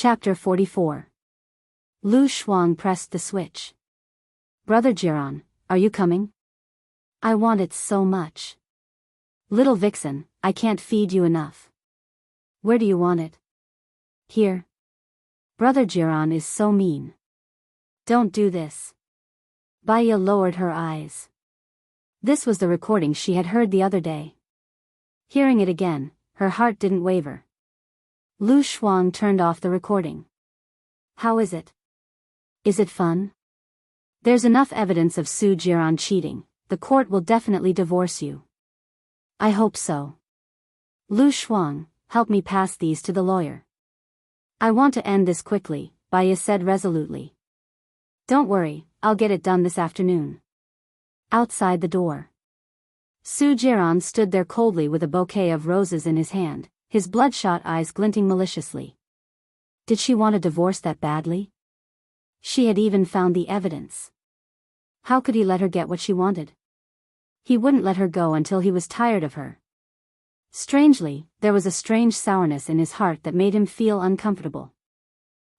Chapter 44. Lu Shuang pressed the switch. Brother Jiran, are you coming? I want it so much. Little vixen, I can't feed you enough. Where do you want it? Here. Brother Jiran is so mean. Don't do this. Baya lowered her eyes. This was the recording she had heard the other day. Hearing it again, her heart didn't waver. Lu Shuang turned off the recording. How is it? Is it fun? There's enough evidence of Su Jiran cheating. The court will definitely divorce you. I hope so. Lu Shuang, help me pass these to the lawyer. I want to end this quickly, Baya said resolutely. Don't worry, I'll get it done this afternoon. Outside the door. Su Jiran stood there coldly with a bouquet of roses in his hand, his bloodshot eyes glinting maliciously. Did she want a divorce that badly? She had even found the evidence. How could he let her get what she wanted? He wouldn't let her go until he was tired of her. Strangely, there was a strange sourness in his heart that made him feel uncomfortable.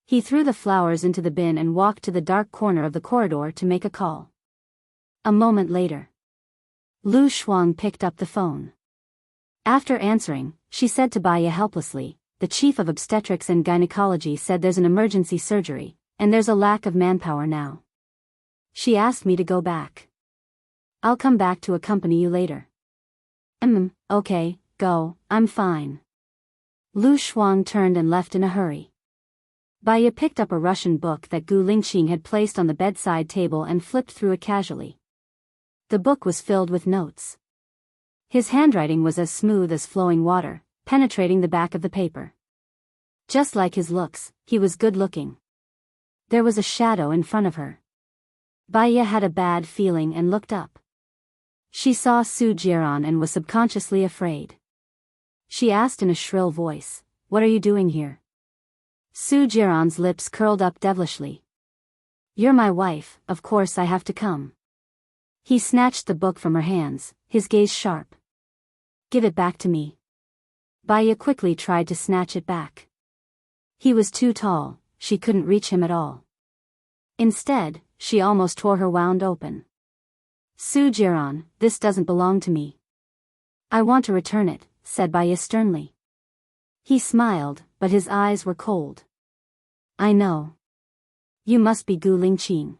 He threw the flowers into the bin and walked to the dark corner of the corridor to make a call. A moment later. Lu Shuang picked up the phone. After answering, she said to Baya helplessly, the chief of obstetrics and gynecology said there's an emergency surgery, and there's a lack of manpower now. She asked me to go back. I'll come back to accompany you later. Okay, go, I'm fine. Lu Shuang turned and left in a hurry. Baya picked up a Russian book that Gu Lingqing had placed on the bedside table and flipped through it casually. The book was filled with notes. His handwriting was as smooth as flowing water, penetrating the back of the paper. Just like his looks, he was good-looking. There was a shadow in front of her. Baya had a bad feeling and looked up. She saw Su Jiran and was subconsciously afraid. She asked in a shrill voice, "What are you doing here?" Su Jiran's lips curled up devilishly. "You're my wife, of course I have to come." He snatched the book from her hands, his gaze sharp. "Give it back to me." Baya quickly tried to snatch it back. He was too tall, she couldn't reach him at all. Instead, she almost tore her wound open. "Su Jiran, this doesn't belong to me." "I want to return it," said Baya sternly. He smiled, but his eyes were cold. "I know. You must be Gu Lingqing."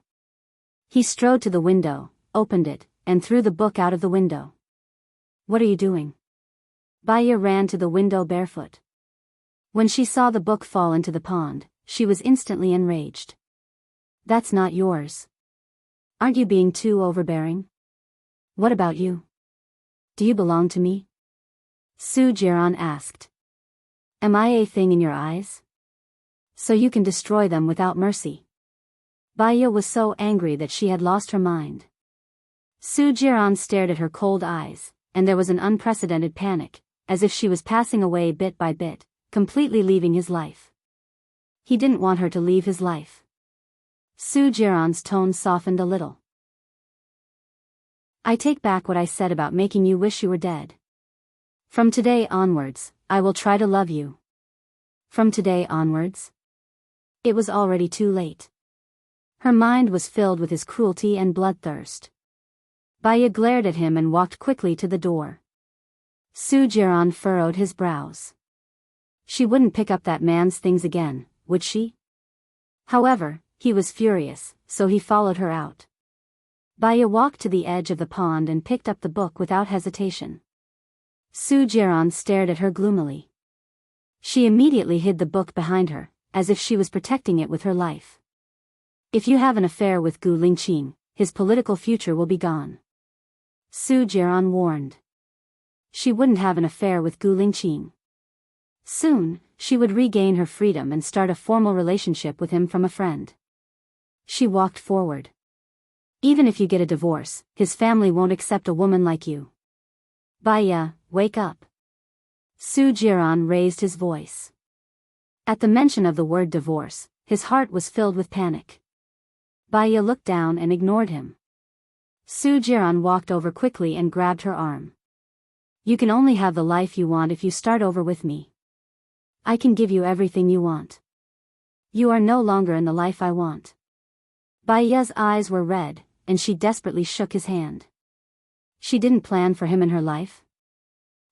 He strode to the window, opened it, and threw the book out of the window. "What are you doing?" Baya ran to the window barefoot. When she saw the book fall into the pond, she was instantly enraged. "That's not yours. Aren't you being too overbearing? What about you? Do you belong to me?" Su Jiran asked. "Am I a thing in your eyes? So you can destroy them without mercy?" Baya was so angry that she had lost her mind. Su Jiran stared at her cold eyes, and there was an unprecedented panic, as if she was passing away bit by bit, completely leaving his life. He didn't want her to leave his life. Su Jiran's tone softened a little. "I take back what I said about making you wish you were dead. From today onwards, I will try to love you." From today onwards? It was already too late. Her mind was filled with his cruelty and bloodthirst. Baya glared at him and walked quickly to the door. Su Jiran furrowed his brows. She wouldn't pick up that man's things again, would she? However, he was furious, so he followed her out. Baya walked to the edge of the pond and picked up the book without hesitation. Su Jiran stared at her gloomily. She immediately hid the book behind her, as if she was protecting it with her life. "If you have an affair with Gu Lingqing, his political future will be gone," Su Jiran warned. She wouldn't have an affair with Gu Lingqing. Soon, she would regain her freedom and start a formal relationship with him from a friend. She walked forward. "Even if you get a divorce, his family won't accept a woman like you." "Baya, wake up." Su Jiran raised his voice. At the mention of the word divorce, his heart was filled with panic. Baya looked down and ignored him. Su Jiran walked over quickly and grabbed her arm. "You can only have the life you want if you start over with me. I can give you everything you want." You are no longer in the life I want. Baiya's eyes were red, and she desperately shook his hand. She didn't plan for him in her life.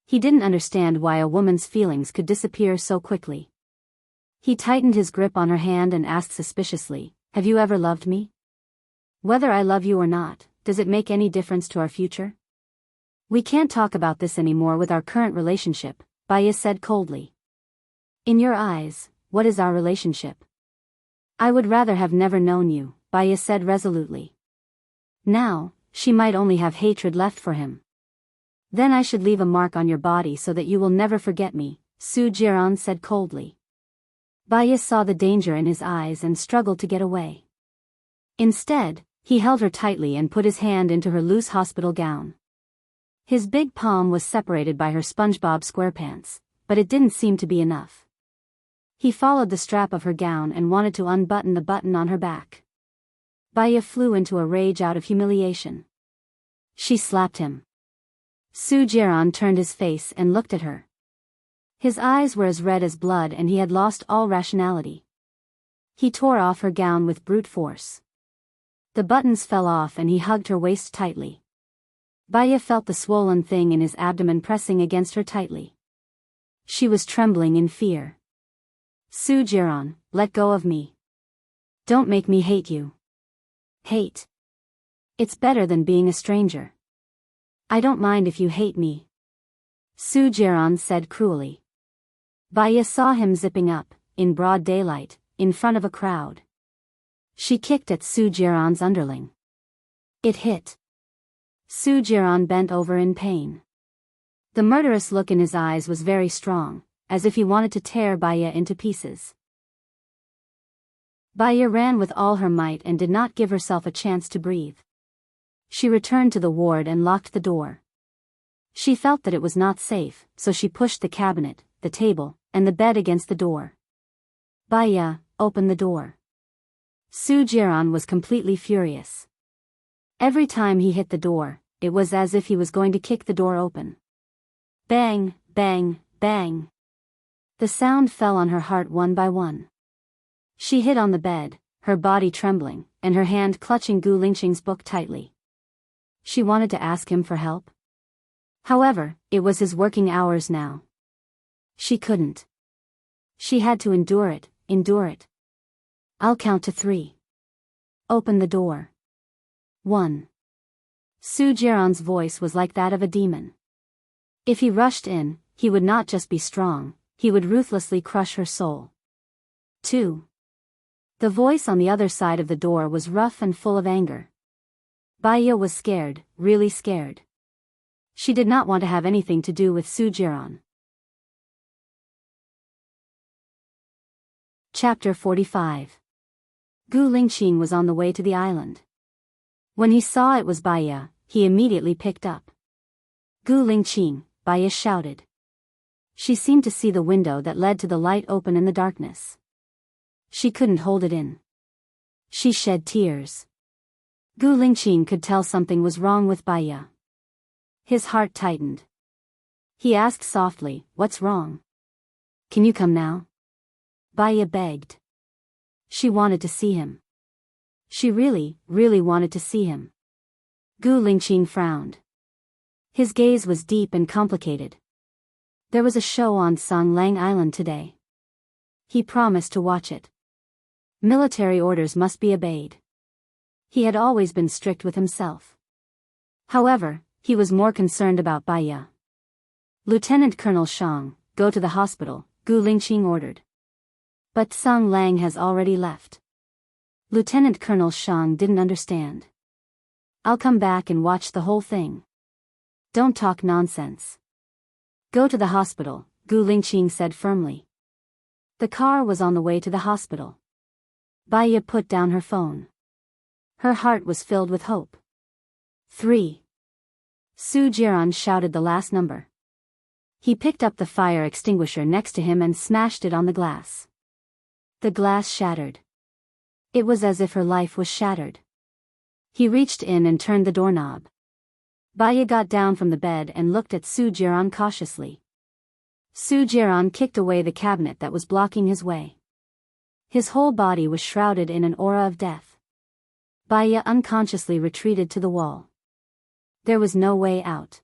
He didn't understand why a woman's feelings could disappear so quickly. He tightened his grip on her hand and asked suspiciously, "Have you ever loved me? Whether I love you or not, does it make any difference to our future? We can't talk about this anymore with our current relationship," Baiya said coldly. "In your eyes, what is our relationship?" "I would rather have never known you," Baiya said resolutely. Now, she might only have hatred left for him. "Then I should leave a mark on your body so that you will never forget me," Su Jiran said coldly. Baiya saw the danger in his eyes and struggled to get away. Instead, he held her tightly and put his hand into her loose hospital gown. His big palm was separated by her SpongeBob SquarePants, but it didn't seem to be enough. He followed the strap of her gown and wanted to unbutton the button on her back. Baiya flew into a rage out of humiliation. She slapped him. Su Jiran turned his face and looked at her. His eyes were as red as blood and he had lost all rationality. He tore off her gown with brute force. The buttons fell off and he hugged her waist tightly. Baiya felt the swollen thing in his abdomen pressing against her tightly. She was trembling in fear. "Su Jiran, let go of me. Don't make me hate you." "Hate? It's better than being a stranger." "I don't mind if you hate me," Su Jiran said cruelly. Baiya saw him zipping up, in broad daylight, in front of a crowd. She kicked at Su Jiran's underling. It hit. Su Jiran bent over in pain. The murderous look in his eyes was very strong, as if he wanted to tear Baiya into pieces. Baiya ran with all her might and did not give herself a chance to breathe. She returned to the ward and locked the door. She felt that it was not safe, so she pushed the cabinet, the table, and the bed against the door. "Baiya, open the door." Su Jiran was completely furious. Every time he hit the door, it was as if he was going to kick the door open. Bang, bang, bang. The sound fell on her heart one by one. She hid on the bed, her body trembling, and her hand clutching Gu Lingqing's book tightly. She wanted to ask him for help. However, it was his working hours now. She couldn't. She had to endure it, endure it. "I'll count to 3. Open the door." 1. Su Jiran's voice was like that of a demon. If he rushed in, he would not just be strong, he would ruthlessly crush her soul. 2. The voice on the other side of the door was rough and full of anger. Baiya was scared, really scared. She did not want to have anything to do with Su Jiran. Chapter 45. Gu Lingqing was on the way to the island. When he saw it was Baiya, he immediately picked up. "Gu Lingqing," Baiya shouted. She seemed to see the window that led to the light open in the darkness. She couldn't hold it in. She shed tears. Gu Lingqing could tell something was wrong with Baiya. His heart tightened. He asked softly, "What's wrong? Can you come now?" Baiya begged. She wanted to see him. She really, really wanted to see him. Gu Lingqing frowned. His gaze was deep and complicated. There was a show on Song Lang Island today. He promised to watch it. Military orders must be obeyed. He had always been strict with himself. However, he was more concerned about Baiya. "Lieutenant Colonel Shang, go to the hospital," Gu Lingqing ordered. "But Song Lang has already left." Lieutenant Colonel Shang didn't understand. "I'll come back and watch the whole thing." "Don't talk nonsense. Go to the hospital," Gu Lingqing said firmly. The car was on the way to the hospital. Baiya put down her phone. Her heart was filled with hope. 3. Su Jiran shouted the last number. He picked up the fire extinguisher next to him and smashed it on the glass. The glass shattered. It was as if her life was shattered. He reached in and turned the doorknob. Baiya got down from the bed and looked at Su Jiran cautiously. Su Jiran kicked away the cabinet that was blocking his way. His whole body was shrouded in an aura of death. Baya unconsciously retreated to the wall. There was no way out.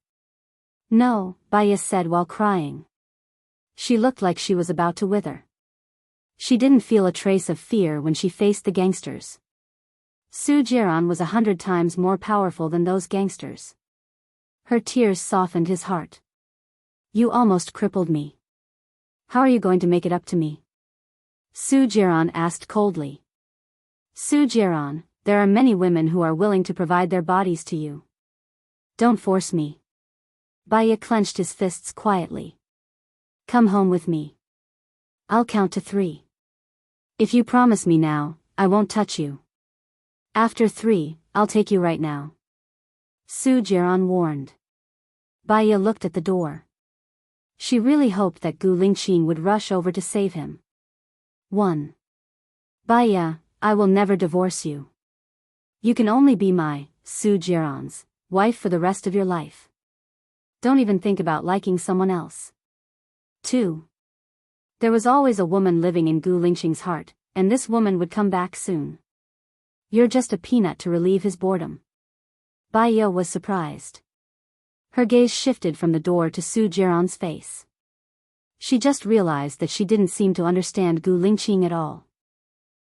No, Baya said while crying. She looked like she was about to wither. She didn't feel a trace of fear when she faced the gangsters. Su Jiran was 100 times more powerful than those gangsters. Her tears softened his heart. You almost crippled me. How are you going to make it up to me? Su Jiran asked coldly. Su Jiran, there are many women who are willing to provide their bodies to you. Don't force me. Baya clenched his fists quietly. Come home with me. I'll count to 3. If you promise me now, I won't touch you. After 3, I'll take you right now. Su Jiran warned. Baya looked at the door. She really hoped that Gu Lingqing would rush over to save him. 1. Baya, I will never divorce you. You can only be my, Su Jiran's, wife for the rest of your life. Don't even think about liking someone else. 2. There was always a woman living in Gu Lingqing's heart, and this woman would come back soon. You're just a peanut to relieve his boredom. Baya was surprised. Her gaze shifted from the door to Su Jiran's face. She just realized that she didn't seem to understand Gu Lingqing at all.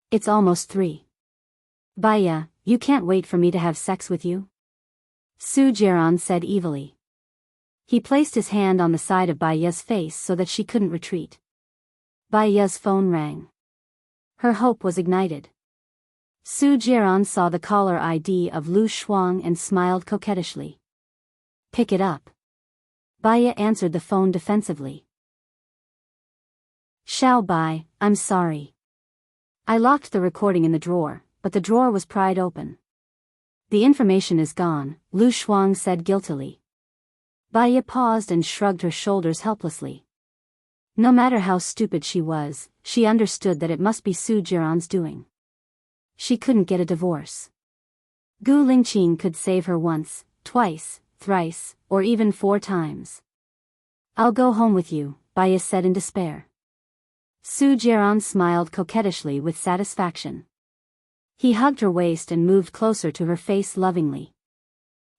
It's almost 3. Baya, you can't wait for me to have sex with you? Su Jiran said evilly. He placed his hand on the side of Baya's face so that she couldn't retreat. Baya's phone rang. Her hope was ignited. Su Jiran saw the caller ID of Lu Shuang and smiled coquettishly. Pick it up. Baya answered the phone defensively. Xiao Bai, I'm sorry. I locked the recording in the drawer, but the drawer was pried open. The information is gone, Lu Shuang said guiltily. Baya paused and shrugged her shoulders helplessly. No matter how stupid she was, she understood that it must be Su Jiran's doing. She couldn't get a divorce. Gu Lingqing could save her once, twice, thrice, or even 4 times. I'll go home with you, Baya said in despair. Su Jiran smiled coquettishly with satisfaction. He hugged her waist and moved closer to her face lovingly.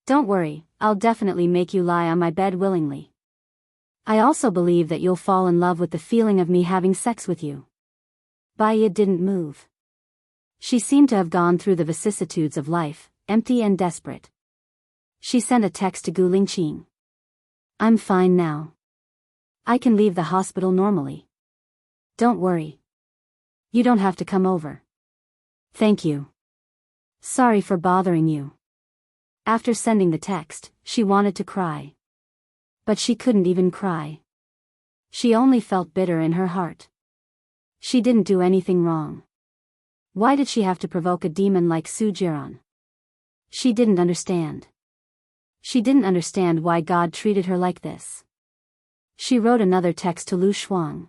Don't worry, I'll definitely make you lie on my bed willingly. I also believe that you'll fall in love with the feeling of me having sex with you. Baya didn't move. She seemed to have gone through the vicissitudes of life, empty and desperate. She sent a text to Gu Lingqing. I'm fine now. I can leave the hospital normally. Don't worry. You don't have to come over. Thank you. Sorry for bothering you. After sending the text, she wanted to cry. But she couldn't even cry. She only felt bitter in her heart. She didn't do anything wrong. Why did she have to provoke a demon like Su Jiran? She didn't understand. She didn't understand why God treated her like this. She wrote another text to Lu Shuang.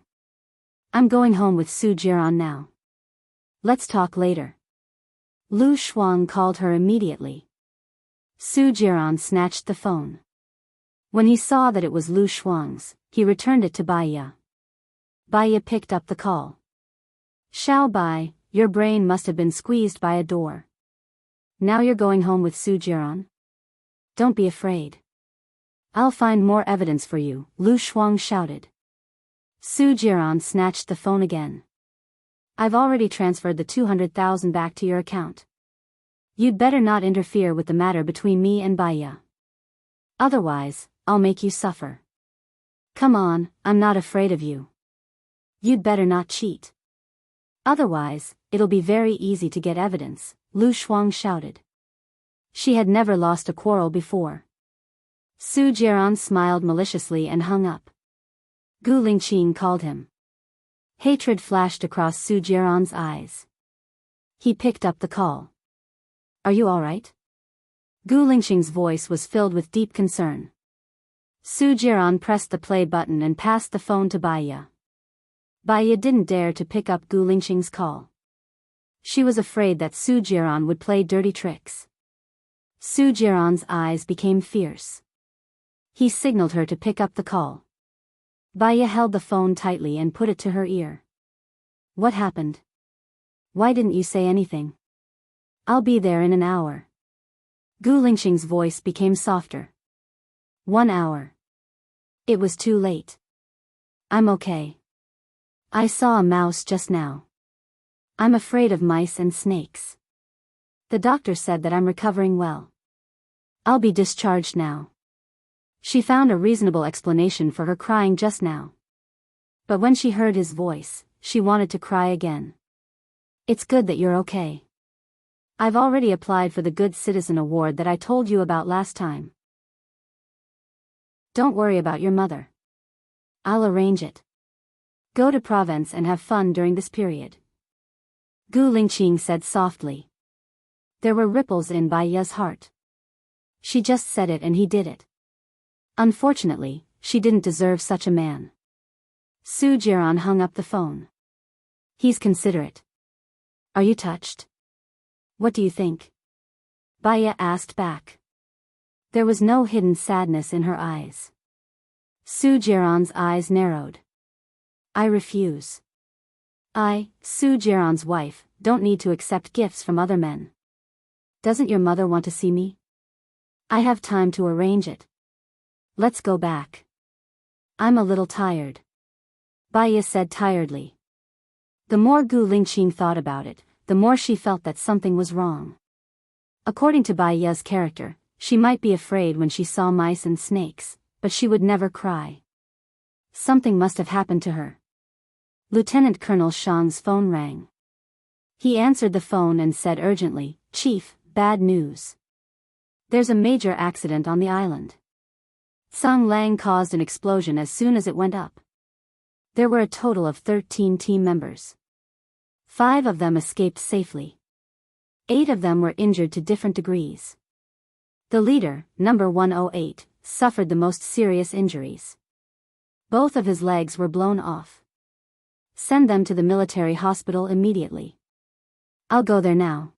I'm going home with Su Jiran now. Let's talk later. Lu Shuang called her immediately. Su Jiran snatched the phone. When he saw that it was Lu Shuang's, he returned it to Baya. Baya picked up the call. Xiao Bai, your brain must have been squeezed by a door. Now you're going home with Su Jiran? Don't be afraid. I'll find more evidence for you, Lu Shuang shouted. Su Jiran snatched the phone again. I've already transferred the 200,000 back to your account. You'd better not interfere with the matter between me and Baya. Otherwise, I'll make you suffer. Come on, I'm not afraid of you. You'd better not cheat. Otherwise, it'll be very easy to get evidence, Lu Shuang shouted. She had never lost a quarrel before. Su Jiran smiled maliciously and hung up. Gu Lingqing called him. Hatred flashed across Su Jiran's eyes. He picked up the call. Are you all right? Gu Lingqing's voice was filled with deep concern. Su Jiran pressed the play button and passed the phone to Baya. Baya didn't dare to pick up Gu Lingqing's call. She was afraid that Su Jiran would play dirty tricks. Su Jiran's eyes became fierce. He signaled her to pick up the call. Baya held the phone tightly and put it to her ear. What happened? Why didn't you say anything? I'll be there in an hour. Gu Lingxing's voice became softer. 1 hour. It was too late. I'm okay. I saw a mouse just now. I'm afraid of mice and snakes. The doctor said that I'm recovering well. I'll be discharged now. She found a reasonable explanation for her crying just now. But when she heard his voice, she wanted to cry again. It's good that you're okay. I've already applied for the Good Citizen Award that I told you about last time. Don't worry about your mother. I'll arrange it. Go to Provence and have fun during this period. Gu Lingqing said softly. There were ripples in Bai Ye's heart. She just said it and he did it. Unfortunately, she didn't deserve such a man. Su Jiran hung up the phone. He's considerate. Are you touched? What do you think? Bai Ye asked back. There was no hidden sadness in her eyes. Su Jiran's eyes narrowed. I refuse. I, Su Jiran's wife, don't need to accept gifts from other men. Doesn't your mother want to see me? I have time to arrange it. Let's go back. I'm a little tired. Bai Ye said tiredly. The more Gu Lingqing thought about it, the more she felt that something was wrong. According to Bai Ye's character, she might be afraid when she saw mice and snakes, but she would never cry. Something must have happened to her. Lieutenant Colonel Shang's phone rang. He answered the phone and said urgently, Chief, bad news. There's a major accident on the island. Song Lang caused an explosion as soon as it went up. There were a total of 13 team members. 5 of them escaped safely. 8 of them were injured to different degrees. The leader, number 108, suffered the most serious injuries. Both of his legs were blown off. Send them to the military hospital immediately. I'll go there now.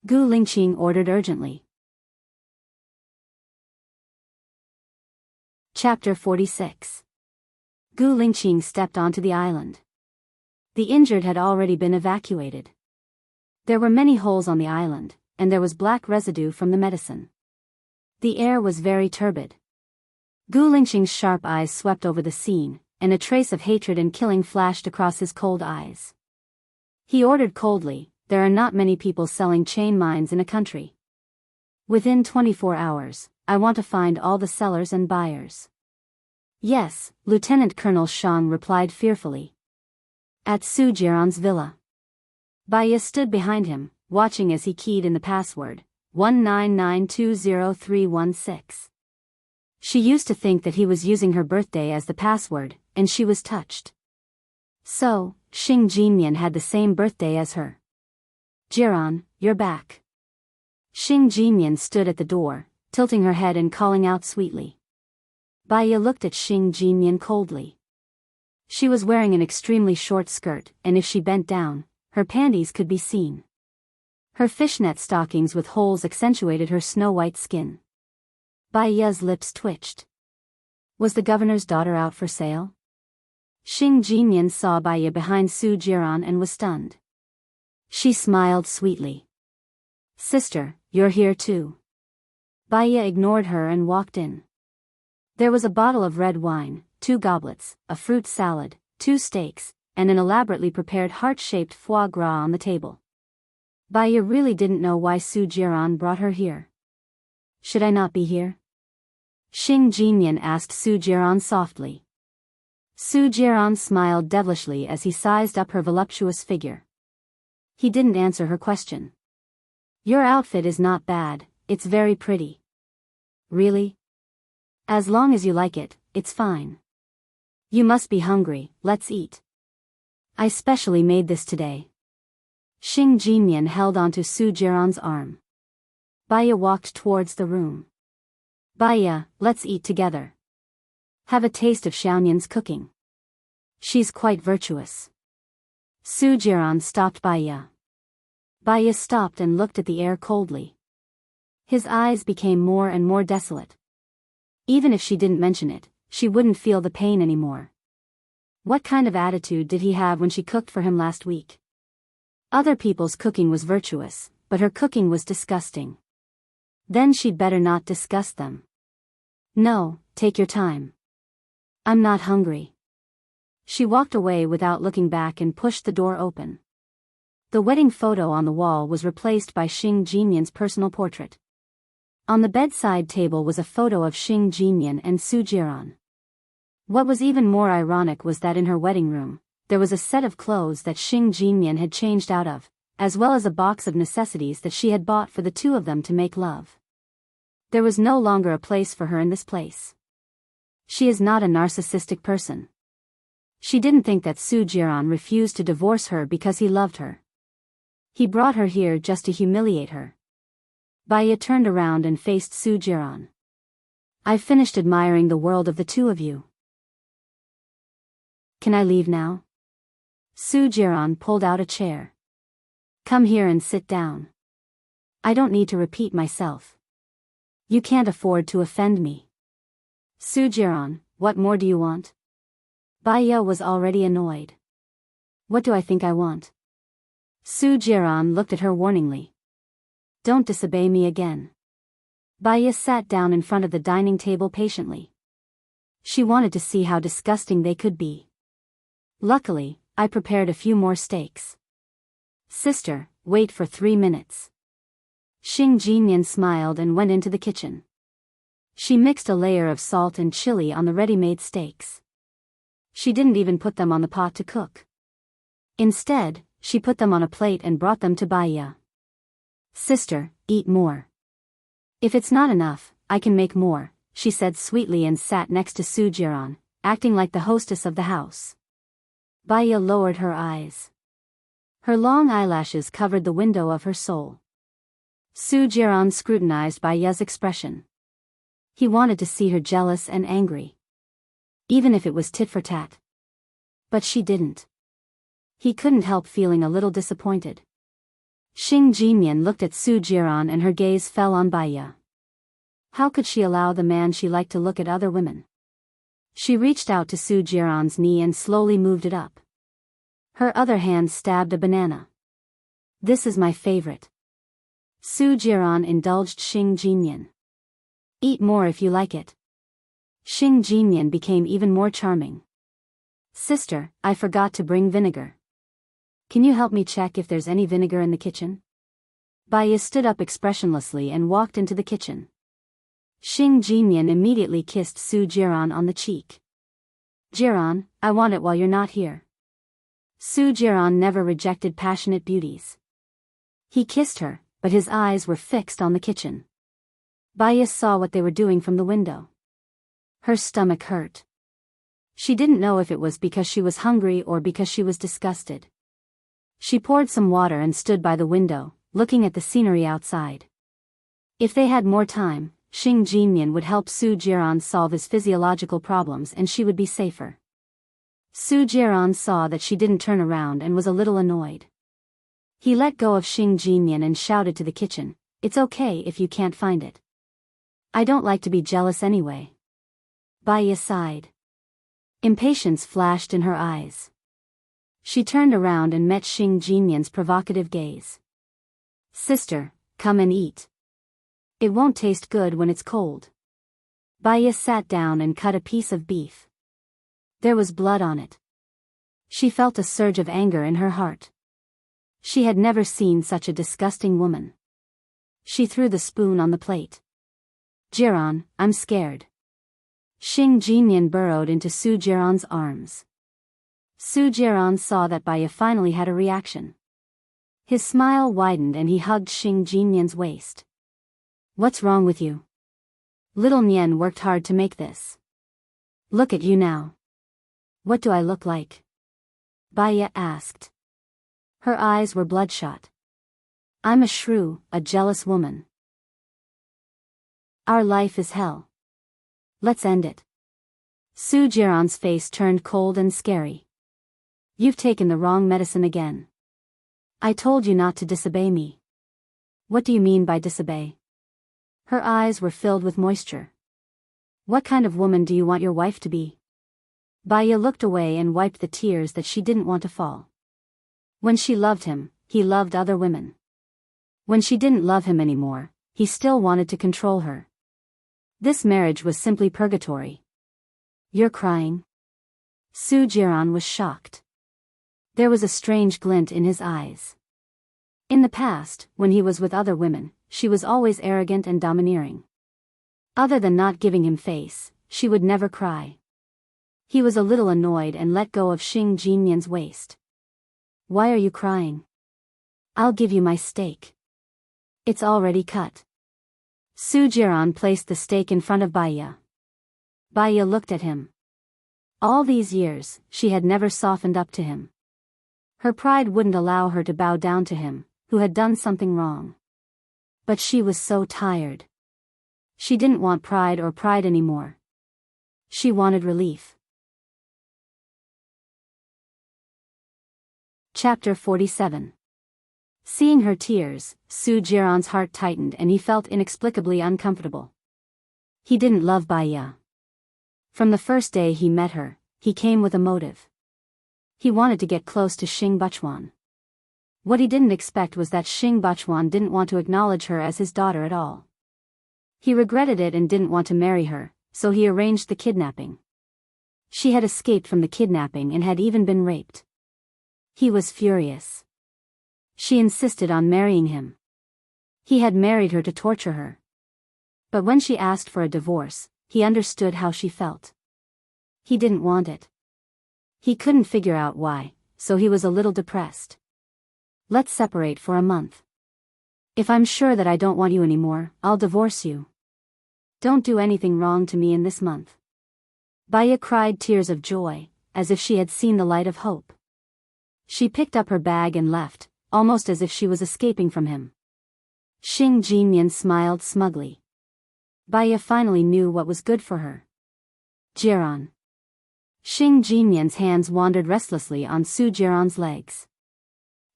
Gu Lingqing ordered urgently. Chapter 46. Gu Lingqing stepped onto the island. The injured had already been evacuated. There were many holes on the island, and there was black residue from the medicine. The air was very turbid. Gu Lingqing's sharp eyes swept over the scene, and a trace of hatred and killing flashed across his cold eyes. He ordered coldly, there are not many people selling chain mines in a country. Within 24 hours, I want to find all the sellers and buyers. Yes, Lieutenant Colonel Shang replied fearfully. At Su Jiran's villa. Bai Ye stood behind him, watching as he keyed in the password, 199203116. She used to think that he was using her birthday as the password, and she was touched. So, Xing Jinmian had the same birthday as her. Jiran, you're back. Xing Jinmian stood at the door, tilting her head and calling out sweetly. Bai Ye looked at Xing Jinmian coldly. She was wearing an extremely short skirt, and if she bent down, her panties could be seen. Her fishnet stockings with holes accentuated her snow-white skin. Bai Ye's lips twitched. Was the governor's daughter out for sale? Xing Jinmian saw Bai Ye behind Su Jiran and was stunned. She smiled sweetly. Sister, you're here too. Bai Ye ignored her and walked in. There was a bottle of red wine, 2 goblets, a fruit salad, 2 steaks, and an elaborately prepared heart-shaped foie gras on the table. Bai Ye really didn't know why Su Jiran brought her here. Should I not be here? Xing Jinmian asked Su Jiran softly. Su Jiran smiled devilishly as he sized up her voluptuous figure. He didn't answer her question. Your outfit is not bad, it's very pretty. Really? As long as you like it, it's fine. You must be hungry, let's eat. I specially made this today. Xing Jinmian held onto Su Jiran's arm. Bai Ye walked towards the room. Bai Ye, let's eat together. Have a taste of Xiaonian's cooking. She's quite virtuous. Su Jiran stopped Bai Ye. Bai Ye stopped and looked at the air coldly. His eyes became more and more desolate. Even if she didn't mention it, she wouldn't feel the pain anymore. What kind of attitude did he have when she cooked for him last week? Other people's cooking was virtuous, but her cooking was disgusting. Then she'd better not discuss them. No, take your time. I'm not hungry. She walked away without looking back and pushed the door open. The wedding photo on the wall was replaced by Xing Jinyan's personal portrait. On the bedside table was a photo of Xing Jinyan and Su Jiran. What was even more ironic was that in her wedding room, there was a set of clothes that Xing Jinyan had changed out of, as well as a box of necessities that she had bought for the two of them to make love. There was no longer a place for her in this place. She is not a narcissistic person. She didn't think that Su Jiran refused to divorce her because he loved her. He brought her here just to humiliate her. Baya turned around and faced Su Jiran. I've finished admiring the world of the two of you. Can I leave now? Su Jiran pulled out a chair. Come here and sit down. I don't need to repeat myself. You can't afford to offend me. Su Jiran, what more do you want? Baya was already annoyed. What do I think I want? Su Jiran looked at her warningly. Don't disobey me again. Baya sat down in front of the dining table patiently. She wanted to see how disgusting they could be. Luckily, I prepared a few more steaks. Sister, wait for 3 minutes. Xing Jinyan smiled and went into the kitchen. She mixed a layer of salt and chili on the ready-made steaks. She didn't even put them on the pot to cook. Instead, she put them on a plate and brought them to Baya. Sister, eat more. If it's not enough, I can make more, she said sweetly and sat next to Su Jiran, acting like the hostess of the house. Baya lowered her eyes. Her long eyelashes covered the window of her soul. Su Jiran scrutinized Baya's expression. He wanted to see her jealous and angry. Even if it was tit for tat. But she didn't. He couldn't help feeling a little disappointed. Xing Jinyan looked at Su Jiran and her gaze fell on Baya. How could she allow the man she liked to look at other women? She reached out to Su Jiran's knee and slowly moved it up. Her other hand stabbed a banana. This is my favorite. Su Jiran indulged Xing Jinyan. Eat more if you like it. Xing Jinyan became even more charming. Sister, I forgot to bring vinegar. Can you help me check if there's any vinegar in the kitchen? Baya stood up expressionlessly and walked into the kitchen. Xing Jinyan immediately kissed Su Jiran on the cheek. Jiran, I want it while you're not here. Su Jiran never rejected passionate beauties. He kissed her, but his eyes were fixed on the kitchen. Baya saw what they were doing from the window. Her stomach hurt. She didn't know if it was because she was hungry or because she was disgusted. She poured some water and stood by the window, looking at the scenery outside. If they had more time, Xing Jinyan would help Su Jiran solve his physiological problems and she would be safer. Su Jiran saw that she didn't turn around and was a little annoyed. He let go of Xing Jinyan and shouted to the kitchen, "It's okay if you can't find it. I don't like to be jealous anyway." Baya sighed. Impatience flashed in her eyes. She turned around and met Xing Jinyan's provocative gaze. Sister, come and eat. It won't taste good when it's cold. Baya sat down and cut a piece of beef. There was blood on it. She felt a surge of anger in her heart. She had never seen such a disgusting woman. She threw the spoon on the plate. Jiran, I'm scared. Xing Jinyan burrowed into Su Jiran's arms. Su Jiran saw that Baya finally had a reaction. His smile widened and he hugged Xing Jinyan's waist. What's wrong with you? Little Nian worked hard to make this. Look at you now. What do I look like? Baya asked. Her eyes were bloodshot. I'm a shrew, a jealous woman. Our life is hell. Let's end it. Su Jiran's face turned cold and scary. You've taken the wrong medicine again. I told you not to disobey me. What do you mean by disobey? Her eyes were filled with moisture. What kind of woman do you want your wife to be? Baya looked away and wiped the tears that she didn't want to fall. When she loved him, he loved other women. When she didn't love him anymore, he still wanted to control her. This marriage was simply purgatory. You're crying? Su Jiran was shocked. There was a strange glint in his eyes. In the past, when he was with other women, she was always arrogant and domineering. Other than not giving him face, she would never cry. He was a little annoyed and let go of Xing Jinyan's waist. Why are you crying? I'll give you my steak. It's already cut. Su Jiran placed the steak in front of Baiya. Baiya looked at him. All these years, she had never softened up to him. Her pride wouldn't allow her to bow down to him, who had done something wrong. But she was so tired. She didn't want pride anymore. She wanted relief. Chapter 47. Seeing her tears, Su Jiran's heart tightened and he felt inexplicably uncomfortable. He didn't love Baiya. From the first day he met her, he came with a motive. He wanted to get close to Xing Buchuan. What he didn't expect was that Xing Buchuan didn't want to acknowledge her as his daughter at all. He regretted it and didn't want to marry her, so he arranged the kidnapping. She had escaped from the kidnapping and had even been raped. He was furious. She insisted on marrying him. He had married her to torture her. But when she asked for a divorce, he understood how she felt. He didn't want it. He couldn't figure out why, so he was a little depressed. Let's separate for a month. If I'm sure that I don't want you anymore, I'll divorce you. Don't do anything wrong to me in this month. Baiya cried tears of joy, as if she had seen the light of hope. She picked up her bag and left, almost as if she was escaping from him. Xing Jinyan smiled smugly. Baiya finally knew what was good for her. Jiran. Xing Jinyan's hands wandered restlessly on Su Jiran's legs.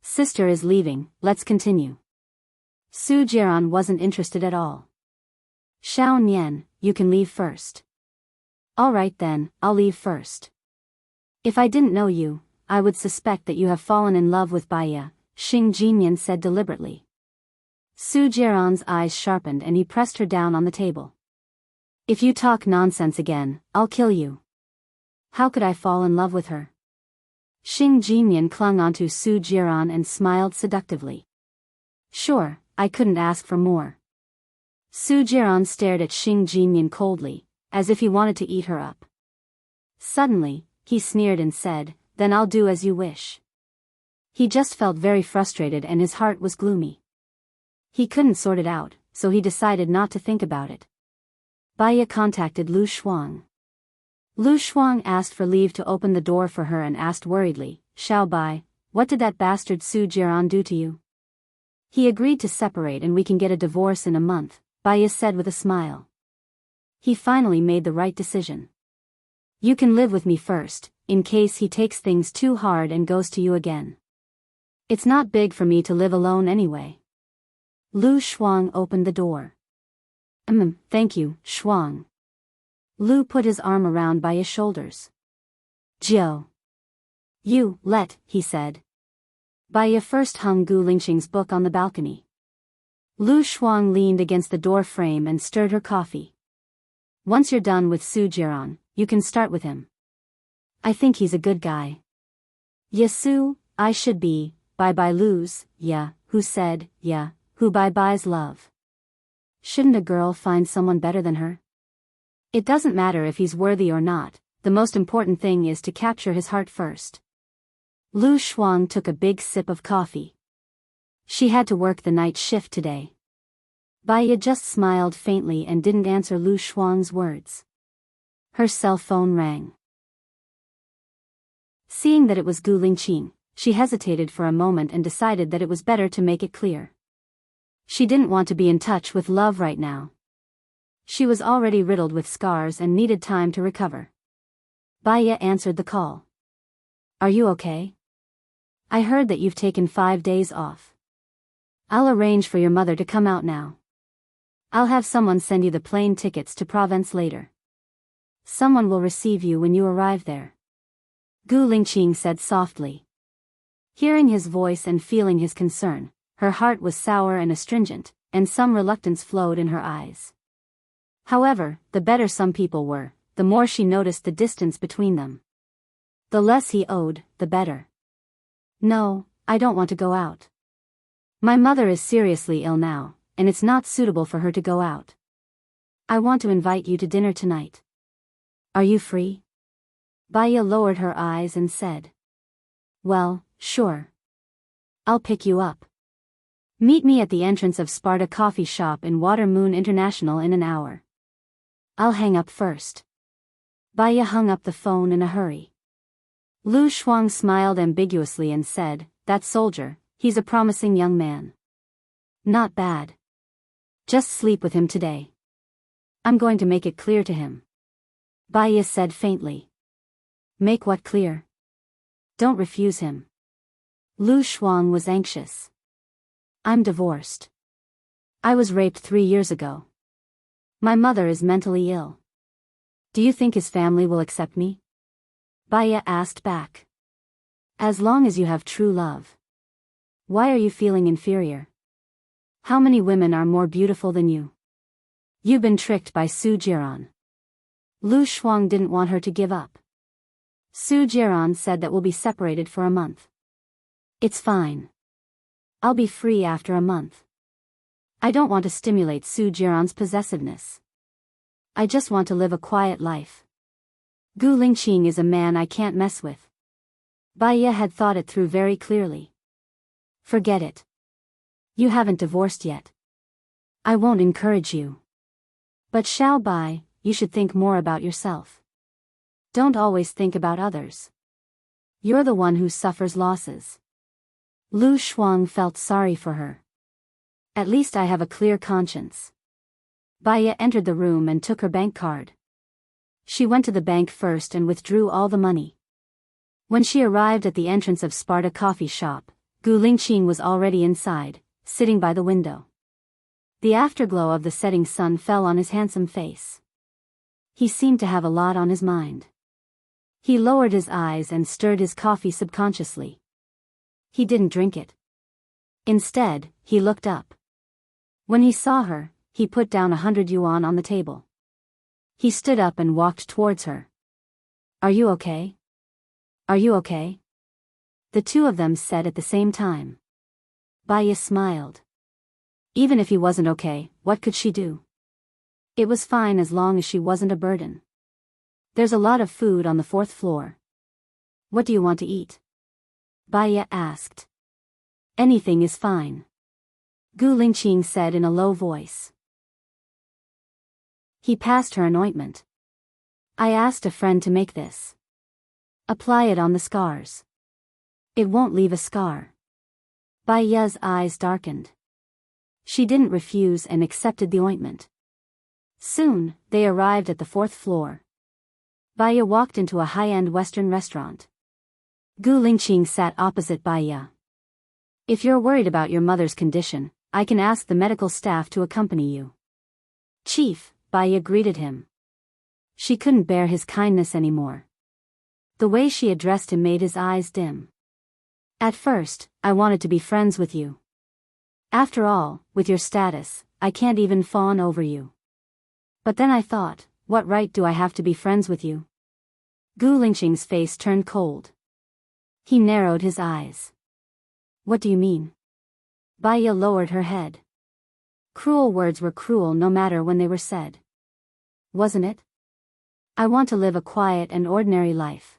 Sister is leaving, let's continue. Su Jiran wasn't interested at all. Xiao Nian, you can leave first. All right then, I'll leave first. If I didn't know you, I would suspect that you have fallen in love with Baiya, Xing Jinyan said deliberately. Su Jiran's eyes sharpened and he pressed her down on the table. If you talk nonsense again, I'll kill you. How could I fall in love with her? Xing Jinyan clung onto Su Jiran and smiled seductively. Sure, I couldn't ask for more. Su Jiran stared at Xing Jinyan coldly, as if he wanted to eat her up. Suddenly, he sneered and said, then I'll do as you wish. He just felt very frustrated and his heart was gloomy. He couldn't sort it out, so he decided not to think about it. Baiya contacted Lu Shuang. Lu Shuang asked for leave to open the door for her and asked worriedly, Xiao Bai, what did that bastard Su Jiran do to you? He agreed to separate and we can get a divorce in a month, Baiya said with a smile. He finally made the right decision. You can live with me first, in case he takes things too hard and goes to you again. It's not big for me to live alone anyway. Lu Shuang opened the door. Thank you, Shuang. Lu put his arm around Baiya's shoulders. Jiao. You, he said. Baiya first hung Gu Lingxing's book on the balcony. Lu Shuang leaned against the door frame and stirred her coffee. Once you're done with Su Jiran, you can start with him. I think he's a good guy. Yasu, I should be, Bai Lu's, who said, who Bai's love. Shouldn't a girl find someone better than her? It doesn't matter if he's worthy or not, the most important thing is to capture his heart first. Lu Shuang took a big sip of coffee. She had to work the night shift today. Baiya just smiled faintly and didn't answer Lu Shuang's words. Her cell phone rang. Seeing that it was Gu Lingqing, she hesitated for a moment and decided that it was better to make it clear. She didn't want to be in touch with love right now. She was already riddled with scars and needed time to recover. Baiya answered the call. Are you okay? I heard that you've taken 5 days off. I'll arrange for your mother to come out now. I'll have someone send you the plane tickets to Provence later. Someone will receive you when you arrive there. Gu Lingqing said softly. Hearing his voice and feeling his concern, her heart was sour and astringent, and some reluctance flowed in her eyes. However, the better some people were, the more she noticed the distance between them. The less he owed, the better. No, I don't want to go out. My mother is seriously ill now, and it's not suitable for her to go out. I want to invite you to dinner tonight. Are you free? Baya lowered her eyes and said. Well, sure. I'll pick you up. Meet me at the entrance of Sparta Coffee Shop in Water Moon International in an hour. I'll hang up first. Baya hung up the phone in a hurry. Lu Shuang smiled ambiguously and said, that soldier, he's a promising young man. Not bad. Just sleep with him today. I'm going to make it clear to him. Baya said faintly. Make what clear? Don't refuse him. Lu Shuang was anxious. I'm divorced. I was raped 3 years ago. My mother is mentally ill. Do you think his family will accept me? Baya asked back. As long as you have true love. Why are you feeling inferior? How many women are more beautiful than you? You've been tricked by Su Jiran. Lu Shuang didn't want her to give up. Su Jiran said that we'll be separated for a month. It's fine. I'll be free after a month. I don't want to stimulate Su Jiran's possessiveness. I just want to live a quiet life. Gu Lingqing is a man I can't mess with. Baya had thought it through very clearly. Forget it. You haven't divorced yet. I won't encourage you. But Xiao Bai, you should think more about yourself. Don't always think about others. You're the one who suffers losses. Lu Shuang felt sorry for her. At least I have a clear conscience. Baya entered the room and took her bank card. She went to the bank first and withdrew all the money. When she arrived at the entrance of Sparta Coffee Shop, Gu Lingqing was already inside, sitting by the window. The afterglow of the setting sun fell on his handsome face. He seemed to have a lot on his mind. He lowered his eyes and stirred his coffee subconsciously. He didn't drink it. Instead, he looked up. When he saw her, he put down 100 yuan on the table. He stood up and walked towards her. Are you okay? Are you okay? The two of them said at the same time. Baya smiled. Even if he wasn't okay, what could she do? It was fine as long as she wasn't a burden. There's a lot of food on the 4th floor. What do you want to eat? Baya asked. Anything is fine. Gu Lingqing said in a low voice. He passed her an ointment. I asked a friend to make this. Apply it on the scars. It won't leave a scar. Baya's eyes darkened. She didn't refuse and accepted the ointment. Soon, they arrived at the 4th floor. Baya walked into a high-end Western restaurant. Gu Lingqing sat opposite Baya. If you're worried about your mother's condition, I can ask the medical staff to accompany you. Chief, Baya greeted him. She couldn't bear his kindness anymore. The way she addressed him made his eyes dim. At first, I wanted to be friends with you. After all, with your status, I can't even fawn over you. But then I thought, what right do I have to be friends with you? Gu Lingqing's face turned cold. He narrowed his eyes. What do you mean? Baya lowered her head. Cruel words were cruel no matter when they were said. Wasn't it? I want to live a quiet and ordinary life.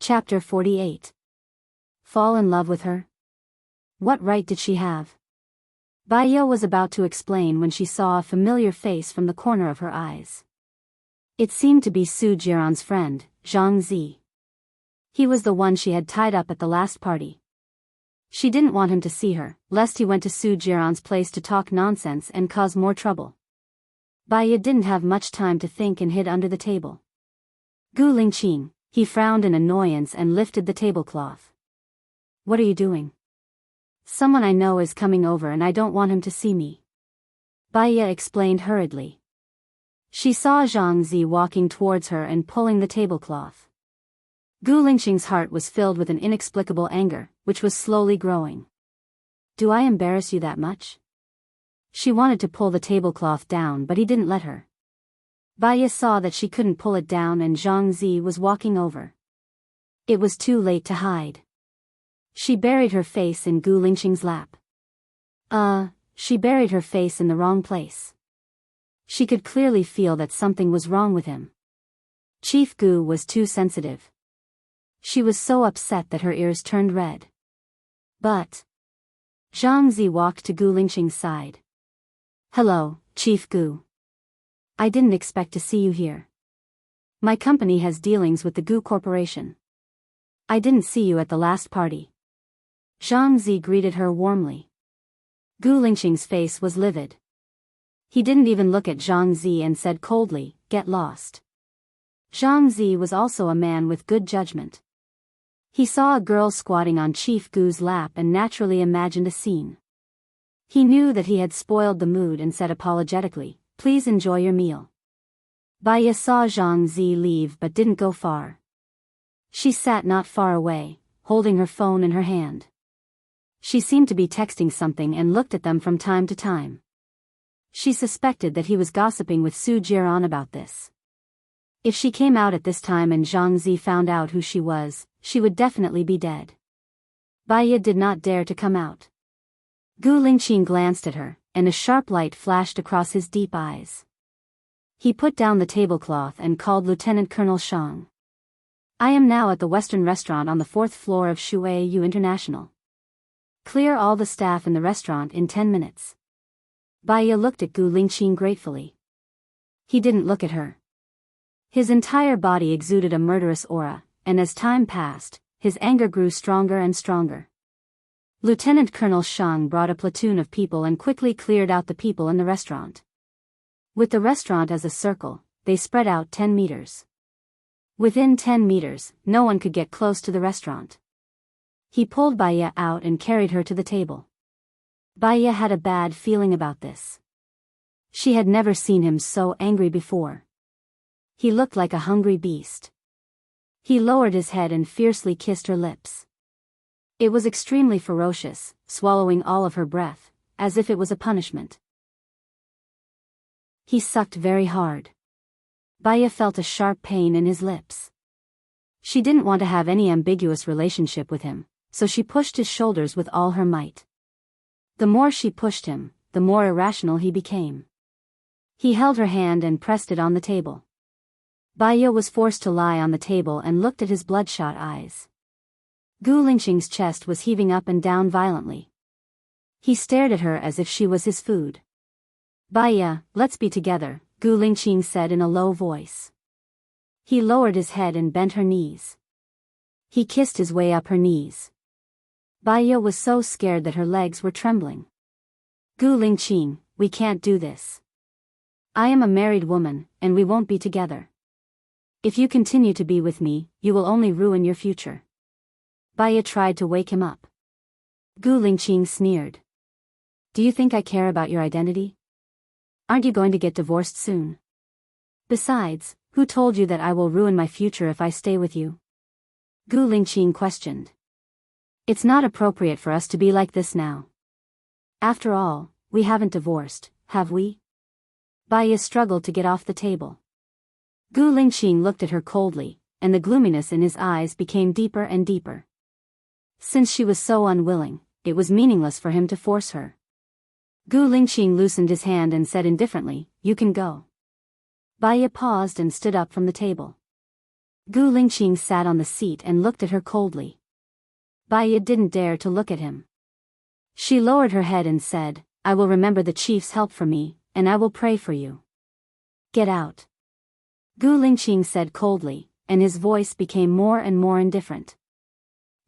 Chapter 48. Fall in love with her? What right did she have? Baya was about to explain when she saw a familiar face from the corner of her eyes. It seemed to be Su Jiran's friend, Zhang Zi. He was the one she had tied up at the last party. She didn't want him to see her, lest he went to Su Jiran's place to talk nonsense and cause more trouble. Baya didn't have much time to think and hid under the table. Gu Lingqing, he frowned in annoyance and lifted the tablecloth. What are you doing? Someone I know is coming over and I don't want him to see me. Baya explained hurriedly. She saw Zhang Zi walking towards her and pulling the tablecloth. Gu Lingqing's heart was filled with an inexplicable anger, which was slowly growing. Do I embarrass you that much? She wanted to pull the tablecloth down, but he didn't let her. Baiya saw that she couldn't pull it down and Zhang Zi was walking over. It was too late to hide. She buried her face in Gu Lingqing's lap. She buried her face in the wrong place. She could clearly feel that something was wrong with him. Chief Gu was too sensitive. She was so upset that her ears turned red. But Zhang Zi walked to Gu Lingqing's side. Hello, Chief Gu. I didn't expect to see you here. My company has dealings with the Gu Corporation. I didn't see you at the last party. Zhang Zi greeted her warmly. Gu Lingqing's face was livid. He didn't even look at Zhang Zi and said coldly, "Get lost." Zhang Zi was also a man with good judgment. He saw a girl squatting on Chief Gu's lap and naturally imagined a scene. He knew that he had spoiled the mood and said apologetically, "Please enjoy your meal." Baiya saw Zhang Zi leave but didn't go far. She sat not far away, holding her phone in her hand. She seemed to be texting something and looked at them from time to time. She suspected that he was gossiping with Su Jiran about this. If she came out at this time and Zhang Zi found out who she was, she would definitely be dead. Baiya did not dare to come out. Gu Lingqing glanced at her, and a sharp light flashed across his deep eyes. He put down the tablecloth and called Lieutenant Colonel Shang. I am now at the Western Restaurant on the 4th floor of Shui Yu International. Clear all the staff in the restaurant in 10 minutes. Baiya looked at Gu Lingqing gratefully. He didn't look at her. His entire body exuded a murderous aura, and as time passed, his anger grew stronger and stronger. Lieutenant Colonel Shang brought a platoon of people and quickly cleared out the people in the restaurant. With the restaurant as a circle, they spread out 10 meters. Within 10 meters, no one could get close to the restaurant. He pulled Baiya out and carried her to the table. Baiya had a bad feeling about this. She had never seen him so angry before. He looked like a hungry beast. He lowered his head and fiercely kissed her lips. It was extremely ferocious, swallowing all of her breath, as if it was a punishment. He sucked very hard. Baiya felt a sharp pain in his lips. She didn't want to have any ambiguous relationship with him, so she pushed his shoulders with all her might. The more she pushed him, the more irrational he became. He held her hand and pressed it on the table. Baiya was forced to lie on the table and looked at his bloodshot eyes. Gu Lingqing's chest was heaving up and down violently. He stared at her as if she was his food. Baiya, let's be together, Gu Lingqing said in a low voice. He lowered his head and bent her knees. He kissed his way up her knees. Baiya was so scared that her legs were trembling. Gu Lingqing, we can't do this. I am a married woman, and we won't be together. If you continue to be with me, you will only ruin your future. Baiya tried to wake him up. Gu Lingqing sneered. Do you think I care about your identity? Aren't you going to get divorced soon? Besides, who told you that I will ruin my future if I stay with you? Gu Lingqing questioned. It's not appropriate for us to be like this now. After all, we haven't divorced, have we? Baiya struggled to get off the table. Gu Lingqing looked at her coldly, and the gloominess in his eyes became deeper and deeper. Since she was so unwilling, it was meaningless for him to force her. Gu Lingqing loosened his hand and said indifferently, You can go. Baiya paused and stood up from the table. Gu Lingqing sat on the seat and looked at her coldly. Baiya didn't dare to look at him. She lowered her head and said, I will remember the chief's help for me, and I will pray for you. Get out. Gu Lingqing said coldly, and his voice became more and more indifferent.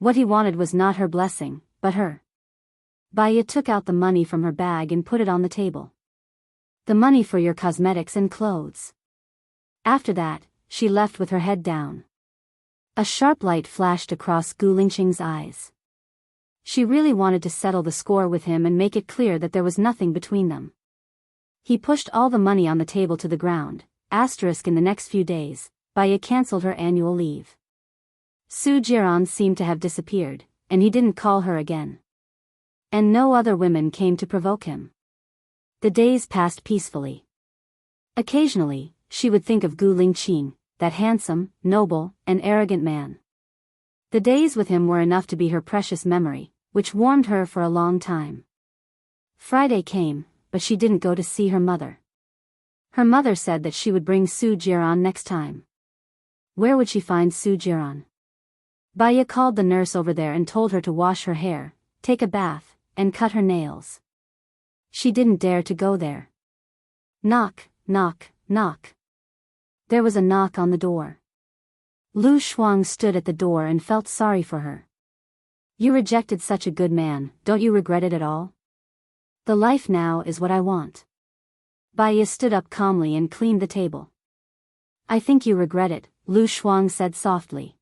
What he wanted was not her blessing, but her. Baiya took out the money from her bag and put it on the table. The money for your cosmetics and clothes. After that, she left with her head down. A sharp light flashed across Gu Lingqing's eyes. She really wanted to settle the score with him and make it clear that there was nothing between them. He pushed all the money on the table to the ground. In the next few days, Baiya cancelled her annual leave. Su Jiran seemed to have disappeared, and he didn't call her again. And no other women came to provoke him. The days passed peacefully. Occasionally, she would think of Gu Lingqing, that handsome, noble, and arrogant man. The days with him were enough to be her precious memory, which warmed her for a long time. Friday came, but she didn't go to see her mother. Her mother said that she would bring Su Jiran next time. Where would she find Su Jiran? Baya called the nurse over there and told her to wash her hair, take a bath, and cut her nails. She didn't dare to go there. Knock, knock, knock. There was a knock on the door. Lu Shuang stood at the door and felt sorry for her. You rejected such a good man, don't you regret it at all? The life now is what I want. Baya stood up calmly and cleaned the table. I think you regret it, Lu Shuang said softly.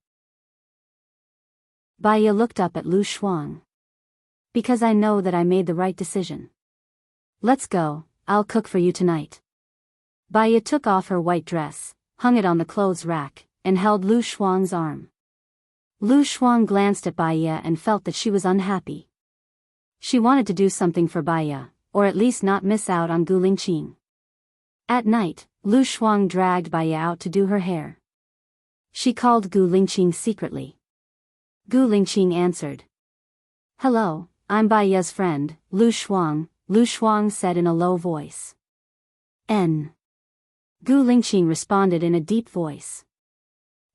Baya looked up at Lu Shuang. Because I know that I made the right decision. Let's go, I'll cook for you tonight. Baya took off her white dress, hung it on the clothes rack, and held Lu Shuang's arm. Lu Shuang glanced at Baya and felt that she was unhappy. She wanted to do something for Baya, or at least not miss out on Gu Lingqing. At night, Lu Shuang dragged Baya out to do her hair. She called Gu Lingqing secretly. Gu Lingqing answered. Hello, I'm Baya's friend, Lu Shuang, Lu Shuang said in a low voice. N. Gu Lingqing responded in a deep voice.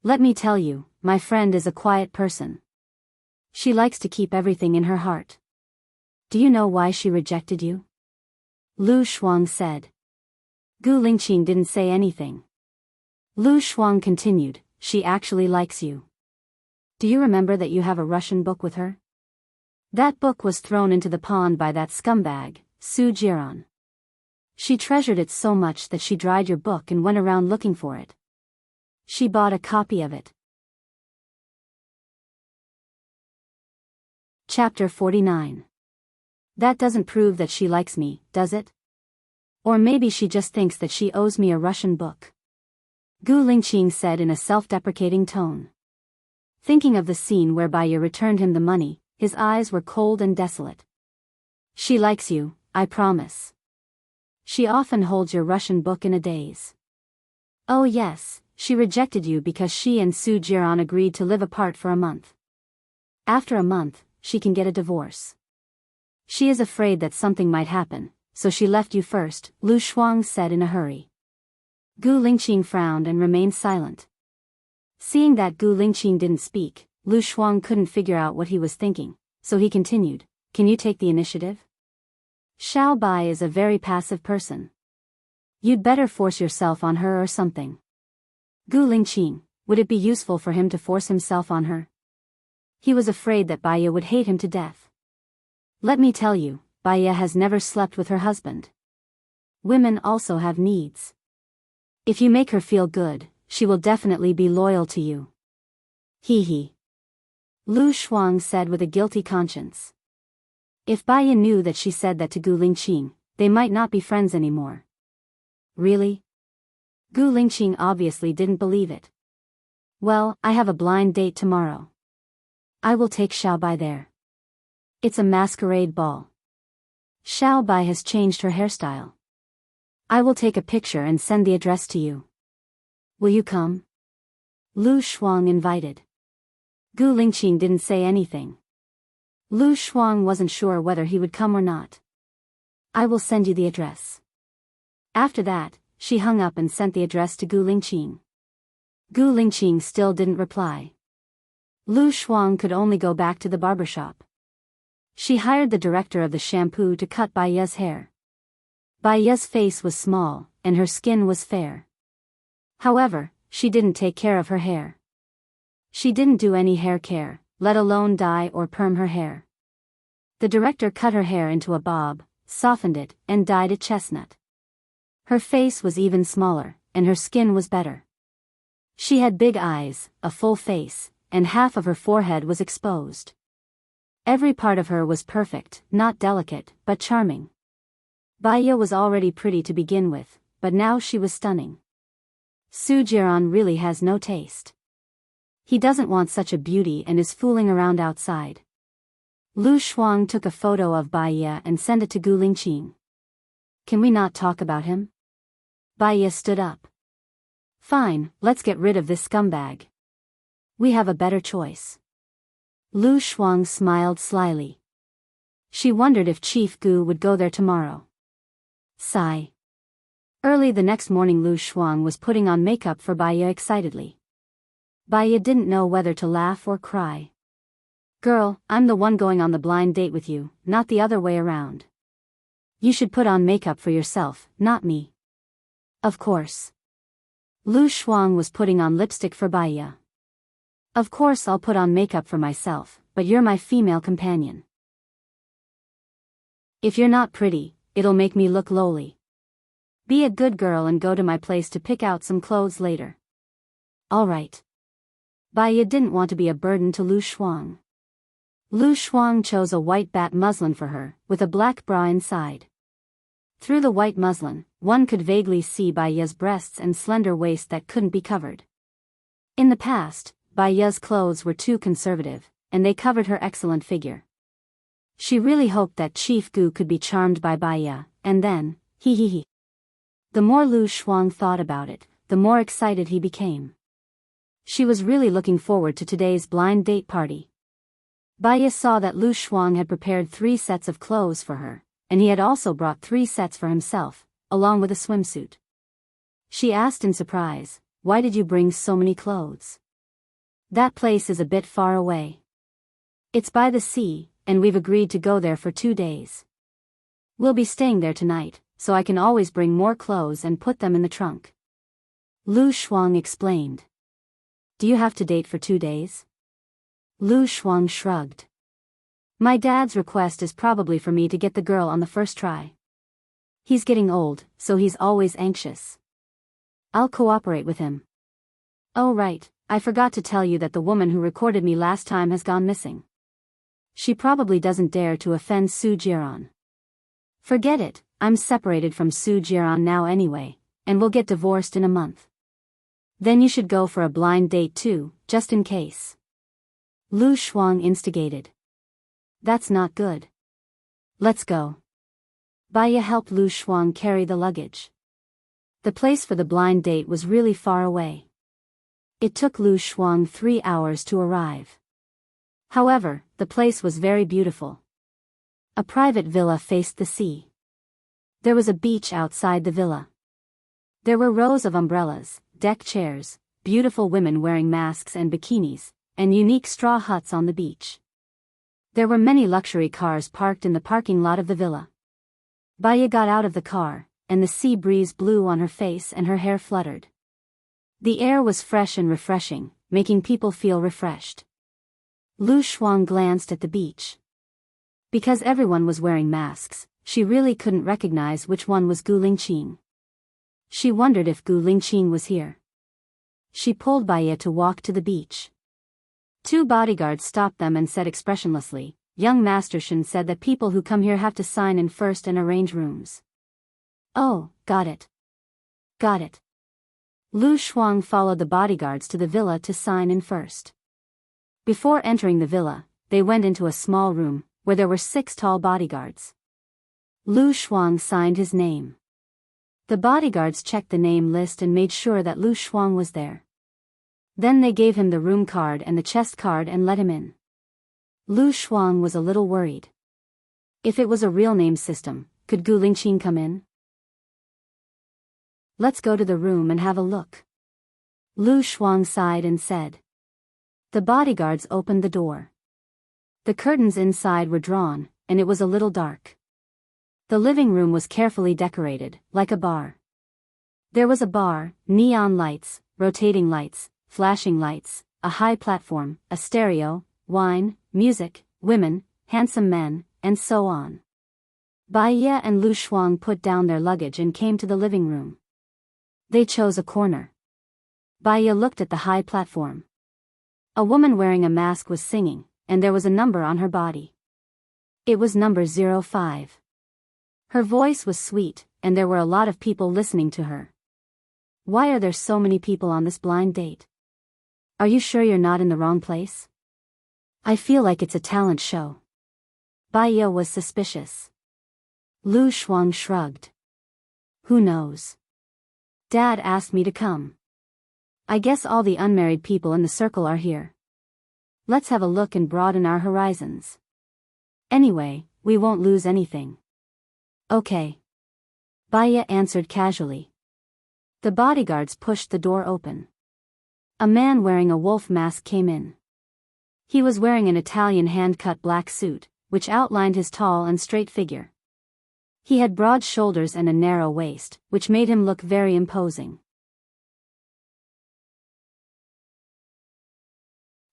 Let me tell you, my friend is a quiet person. She likes to keep everything in her heart. Do you know why she rejected you? Lu Shuang said. Gu Lingqing didn't say anything. Lu Shuang continued, she actually likes you. Do you remember that you have a Russian book with her? That book was thrown into the pond by that scumbag, Su Jiran. She treasured it so much that she dried your book and went around looking for it. She bought a copy of it. Chapter 49. That doesn't prove that she likes me, does it? Or maybe she just thinks that she owes me a Russian book. Gu Lingqing said in a self-deprecating tone. Thinking of the scene where Baya returned him the money, his eyes were cold and desolate. She likes you, I promise. She often holds your Russian book in a daze. Oh yes, she rejected you because she and Su Jiran agreed to live apart for a month. After a month, she can get a divorce. She is afraid that something might happen, so she left you first, Lu Shuang said in a hurry. Gu Lingqing frowned and remained silent. Seeing that Gu Lingqing didn't speak, Lu Shuang couldn't figure out what he was thinking, so he continued, can you take the initiative? Xiao Bai is a very passive person. You'd better force yourself on her or something. Gu Lingqing, would it be useful for him to force himself on her? He was afraid that Baya would hate him to death. Let me tell you, Baya has never slept with her husband. Women also have needs. If you make her feel good, she will definitely be loyal to you. Hee hee. Lu Shuang said with a guilty conscience. If Baya knew that she said that to Gu Lingqing, they might not be friends anymore. Really? Gu Lingqing obviously didn't believe it. Well, I have a blind date tomorrow. I will take Xiao Bai there. It's a masquerade ball. Xiao Bai has changed her hairstyle. I will take a picture and send the address to you. Will you come? Lu Shuang invited. Gu Lingqing didn't say anything. Lu Shuang wasn't sure whether he would come or not. I will send you the address. After that, she hung up and sent the address to Gu Lingqing. Gu Lingqing still didn't reply. Lu Shuang could only go back to the barber shop. She hired the director of the shampoo to cut Baya's hair. Baya's face was small, and her skin was fair. However, she didn't take care of her hair. She didn't do any hair care, let alone dye or perm her hair. The director cut her hair into a bob, softened it, and dyed it chestnut. Her face was even smaller, and her skin was better. She had big eyes, a full face, and half of her forehead was exposed. Every part of her was perfect, not delicate, but charming. Baya was already pretty to begin with, but now she was stunning. Su Jiran really has no taste. He doesn't want such a beauty and is fooling around outside. Lu Shuang took a photo of Bai Ye and sent it to Gu Lingqing. Can we not talk about him? Bai Ye stood up. Fine, let's get rid of this scumbag. We have a better choice. Lu Shuang smiled slyly. She wondered if Chief Gu would go there tomorrow. Sigh. Early the next morning Lu Shuang was putting on makeup for Bai Ye excitedly. Bai Ye didn't know whether to laugh or cry. Girl, I'm the one going on the blind date with you, not the other way around. You should put on makeup for yourself, not me. Of course. Lu Shuang was putting on lipstick for Bai Ye. Of course I'll put on makeup for myself, but you're my female companion. If you're not pretty, it'll make me look lowly. Be a good girl and go to my place to pick out some clothes later. All right. Bai Ye didn't want to be a burden to Lu Shuang. Lu Shuang chose a white bat muslin for her, with a black bra inside. Through the white muslin, one could vaguely see Bai Ye's breasts and slender waist that couldn't be covered. In the past, Bai Ye's clothes were too conservative, and they covered her excellent figure. She really hoped that Chief Gu could be charmed by Bai Ye, and then, he. The more Lu Shuang thought about it, the more excited he became. She was really looking forward to today's blind date party. Bai Ye saw that Lu Shuang had prepared 3 sets of clothes for her, and he had also brought 3 sets for himself, along with a swimsuit. She asked in surprise, "Why did you bring so many clothes? That place is a bit far away. It's by the sea, and we've agreed to go there for 2 days. We'll be staying there tonight, so I can always bring more clothes and put them in the trunk." Lu Shuang explained. Do you have to date for 2 days? Lu Shuang shrugged. My dad's request is probably for me to get the girl on the first try. He's getting old, so he's always anxious. I'll cooperate with him. Oh right, I forgot to tell you that the woman who recorded me last time has gone missing. She probably doesn't dare to offend Su Jiran. Forget it, I'm separated from Su Jiran now anyway, and we'll get divorced in a month. Then you should go for a blind date too, just in case. Lu Shuang instigated. That's not good. Let's go. Bai Ye helped Lu Shuang carry the luggage. The place for the blind date was really far away. It took Lu Shuang 3 hours to arrive. However, the place was very beautiful. A private villa faced the sea. There was a beach outside the villa. There were rows of umbrellas, deck chairs, beautiful women wearing masks and bikinis, and unique straw huts on the beach. There were many luxury cars parked in the parking lot of the villa. Bai Ye got out of the car, and the sea breeze blew on her face and her hair fluttered. The air was fresh and refreshing, making people feel refreshed. Lu Shuang glanced at the beach. Because everyone was wearing masks, she really couldn't recognize which one was Gu Lingqing. She wondered if Gu Lingqing was here. She pulled Bai Ye to walk to the beach. 2 bodyguards stopped them and said expressionlessly, "Young Master Shen said that people who come here have to sign in first and arrange rooms." Oh, got it. Got it. Lu Shuang followed the bodyguards to the villa to sign in first. Before entering the villa, they went into a small room, where there were 6 tall bodyguards. Lu Shuang signed his name. The bodyguards checked the name list and made sure that Lu Shuang was there. Then they gave him the room card and the chest card and let him in. Lu Shuang was a little worried. If it was a real name system, could Gu Lingqing come in? Let's go to the room and have a look. Lu Shuang sighed and said. The bodyguards opened the door. The curtains inside were drawn, and it was a little dark. The living room was carefully decorated, like a bar. There was a bar, neon lights, rotating lights, flashing lights, a high platform, a stereo, wine, music, women, handsome men, and so on. Bai Ye and Lu Shuang put down their luggage and came to the living room. They chose a corner. Bai Ye looked at the high platform. A woman wearing a mask was singing, and there was a number on her body. It was number 05. Her voice was sweet, and there were a lot of people listening to her. Why are there so many people on this blind date? Are you sure you're not in the wrong place? I feel like it's a talent show. Baiya was suspicious. Lu Shuang shrugged. Who knows? Dad asked me to come. I guess all the unmarried people in the circle are here. Let's have a look and broaden our horizons. Anyway, we won't lose anything. Okay. Baiya answered casually. The bodyguards pushed the door open. A man wearing a wolf mask came in. He was wearing an Italian hand-cut black suit, which outlined his tall and straight figure. He had broad shoulders and a narrow waist, which made him look very imposing.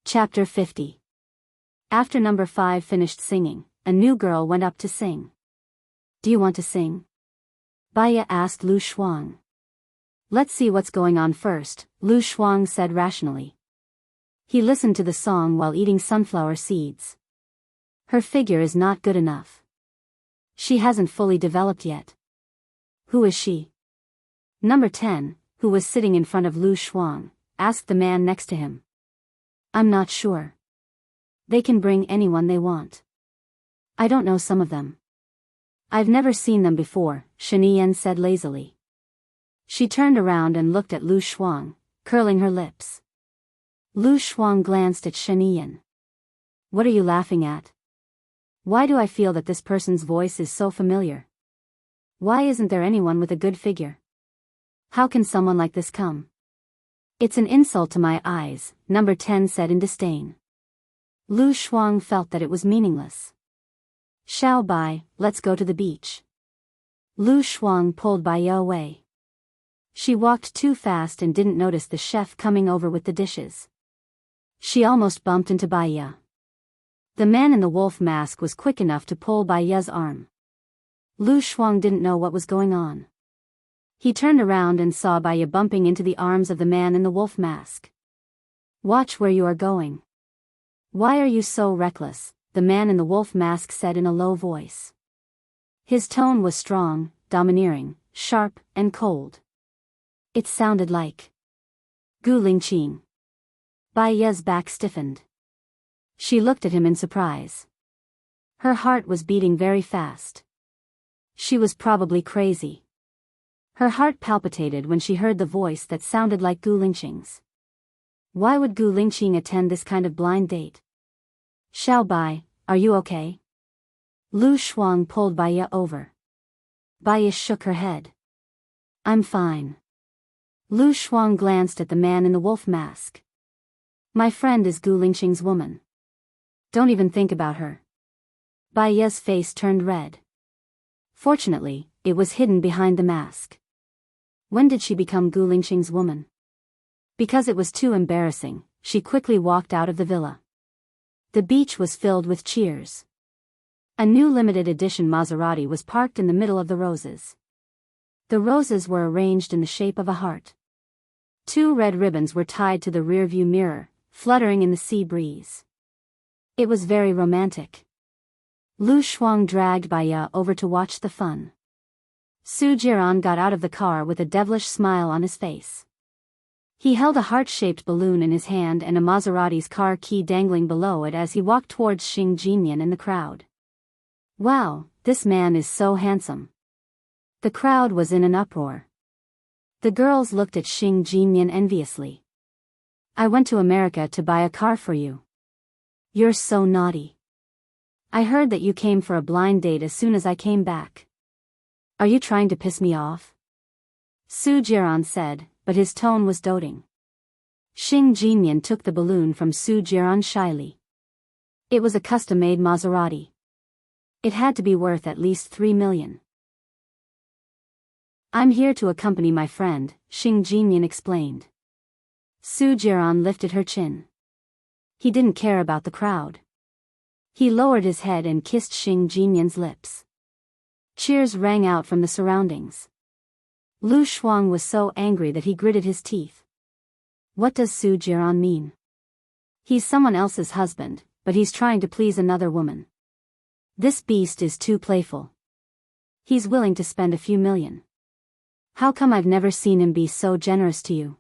Chapter 50. After number 5 finished singing, a new girl went up to sing. Do you want to sing? Baiya asked Lu Shuang. Let's see what's going on first, Lu Shuang said rationally. He listened to the song while eating sunflower seeds. Her figure is not good enough. She hasn't fully developed yet. Who is she? Number 10, who was sitting in front of Lu Shuang, asked the man next to him. I'm not sure. They can bring anyone they want. I don't know some of them. I've never seen them before, Shinian said lazily. She turned around and looked at Lu Shuang, curling her lips. Lu Shuang glanced at Shinian. What are you laughing at? Why do I feel that this person's voice is so familiar? Why isn't there anyone with a good figure? How can someone like this come? It's an insult to my eyes, number 10 said in disdain. Lu Shuang felt that it was meaningless. Xiao Bai, let's go to the beach. Lu Shuang pulled Baiya away. She walked too fast and didn't notice the chef coming over with the dishes. She almost bumped into Baiya. The man in the wolf mask was quick enough to pull Baiya's arm. Lu Shuang didn't know what was going on. He turned around and saw Baiya bumping into the arms of the man in the wolf mask. Watch where you are going. Why are you so reckless? The man in the wolf mask said in a low voice. His tone was strong, domineering, sharp, and cold. It sounded like Gu Lingqing. Baiya's back stiffened. She looked at him in surprise. Her heart was beating very fast. She was probably crazy. Her heart palpitated when she heard the voice that sounded like Gu Lingqing's. Why would Gu Lingqing attend this kind of blind date? Xiao Bai, are you okay? Lu Shuang pulled Baiya over. Baiya shook her head. I'm fine. Lu Shuang glanced at the man in the wolf mask. My friend is Gu Lingqing's woman. Don't even think about her. Baiya's face turned red. Fortunately, it was hidden behind the mask. When did she become Gu Lingqing's woman? Because it was too embarrassing, she quickly walked out of the villa. The beach was filled with cheers. A new limited edition Maserati was parked in the middle of the roses. The roses were arranged in the shape of a heart. 2 red ribbons were tied to the rearview mirror, fluttering in the sea breeze. It was very romantic. Lu Shuang dragged Baiya over to watch the fun. Su Jiran got out of the car with a devilish smile on his face. He held a heart-shaped balloon in his hand and a Maserati's car key dangling below it as he walked towards Xing Jinyan and the crowd. Wow, this man is so handsome. The crowd was in an uproar. The girls looked at Xing Jinyan enviously. I went to America to buy a car for you. You're so naughty. I heard that you came for a blind date as soon as I came back. Are you trying to piss me off? Su Jiran said, but his tone was doting. Xing Jinyan took the balloon from Su Jiran shyly. It was a custom-made Maserati. It had to be worth at least 3 million. I'm here to accompany my friend, Xing Jinyan explained. Su Jiran lifted her chin. He didn't care about the crowd. He lowered his head and kissed Xing Jinyan's lips. Cheers rang out from the surroundings. Lu Shuang was so angry that he gritted his teeth. What does Su Jiran mean? He's someone else's husband, but he's trying to please another woman. This beast is too playful. He's willing to spend a few million. How come I've never seen him be so generous to you?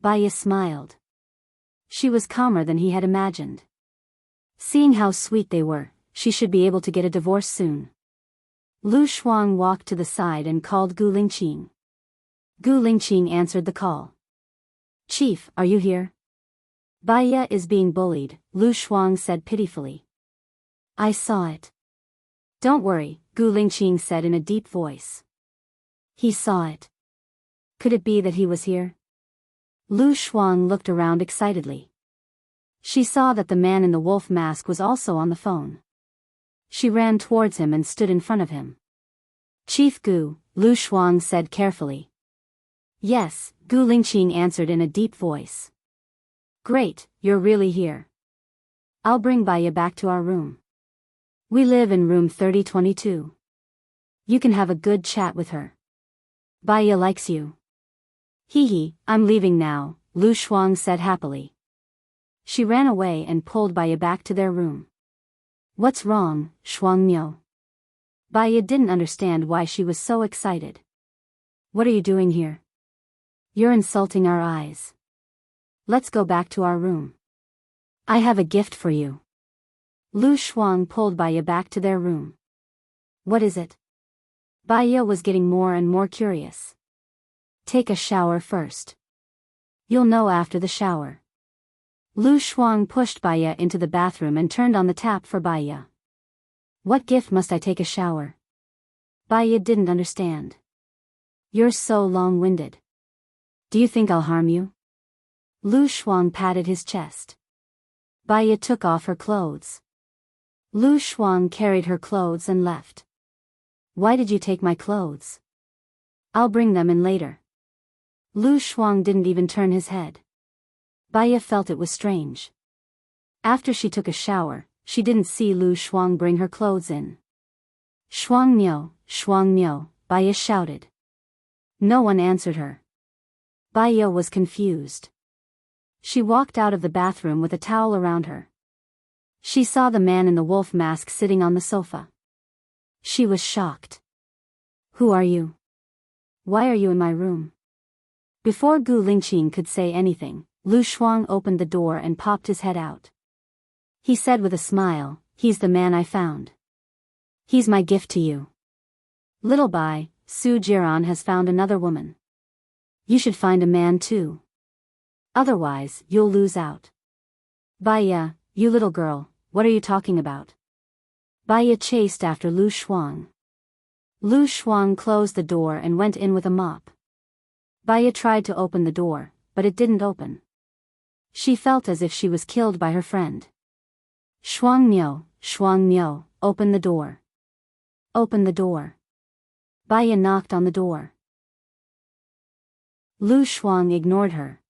Baiya smiled. She was calmer than he had imagined. Seeing how sweet they were, she should be able to get a divorce soon. Lu Shuang walked to the side and called Gu Lingqing. Gu Lingqing answered the call. Chief, are you here? Baiya is being bullied, Lu Shuang said pitifully. I saw it. Don't worry, Gu Lingqing said in a deep voice. He saw it. Could it be that he was here? Lu Shuang looked around excitedly. She saw that the man in the wolf mask was also on the phone. She ran towards him and stood in front of him. Chief Gu, Lu Shuang said carefully. Yes, Gu Lingqing answered in a deep voice. Great, you're really here. I'll bring Baiya back to our room. We live in room 3022. You can have a good chat with her. Baiya likes you. Hee, I'm leaving now, Lu Shuang said happily. She ran away and pulled Baiya back to their room. What's wrong, Shuangmiao? Baiya didn't understand why she was so excited. What are you doing here? You're insulting our eyes. Let's go back to our room. I have a gift for you. Lu Shuang pulled Baiya back to their room. What is it? Baiya was getting more and more curious. Take a shower first. You'll know after the shower. Lu Shuang pushed Baiya into the bathroom and turned on the tap for Baiya. What gift must I take a shower? Baiya didn't understand. You're so long-winded. Do you think I'll harm you? Lu Shuang patted his chest. Baiya took off her clothes. Lu Shuang carried her clothes and left. Why did you take my clothes? I'll bring them in later. Lu Shuang didn't even turn his head. Baiya felt it was strange. After she took a shower, she didn't see Lu Shuang bring her clothes in. Shuangmiao, Baiya shouted. No one answered her. Baiya was confused. She walked out of the bathroom with a towel around her. She saw the man in the wolf mask sitting on the sofa. She was shocked. Who are you? Why are you in my room? Before Gu Lingqing could say anything, Lu Shuang opened the door and popped his head out. He said with a smile, he's the man I found. He's my gift to you. Little Bai, Su Jiran has found another woman. You should find a man too. Otherwise, you'll lose out. Baiya, you little girl, what are you talking about? Baiya chased after Lu Shuang. Lu Shuang closed the door and went in with a mop. Baiya tried to open the door, but it didn't open. She felt as if she was killed by her friend. Shuangmiao, open the door. Open the door. Baiya knocked on the door. Lu Shuang ignored her.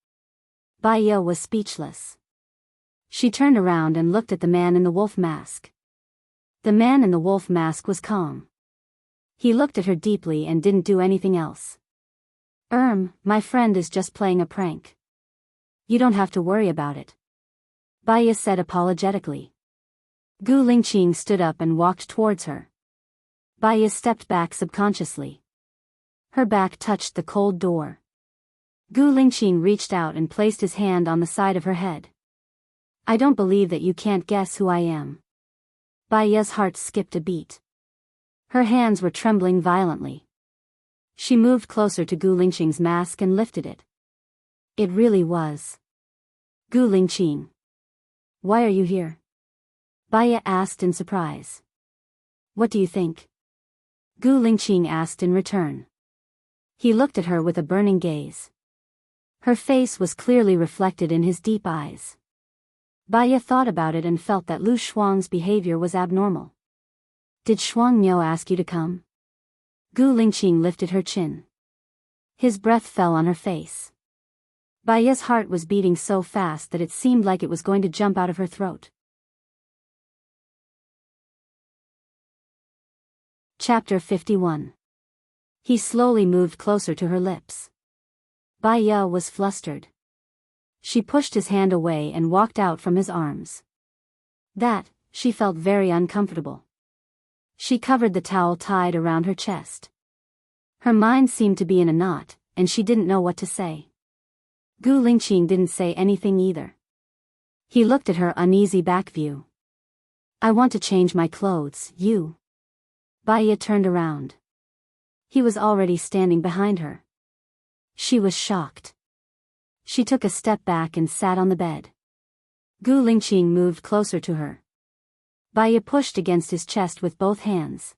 Baiya was speechless. She turned around and looked at the man in the wolf mask. The man in the wolf mask was calm. He looked at her deeply and didn't do anything else. My friend is just playing a prank. You don't have to worry about it. Baiya said apologetically. Gu Lingqing stood up and walked towards her. Baiya stepped back subconsciously. Her back touched the cold door. Gu Lingqing reached out and placed his hand on the side of her head. I don't believe that you can't guess who I am. Baiya's heart skipped a beat. Her hands were trembling violently. She moved closer to Gu Lingqing's mask and lifted it. It really was. Gu Lingqing. Why are you here? Baiya asked in surprise. What do you think? Gu Lingqing asked in return. He looked at her with a burning gaze. Her face was clearly reflected in his deep eyes. Baiya thought about it and felt that Lu Shuang's behavior was abnormal. Did Shuangmiao ask you to come? Gu Lingqing lifted her chin. His breath fell on her face. Baiya's heart was beating so fast that it seemed like it was going to jump out of her throat. Chapter 51. He slowly moved closer to her lips. Baiya was flustered. She pushed his hand away and walked out from his arms. She felt very uncomfortable. She covered the towel tied around her chest. Her mind seemed to be in a knot, and she didn't know what to say. Gu Lingqing didn't say anything either. He looked at her uneasy back view. I want to change my clothes, you. Baya turned around. He was already standing behind her. She was shocked. She took a step back and sat on the bed. Gu Lingqing moved closer to her. Baya pushed against his chest with both hands.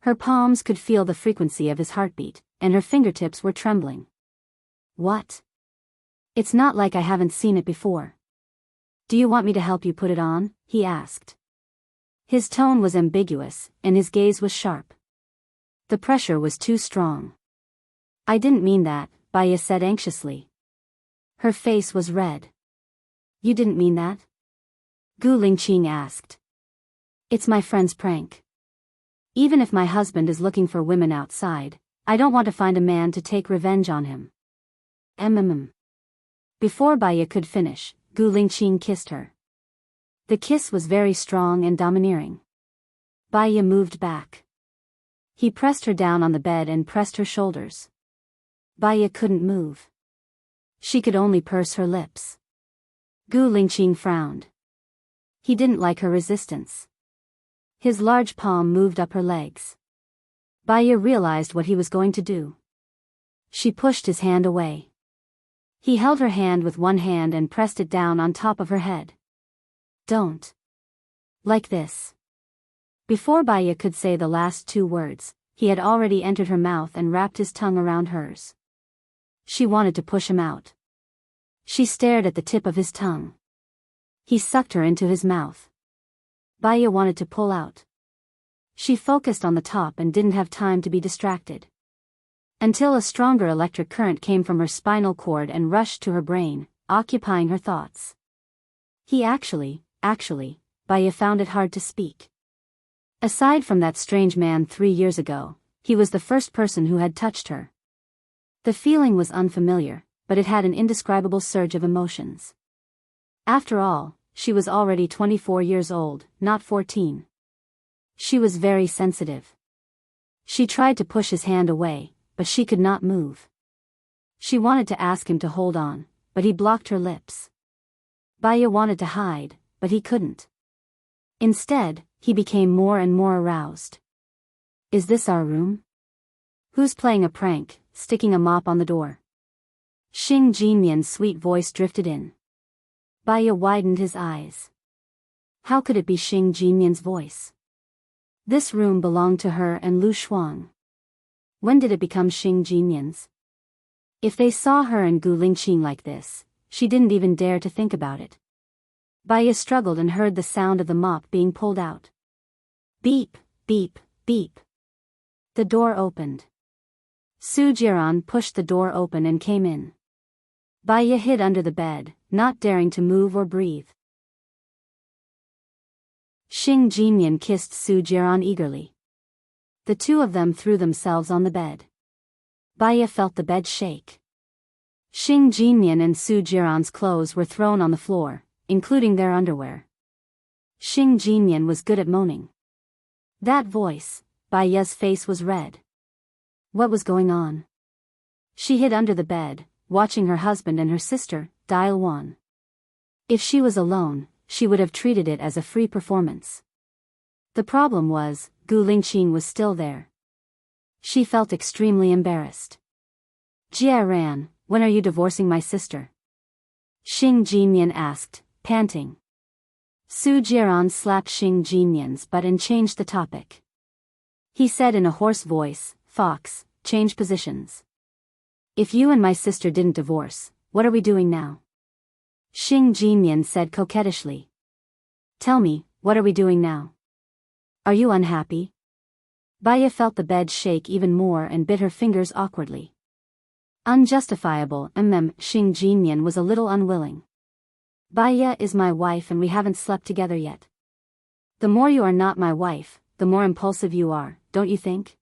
Her palms could feel the frequency of his heartbeat, and her fingertips were trembling. What? It's not like I haven't seen it before. Do you want me to help you put it on? He asked. His tone was ambiguous, and his gaze was sharp. The pressure was too strong. I didn't mean that, Baya said anxiously. Her face was red. You didn't mean that? Gu Lingqing asked. It's my friend's prank. Even if my husband is looking for women outside, I don't want to find a man to take revenge on him. Before Baya could finish, Gu Lingqing kissed her. The kiss was very strong and domineering. Baya moved back. He pressed her down on the bed and pressed her shoulders. Baya couldn't move. She could only purse her lips. Gu Lingqing frowned. He didn't like her resistance. His large palm moved up her legs. Baya realized what he was going to do. She pushed his hand away. He held her hand with one hand and pressed it down on top of her head. Don't. Like this. Before Baya could say the last two words, he had already entered her mouth and wrapped his tongue around hers. She wanted to push him out. She stared at the tip of his tongue. He sucked her into his mouth. Baya wanted to pull out. She focused on the top and didn't have time to be distracted. Until a stronger electric current came from her spinal cord and rushed to her brain, occupying her thoughts. He actually, Baya found it hard to speak. Aside from that strange man 3 years ago, he was the first person who had touched her. The feeling was unfamiliar, but it had an indescribable surge of emotions. After all, she was already 24 years old, not 14. She was very sensitive. She tried to push his hand away, but she could not move. She wanted to ask him to hold on, but he blocked her lips. Baya wanted to hide, but he couldn't. Instead, he became more and more aroused. Is this our room? Who's playing a prank, sticking a mop on the door? Xing Jinmian's sweet voice drifted in. Baya widened his eyes. How could it be Xing Jinmian's voice? This room belonged to her and Lu Shuang. When did it become Xing Jinmian's? If they saw her and Gu Lingqing like this, she didn't even dare to think about it. Baya struggled and heard the sound of the mop being pulled out. Beep, beep, beep. The door opened. Su Jiran pushed the door open and came in. Baya hid under the bed, not daring to move or breathe. Xing Jinmian kissed Su Jiran eagerly. The two of them threw themselves on the bed. Baya felt the bed shake. Xing Jinmian and Su Jiran's clothes were thrown on the floor, including their underwear. Xing Jinmian was good at moaning. That voice, Baya's face was red. What was going on? She hid under the bed, watching her husband and her sister, Dial 1. If she was alone, she would have treated it as a free performance. The problem was, Gu Lingqing was still there. She felt extremely embarrassed. Jia Ran, when are you divorcing my sister? Xing Jinmian asked, panting. Su Jiran slapped Xing Jinmian's butt and changed the topic. He said in a hoarse voice, Fox, change positions. If you and my sister didn't divorce, what are we doing now? Xing Jinmian said coquettishly. Tell me, what are we doing now? Are you unhappy? Baya felt the bed shake even more and bit her fingers awkwardly. Unjustifiable, Xing Jinmian was a little unwilling. Baya is my wife and we haven't slept together yet. The more you are not my wife, the more impulsive you are, don't you think?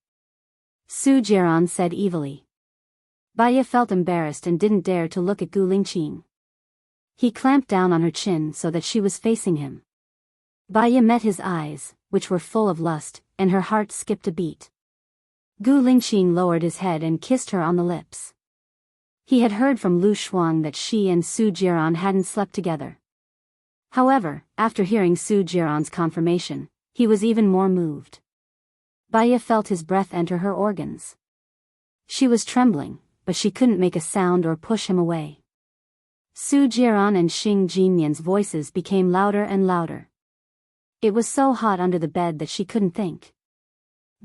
Su Jiran said evilly. Baya felt embarrassed and didn't dare to look at Gu Lingqing. He clamped down on her chin so that she was facing him. Baya met his eyes, which were full of lust, and her heart skipped a beat. Gu Lingqing lowered his head and kissed her on the lips. He had heard from Lu Shuang that she and Su Jiran hadn't slept together. However, after hearing Su Jiran's confirmation, he was even more moved. Baya felt his breath enter her organs. She was trembling, but she couldn't make a sound or push him away. Su Jiran and Xing Jinyan's voices became louder and louder. It was so hot under the bed that she couldn't think.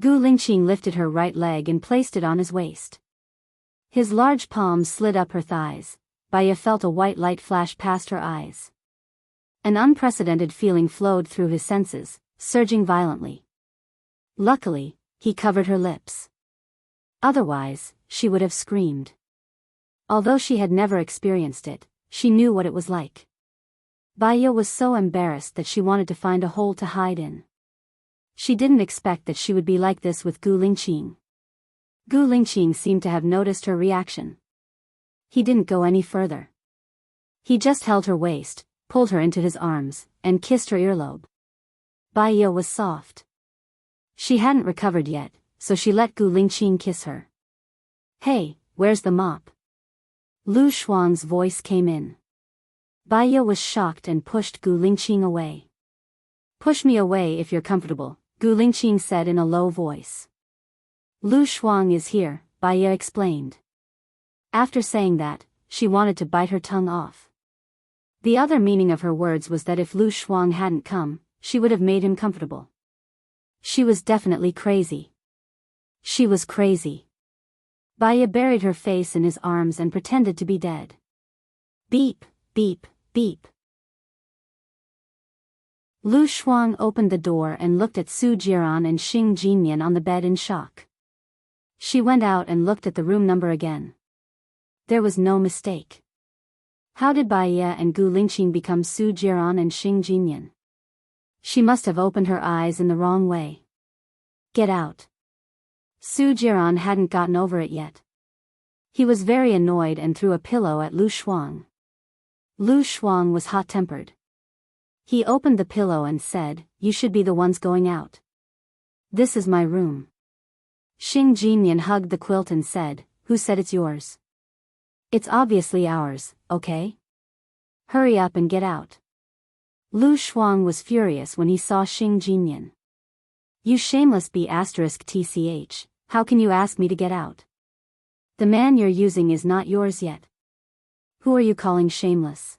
Gu Lingqing lifted her right leg and placed it on his waist. His large palms slid up her thighs. Baya felt a white light flash past her eyes. An unprecedented feeling flowed through his senses, surging violently. Luckily, he covered her lips. Otherwise, she would have screamed. Although she had never experienced it, she knew what it was like. Baya was so embarrassed that she wanted to find a hole to hide in. She didn't expect that she would be like this with Gu Lingqing. Gu Lingqing seemed to have noticed her reaction. He didn't go any further. He just held her waist, pulled her into his arms, and kissed her earlobe. Baya was soft. She hadn't recovered yet, so she let Gu Lingqing kiss her. "Hey, where's the mop?" Lu Shuang's voice came in. Baya was shocked and pushed Gu Lingqing away. "Push me away if you're comfortable," Gu Lingqing said in a low voice. "Lu Shuang is here," Baya explained. After saying that, she wanted to bite her tongue off. The other meaning of her words was that if Lu Shuang hadn't come, she would have made him comfortable. She was definitely crazy. She was crazy. Baya buried her face in his arms and pretended to be dead. Beep, beep, beep. Lu Shuang opened the door and looked at Su Jiran and Xing Jinyan on the bed in shock. She went out and looked at the room number again. There was no mistake. How did Baya and Gu Lingqing become Su Jiran and Xing Jinyan? She must have opened her eyes in the wrong way. Get out. Su Jiran hadn't gotten over it yet. He was very annoyed and threw a pillow at Lu Shuang. Lu Shuang was hot-tempered. He opened the pillow and said, "You should be the ones going out. This is my room." Xing Jinyan hugged the quilt and said, "Who said it's yours? It's obviously ours, okay? Hurry up and get out." Lu Shuang was furious when he saw Xing Jinyan. "You shameless B***tch, how can you ask me to get out? The man you're using is not yours yet. Who are you calling shameless?"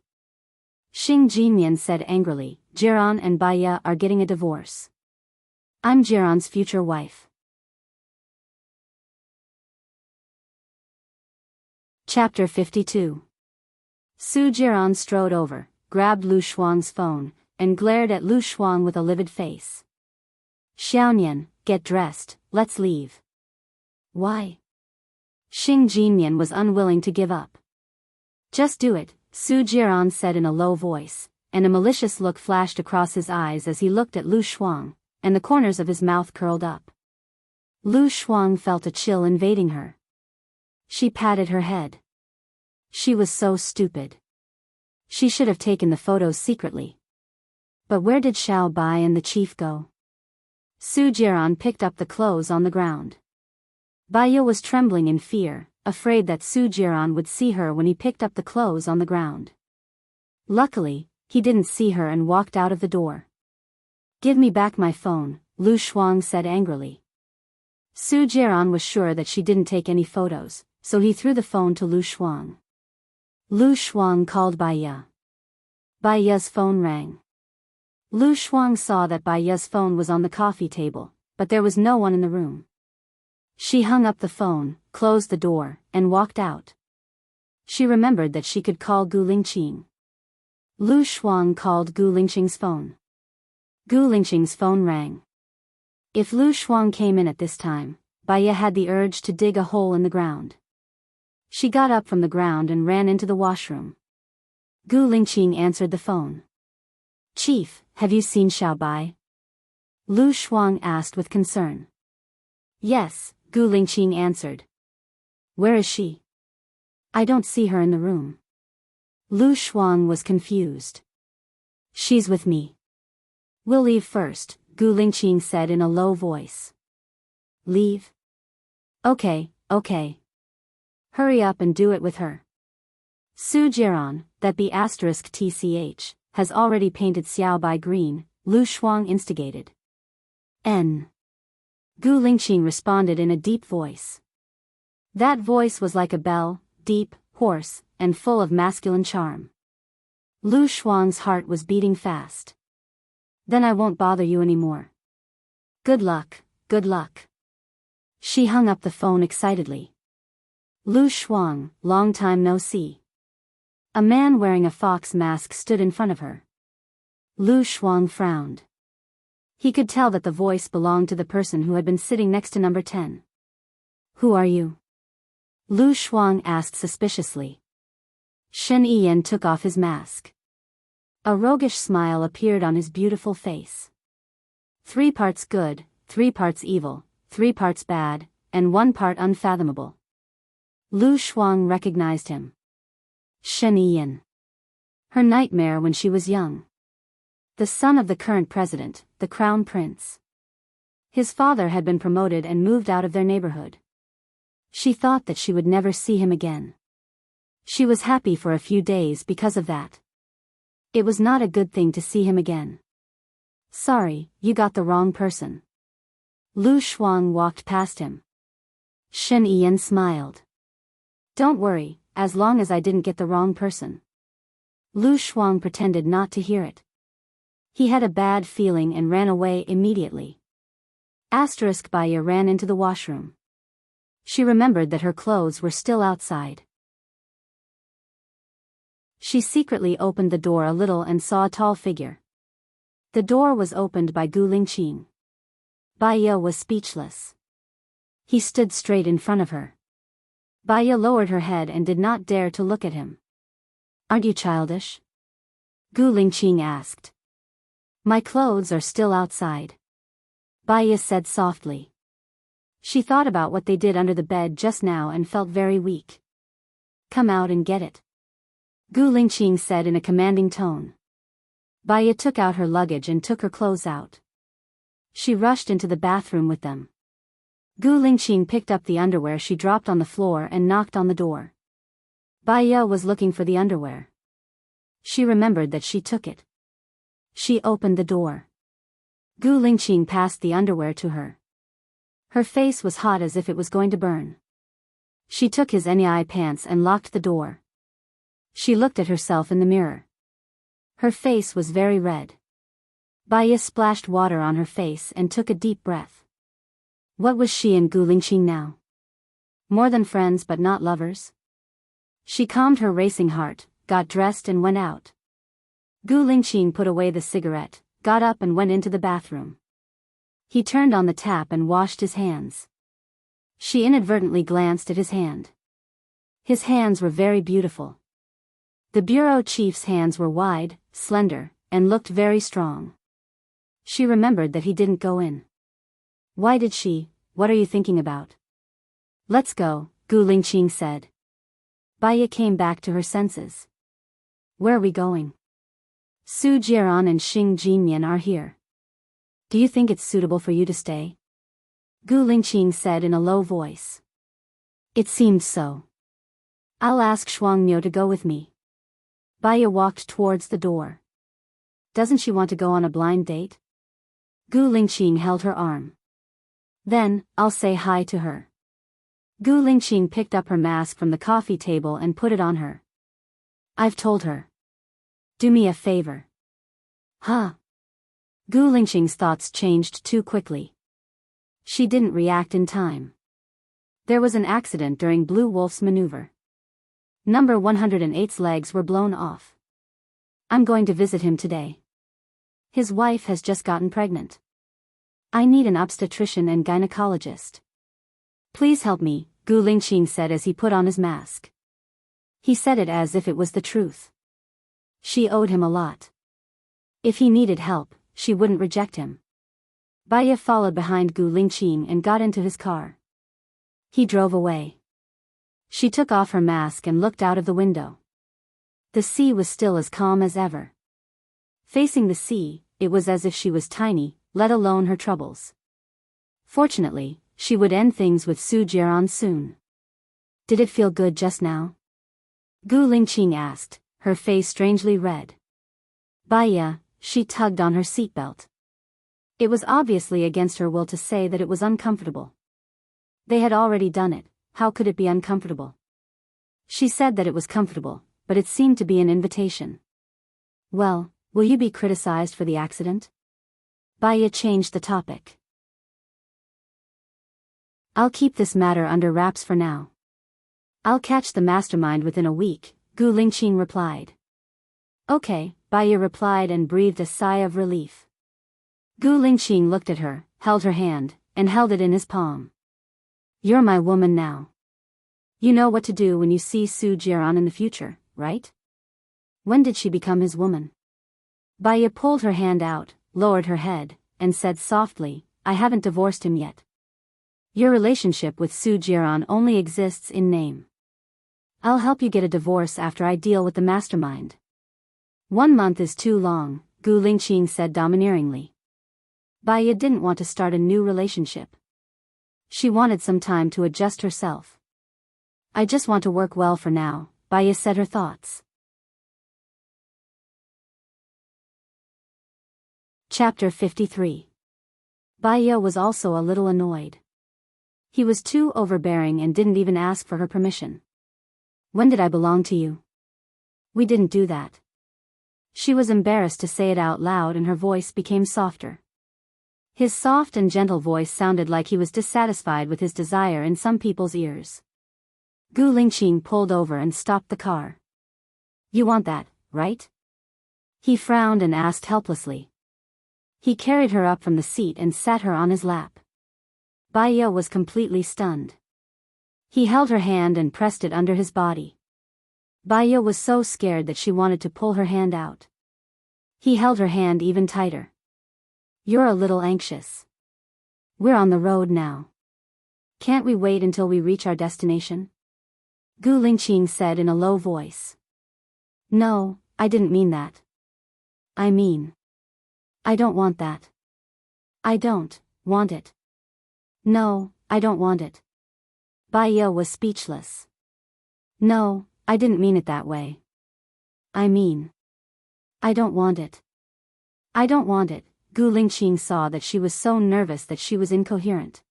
Xing Jinyan said angrily, "Jiran and Baya are getting a divorce. I'm Jiran's future wife." Chapter 52. Su Jiran strode over, grabbed Lu Shuang's phone, and glared at Lu Shuang with a livid face. "Xiaonian, get dressed, let's leave." "Why?" Xing Jinyan was unwilling to give up. "Just do it," Su Jiran said in a low voice, and a malicious look flashed across his eyes as he looked at Lu Shuang, and the corners of his mouth curled up. Lu Shuang felt a chill invading her. She patted her head. She was so stupid. She should have taken the photos secretly. But where did Xiao Bai and the chief go? Su Jiran picked up the clothes on the ground. Baya was trembling in fear, afraid that Su Jiran would see her when he picked up the clothes on the ground. Luckily, he didn't see her and walked out of the door. "Give me back my phone," Lu Shuang said angrily. Su Jiran was sure that she didn't take any photos, so he threw the phone to Lu Shuang. Lu Shuang called Baya. Baya's phone rang. Lu Shuang saw that Baya's phone was on the coffee table, but there was no one in the room. She hung up the phone, closed the door, and walked out. She remembered that she could call Gu Lingqing. Lu Shuang called Gu Lingqing's phone. Gu Lingqing's phone rang. If Lu Shuang came in at this time, Baya had the urge to dig a hole in the ground. She got up from the ground and ran into the washroom. Gu Lingqing answered the phone. "Chief, have you seen Xiao Bai?" Lu Shuang asked with concern. "Yes," Gu Lingqing answered. "Where is she?" "I don't see her in the room." Lu Shuang was confused. "She's with me." "We'll leave first," Gu Lingqing said in a low voice. "Leave? Okay. Hurry up and do it with her." Su Jiran, that B***tch, has already painted Xiao Bai green, Lu Shuang instigated. N. Gu Lingqing responded in a deep voice. That voice was like a bell, deep, hoarse, and full of masculine charm. Lu Shuang's heart was beating fast. Then I won't bother you anymore. Good luck, good luck. She hung up the phone excitedly. Lu Shuang, long time no see. A man wearing a fox mask stood in front of her. Lu Shuang frowned. He could tell that the voice belonged to the person who had been sitting next to number 10. Who are you? Lu Shuang asked suspiciously. Shen Yiyan took off his mask. A roguish smile appeared on his beautiful face. 3 parts good, 3 parts evil, 3 parts bad, and 1 part unfathomable. Lu Shuang recognized him. Shen Yiyan. Her nightmare when she was young. The son of the current president, the crown prince. His father had been promoted and moved out of their neighborhood. She thought that she would never see him again. She was happy for a few days because of that. It was not a good thing to see him again. Sorry, you got the wrong person. Lu Shuang walked past him. Shen Yiyan smiled. Don't worry, as long as I didn't get the wrong person. Lu Shuang pretended not to hear it. He had a bad feeling and ran away immediately. Baya ran into the washroom. She remembered that her clothes were still outside. She secretly opened the door a little and saw a tall figure. The door was opened by Gu Lingqing. Baya was speechless. He stood straight in front of her. Baya lowered her head and did not dare to look at him. Aren't you childish? Gu Lingqing asked. My clothes are still outside. Baya said softly. She thought about what they did under the bed just now and felt very weak. Come out and get it. Gu Lingqing said in a commanding tone. Baya took out her luggage and took her clothes out. She rushed into the bathroom with them. Gu Lingqing picked up the underwear she dropped on the floor and knocked on the door. Baya was looking for the underwear. She remembered that she took it. She opened the door. Gu Lingqing passed the underwear to her. Her face was hot as if it was going to burn. She took his NEI pants and locked the door. She looked at herself in the mirror. Her face was very red. Baya splashed water on her face and took a deep breath. What was she and Gu Lingqing now? More than friends but not lovers? She calmed her racing heart, got dressed and went out. Gu Lingqing put away the cigarette, got up and went into the bathroom. He turned on the tap and washed his hands. She inadvertently glanced at his hand. His hands were very beautiful. The bureau chief's hands were wide, slender, and looked very strong. She remembered that he didn't go in. Why did she? What are you thinking about? Let's go, Gu Lingqing said. Baya came back to her senses. Where are we going? Su Jiaran and Xing Jinyan are here. Do you think it's suitable for you to stay? Gu Lingqing said in a low voice. It seemed so. I'll ask Shuangmiu to go with me. Baya walked towards the door. Doesn't she want to go on a blind date? Gu Lingqing held her arm. Then, I'll say hi to her. Gu Lingqing picked up her mask from the coffee table and put it on her. I've told her. Do me a favor. Huh? Gu Lingqing's thoughts changed too quickly. She didn't react in time. There was an accident during Blue Wolf's maneuver. Number 108's legs were blown off. I'm going to visit him today. His wife has just gotten pregnant. I need an obstetrician and gynecologist. Please help me, Gu Lingqing said as he put on his mask. He said it as if it was the truth. She owed him a lot. If he needed help, she wouldn't reject him. Baya followed behind Gu Lingqing and got into his car. He drove away. She took off her mask and looked out of the window. The sea was still as calm as ever. Facing the sea, it was as if she was tiny, let alone her troubles. Fortunately, she would end things with Su Jiaran soon. Did it feel good just now? Gu Lingqing asked, her face strangely red. Baya, she tugged on her seatbelt. It was obviously against her will to say that it was uncomfortable. They had already done it, how could it be uncomfortable? She said that it was comfortable, but it seemed to be an invitation. Well, will you be criticized for the accident? Baya changed the topic. I'll keep this matter under wraps for now. I'll catch the mastermind within a week, Gu Lingqing replied. Okay, Baya replied and breathed a sigh of relief. Gu Lingqing looked at her, held her hand, and held it in his palm. You're my woman now. You know what to do when you see Su Jiran in the future, right? When did she become his woman? Baya pulled her hand out, lowered her head, and said softly, I haven't divorced him yet. Your relationship with Su Jiran only exists in name. I'll help you get a divorce after I deal with the mastermind. 1 month is too long, Gu Lingqing said domineeringly. Baya didn't want to start a new relationship. She wanted some time to adjust herself. I just want to work well for now, Baya said her thoughts. Chapter 53. Baya was also a little annoyed. He was too overbearing and didn't even ask for her permission. When did I belong to you? We didn't do that. She was embarrassed to say it out loud and her voice became softer. His soft and gentle voice sounded like he was dissatisfied with his desire in some people's ears. Gu Lingqing pulled over and stopped the car. You want that, right? He frowned and asked helplessly. He carried her up from the seat and sat her on his lap. Baya was completely stunned. He held her hand and pressed it under his body. Baya was so scared that she wanted to pull her hand out. He held her hand even tighter. You're a little anxious. We're on the road now. Can't we wait until we reach our destination? Gu Lingqing said in a low voice. No, I didn't mean that. I mean, I don't want that. I don't want it. No, I don't want it. Baya was speechless. No, I didn't mean it that way. I mean, I don't want it. I don't want it. Gu Lingqing saw that she was so nervous that she was incoherent.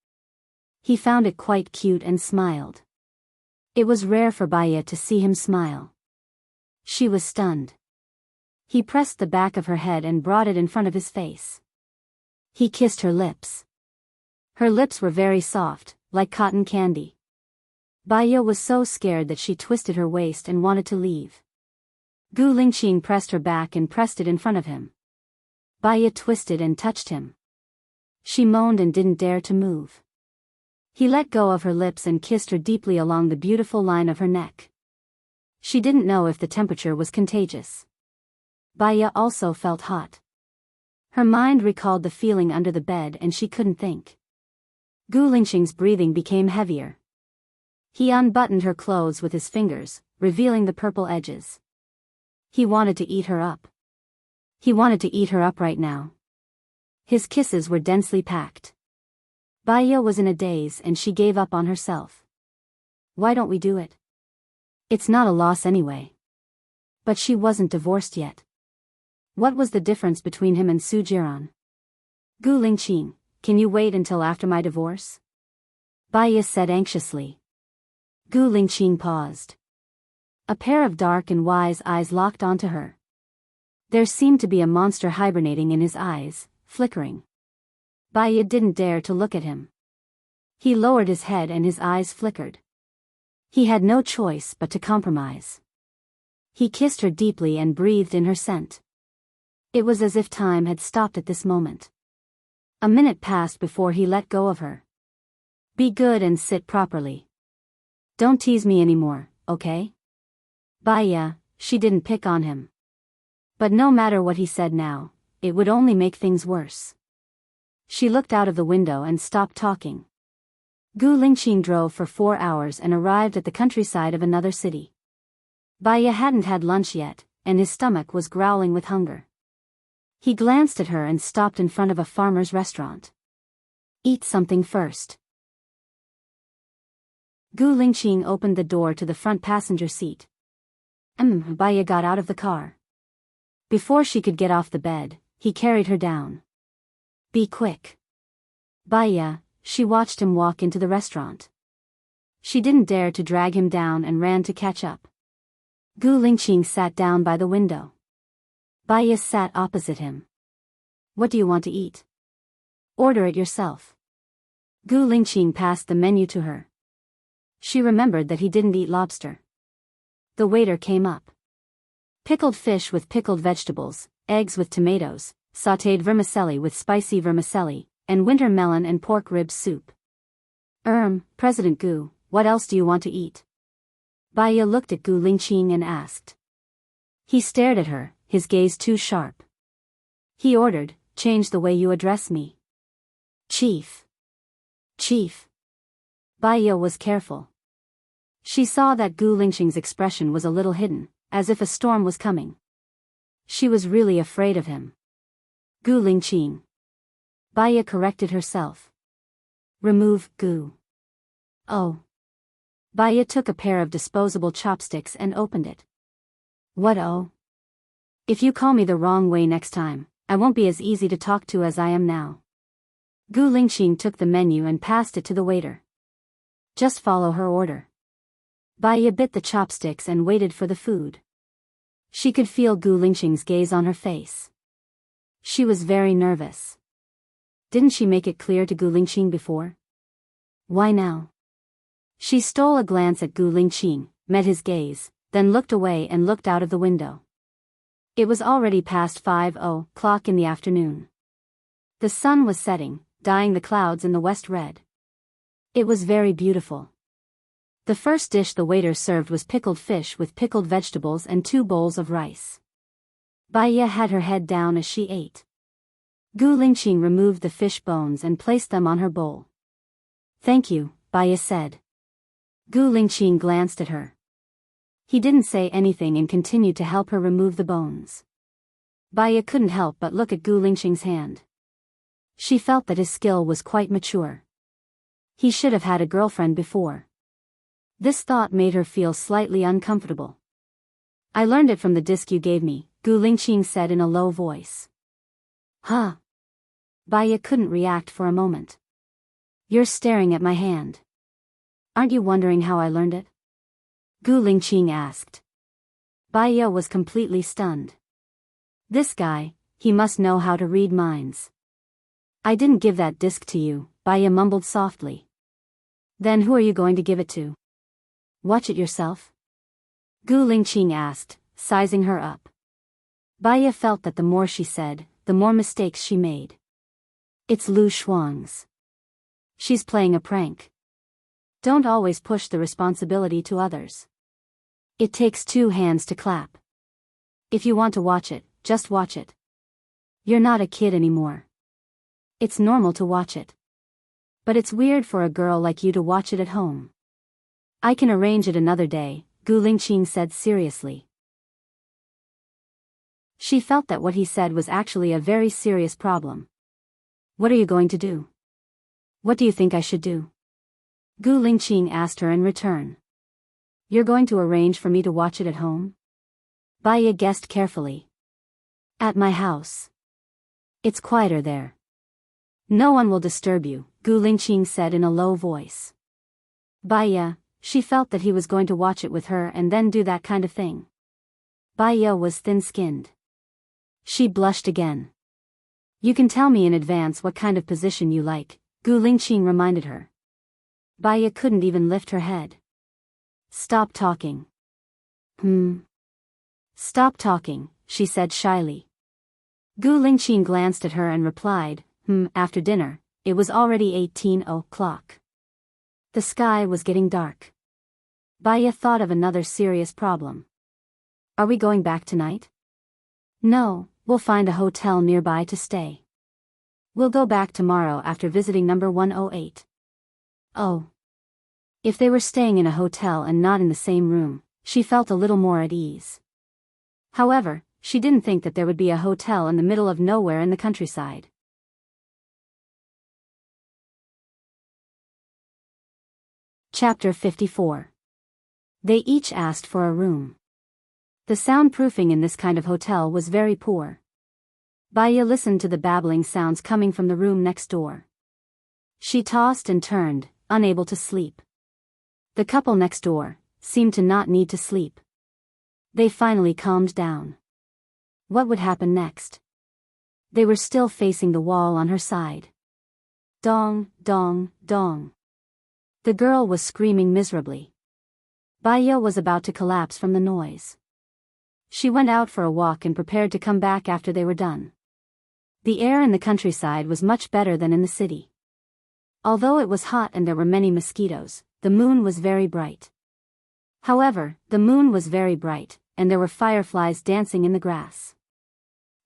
He found it quite cute and smiled. It was rare for Baya to see him smile. She was stunned. He pressed the back of her head and brought it in front of his face. He kissed her lips. Her lips were very soft, like cotton candy. Baya was so scared that she twisted her waist and wanted to leave. Gu Lingqing pressed her back and pressed it in front of him. Baya twisted and touched him. She moaned and didn't dare to move. He let go of her lips and kissed her deeply along the beautiful line of her neck. She didn't know if the temperature was contagious. Baya also felt hot. Her mind recalled the feeling under the bed and she couldn't think. Gu Lingqing's breathing became heavier. He unbuttoned her clothes with his fingers, revealing the purple edges. He wanted to eat her up. He wanted to eat her up right now. His kisses were densely packed. Baya was in a daze and she gave up on herself. Why don't we do it? It's not a loss anyway. But she wasn't divorced yet. What was the difference between him and Su Jiran? Gu Lingqing, can you wait until after my divorce? Baya said anxiously. Gu Lingqing paused. A pair of dark and wise eyes locked onto her. There seemed to be a monster hibernating in his eyes, flickering. Baya didn't dare to look at him. He lowered his head and his eyes flickered. He had no choice but to compromise. He kissed her deeply and breathed in her scent. It was as if time had stopped at this moment. A minute passed before he let go of her. Be good and sit properly. Don't tease me anymore, okay? Baya, she didn't pick on him. But no matter what he said now, it would only make things worse. She looked out of the window and stopped talking. Gu Lingqing drove for 4 hours and arrived at the countryside of another city. Baya hadn't had lunch yet, and his stomach was growling with hunger. He glanced at her and stopped in front of a farmer's restaurant. Eat something first. Gu Lingqing opened the door to the front passenger seat. Baya got out of the car. Before she could get off the bed, he carried her down. Be quick. Baya, she watched him walk into the restaurant. She didn't dare to drag him down and ran to catch up. Gu Lingqing sat down by the window. Baya sat opposite him. What do you want to eat? Order it yourself. Gu Lingqing passed the menu to her. She remembered that he didn't eat lobster. The waiter came up. Pickled fish with pickled vegetables, eggs with tomatoes, sautéed vermicelli with spicy vermicelli, and winter melon and pork rib soup. President Gu, what else do you want to eat? Baya looked at Gu Lingqing and asked. He stared at her, his gaze too sharp. He ordered, change the way you address me. Chief. Chief. Baya was careful. She saw that Gu Lingqing's expression was a little hidden, as if a storm was coming. She was really afraid of him. Gu Lingqing. Baya corrected herself. Remove Gu. Oh. Baya took a pair of disposable chopsticks and opened it. What oh? If you call me the wrong way next time, I won't be as easy to talk to as I am now. Gu Lingqing took the menu and passed it to the waiter. Just follow her order. Baya bit the chopsticks and waited for the food. She could feel Gu Lingqing's gaze on her face. She was very nervous. Didn't she make it clear to Gu Lingqing before? Why now? She stole a glance at Gu Lingqing, met his gaze, then looked away and looked out of the window. It was already past 5:00 in the afternoon. The sun was setting, dyeing the clouds in the west red. It was very beautiful. The first dish the waiter served was pickled fish with pickled vegetables and 2 bowls of rice. Baya had her head down as she ate. Gu Lingqing removed the fish bones and placed them on her bowl. Thank you, Baya said. Gu Lingqing glanced at her. He didn't say anything and continued to help her remove the bones. Baya couldn't help but look at Gu Lingqing's hand. She felt that his skill was quite mature. He should have had a girlfriend before. This thought made her feel slightly uncomfortable. I learned it from the disc you gave me, Gu Lingqing said in a low voice. Huh? Baya couldn't react for a moment. You're staring at my hand. Aren't you wondering how I learned it? Gu Lingqing asked. Baya was completely stunned. This guy, he must know how to read minds. I didn't give that disc to you, Baya mumbled softly. Then who are you going to give it to? Watch it yourself? Gu Lingqing asked, sizing her up. Baya felt that the more she said, the more mistakes she made. It's Lu Shuang's. She's playing a prank. Don't always push the responsibility to others. It takes 2 hands to clap. If you want to watch it, just watch it. You're not a kid anymore. It's normal to watch it. But it's weird for a girl like you to watch it at home. I can arrange it another day, Gu Lingqing said seriously. She felt that what he said was actually a very serious problem. What are you going to do? What do you think I should do? Gu Lingqing asked her in return. You're going to arrange for me to watch it at home? Baya guessed carefully. At my house. It's quieter there. No one will disturb you, Gu Lingqing said in a low voice. Baya, she felt that he was going to watch it with her and then do that kind of thing. Baya was thin-skinned. She blushed again. You can tell me in advance what kind of position you like, Gu Lingqing reminded her. Baya couldn't even lift her head. Stop talking. Stop talking, she said shyly. Gu Lingqing glanced at her and replied, after dinner. It was already 18:00. The sky was getting dark. Baya thought of another serious problem. Are we going back tonight? No, we'll find a hotel nearby to stay. We'll go back tomorrow after visiting number 108. Oh. If they were staying in a hotel and not in the same room, she felt a little more at ease. However, she didn't think that there would be a hotel in the middle of nowhere in the countryside. Chapter 54. They each asked for a room. The soundproofing in this kind of hotel was very poor. Baya listened to the babbling sounds coming from the room next door. She tossed and turned, unable to sleep. The couple next door seemed to not need to sleep. They finally calmed down. What would happen next? They were still facing the wall on her side. Dong, dong, dong. The girl was screaming miserably. Baya was about to collapse from the noise. She went out for a walk and prepared to come back after they were done. The air in the countryside was much better than in the city. Although it was hot and there were many mosquitoes, the moon was very bright. However, the moon was very bright, and there were fireflies dancing in the grass.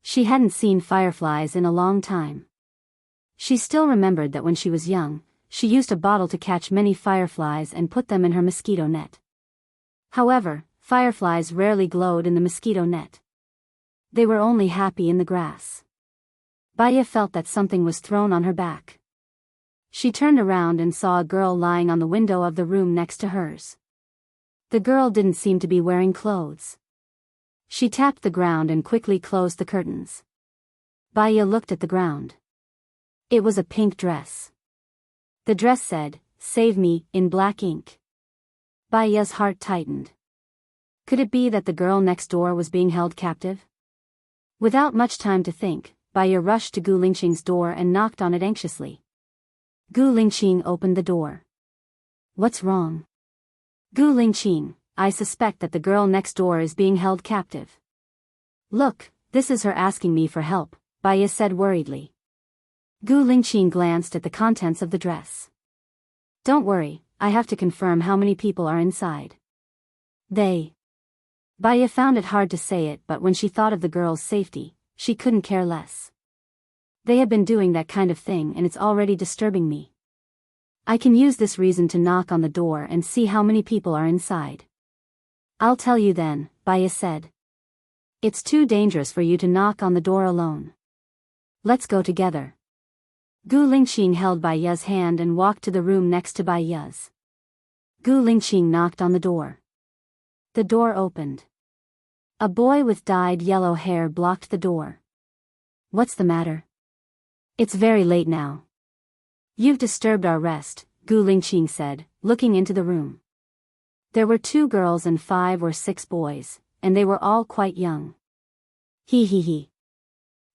She hadn't seen fireflies in a long time. She still remembered that when she was young, she used a bottle to catch many fireflies and put them in her mosquito net. However, fireflies rarely glowed in the mosquito net. They were only happy in the grass. Baya felt that something was thrown on her back. She turned around and saw a girl lying on the window of the room next to hers. The girl didn't seem to be wearing clothes. She tapped the ground and quickly closed the curtains. Baya looked at the ground. It was a pink dress. The dress said, "Save me," in black ink. Baya's heart tightened. Could it be that the girl next door was being held captive? Without much time to think, Baya rushed to Gu Lingqing's door and knocked on it anxiously. Gu Lingqing opened the door. "What's wrong?" "Gu Lingqing, I suspect that the girl next door is being held captive." "Look, this is her asking me for help," Baya said worriedly. Gu Lingqing glanced at the contents of the dress. "Don't worry, I have to confirm how many people are inside." "They." Baya found it hard to say it, but when she thought of the girl's safety, she couldn't care less. "They have been doing that kind of thing and it's already disturbing me. I can use this reason to knock on the door and see how many people are inside." "I'll tell you then," Baya said. "It's too dangerous for you to knock on the door alone. Let's go together." Gu Lingqing held Baya's hand and walked to the room next to Baya's. Gu Lingqing knocked on the door. The door opened. A boy with dyed yellow hair blocked the door. "What's the matter?" "It's very late now." "You've disturbed our rest," Gu Lingqing said, looking into the room. There were 2 girls and 5 or 6 boys, and they were all quite young. He.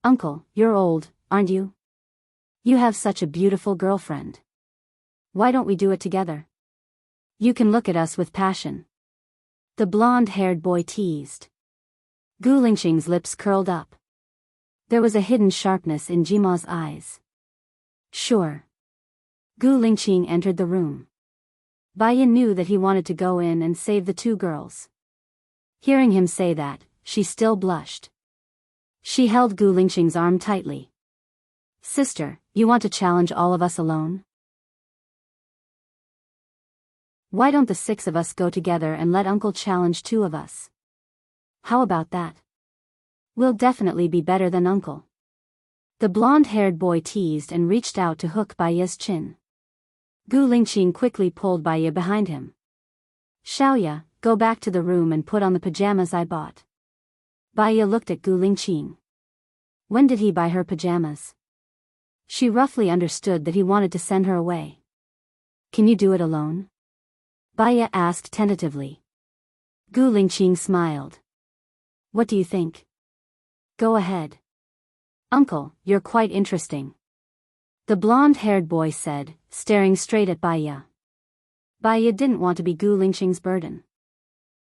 "Uncle, you're old, aren't you? You have such a beautiful girlfriend. Why don't we do it together? You can look at us with passion." The blonde-haired boy teased. Gu Lingqing's lips curled up. There was a hidden sharpness in Jima's eyes. "Sure." Gu Lingqing entered the room. Baya knew that he wanted to go in and save the 2 girls. Hearing him say that, she still blushed. She held Gu Lingqing's arm tightly. "Sister, you want to challenge all of us alone? Why don't the 6 of us go together and let Uncle challenge 2 of us? How about that? We'll definitely be better than Uncle." The blonde-haired boy teased and reached out to hook Baya's chin. Gu Lingqing quickly pulled Baya behind him. "Xiaoya, go back to the room and put on the pajamas I bought." Baya looked at Gu Lingqing. When did he buy her pajamas? She roughly understood that he wanted to send her away. "Can you do it alone?" Baya asked tentatively. Gu Lingqing smiled. "What do you think?" "Go ahead." "Uncle, you're quite interesting," the blonde-haired boy said, staring straight at Baya. Baya didn't want to be Gu Lingqing's burden.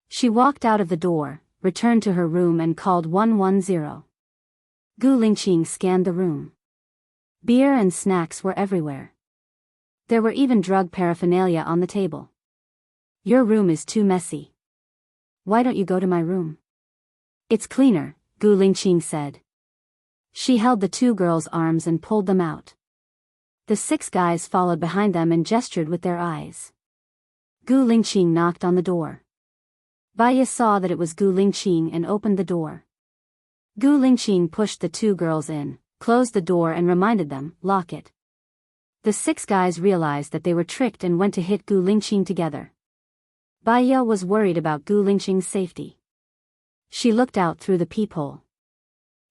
She walked out of the door, returned to her room and called 110. Gu Lingqing scanned the room. Beer and snacks were everywhere. There were even drug paraphernalia on the table. "Your room is too messy. Why don't you go to my room?" "It's cleaner," Gu Lingqing said. She held the 2 girls' arms and pulled them out. The 6 guys followed behind them and gestured with their eyes. Gu Lingqing knocked on the door. Baya saw that it was Gu Lingqing and opened the door. Gu Lingqing pushed the 2 girls in, closed the door and reminded them, "Lock it." The 6 guys realized that they were tricked and went to hit Gu Lingqing together. Baya was worried about Gu Lingqing's safety. She looked out through the peephole.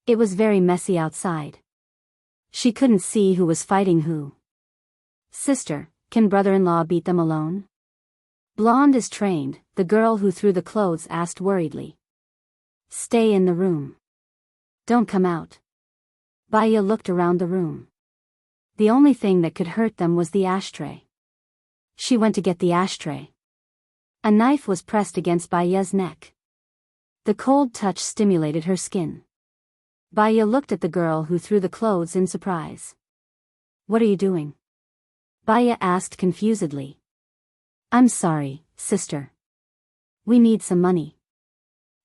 It was very messy outside. She couldn't see who was fighting who. Sister, can brother-in-law beat them alone? Blonde is trained, the girl who threw the clothes asked worriedly. Stay in the room. Don't come out. Baya looked around the room. The only thing that could hurt them was the ashtray. She went to get the ashtray. A knife was pressed against Baya's neck. The cold touch stimulated her skin. Baya looked at the girl who threw the clothes in surprise. What are you doing? Baya asked confusedly. I'm sorry, sister. We need some money.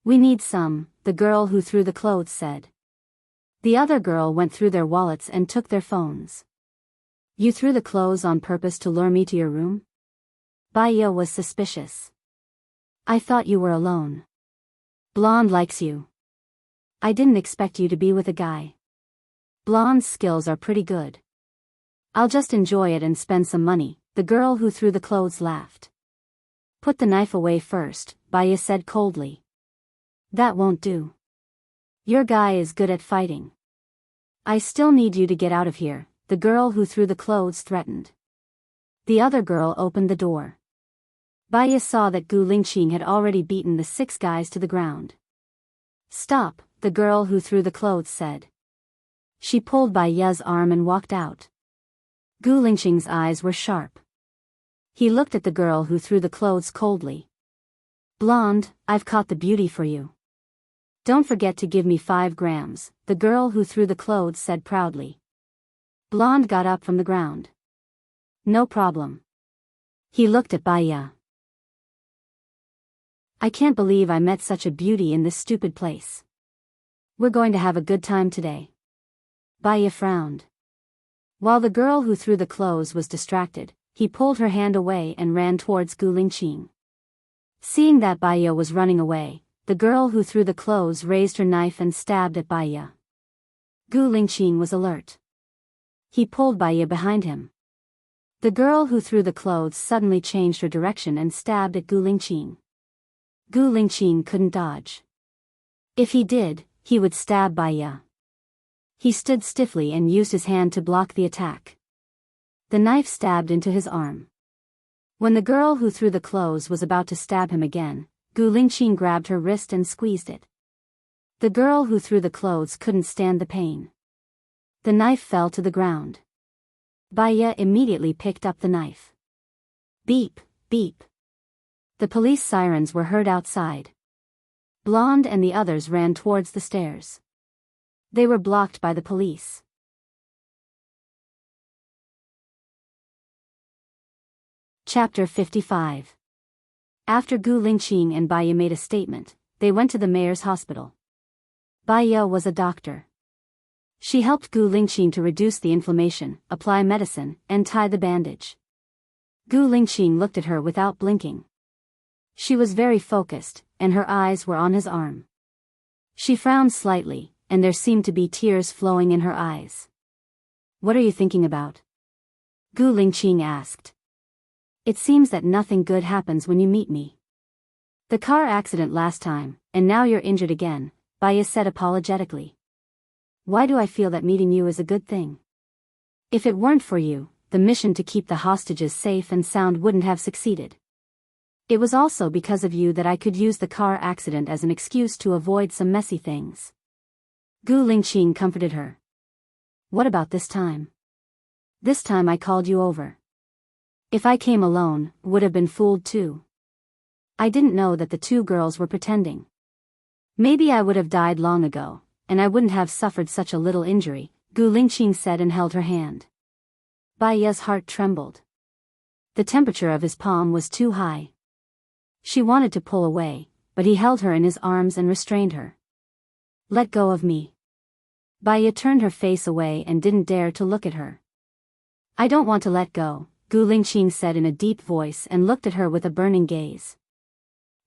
We need some, the girl who threw the clothes said. The other girl went through their wallets and took their phones. You threw the clothes on purpose to lure me to your room? Baya was suspicious. I thought you were alone. Blonde likes you. I didn't expect you to be with a guy. Blonde's skills are pretty good. I'll just enjoy it and spend some money, the girl who threw the clothes laughed. Put the knife away first, Baya said coldly. That won't do. Your guy is good at fighting. I still need you to get out of here, the girl who threw the clothes threatened. The other girl opened the door. Baya saw that Gu Lingqing had already beaten the 6 guys to the ground. Stop, the girl who threw the clothes said. She pulled Baya's arm and walked out. Gu Lingqing's eyes were sharp. He looked at the girl who threw the clothes coldly. Blonde, I've caught the beauty for you. Don't forget to give me 5 grams, the girl who threw the clothes said proudly. Blonde got up from the ground. No problem. He looked at Baya. I can't believe I met such a beauty in this stupid place. We're going to have a good time today. Baya frowned. While the girl who threw the clothes was distracted, he pulled her hand away and ran towards Gu Lingqing. Seeing that Baya was running away, the girl who threw the clothes raised her knife and stabbed at Baya. Gu Lingqing was alert. He pulled Baya behind him. The girl who threw the clothes suddenly changed her direction and stabbed at Gu Lingqing. Gu Lingqing couldn't dodge. If he did, he would stab Baya. He stood stiffly and used his hand to block the attack. The knife stabbed into his arm. When the girl who threw the clothes was about to stab him again, Gu Lingqing grabbed her wrist and squeezed it. The girl who threw the clothes couldn't stand the pain. The knife fell to the ground. Baya immediately picked up the knife. Beep, beep. The police sirens were heard outside. Blonde and the others ran towards the stairs. They were blocked by the police. Chapter 55. After Gu Lingqing and Baya made a statement, they went to the mayor's hospital. Baya was a doctor. She helped Gu Lingqing to reduce the inflammation, apply medicine, and tie the bandage. Gu Lingqing looked at her without blinking. She was very focused, and her eyes were on his arm. She frowned slightly, and there seemed to be tears flowing in her eyes. What are you thinking about? Gu Lingqing asked. It seems that nothing good happens when you meet me. The car accident last time, and now you're injured again, Baya said apologetically. Why do I feel that meeting you is a good thing? If it weren't for you, the mission to keep the hostages safe and sound wouldn't have succeeded. It was also because of you that I could use the car accident as an excuse to avoid some messy things. Gu Lingqing comforted her. What about this time? This time I called you over. If I came alone, would have been fooled too. I didn't know that the 2 girls were pretending. Maybe I would have died long ago, and I wouldn't have suffered such a little injury, Gu Lingqing said and held her hand. Baya's heart trembled. The temperature of his palm was too high. She wanted to pull away, but he held her in his arms and restrained her. Let go of me. Baya turned her face away and didn't dare to look at her. I don't want to let go, Gu Lingqing said in a deep voice and looked at her with a burning gaze.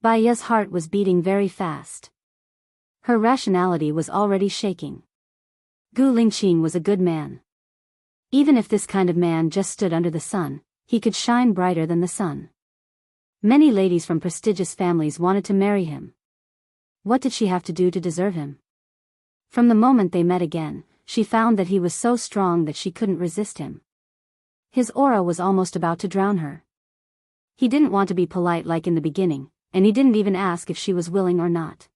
Baya's heart was beating very fast. Her rationality was already shaking. Gu Lingqing was a good man. Even if this kind of man just stood under the sun, he could shine brighter than the sun. Many ladies from prestigious families wanted to marry him. What did she have to do to deserve him? From the moment they met again, she found that he was so strong that she couldn't resist him. His aura was almost about to drown her. He didn't want to be polite like in the beginning, and he didn't even ask if she was willing or not.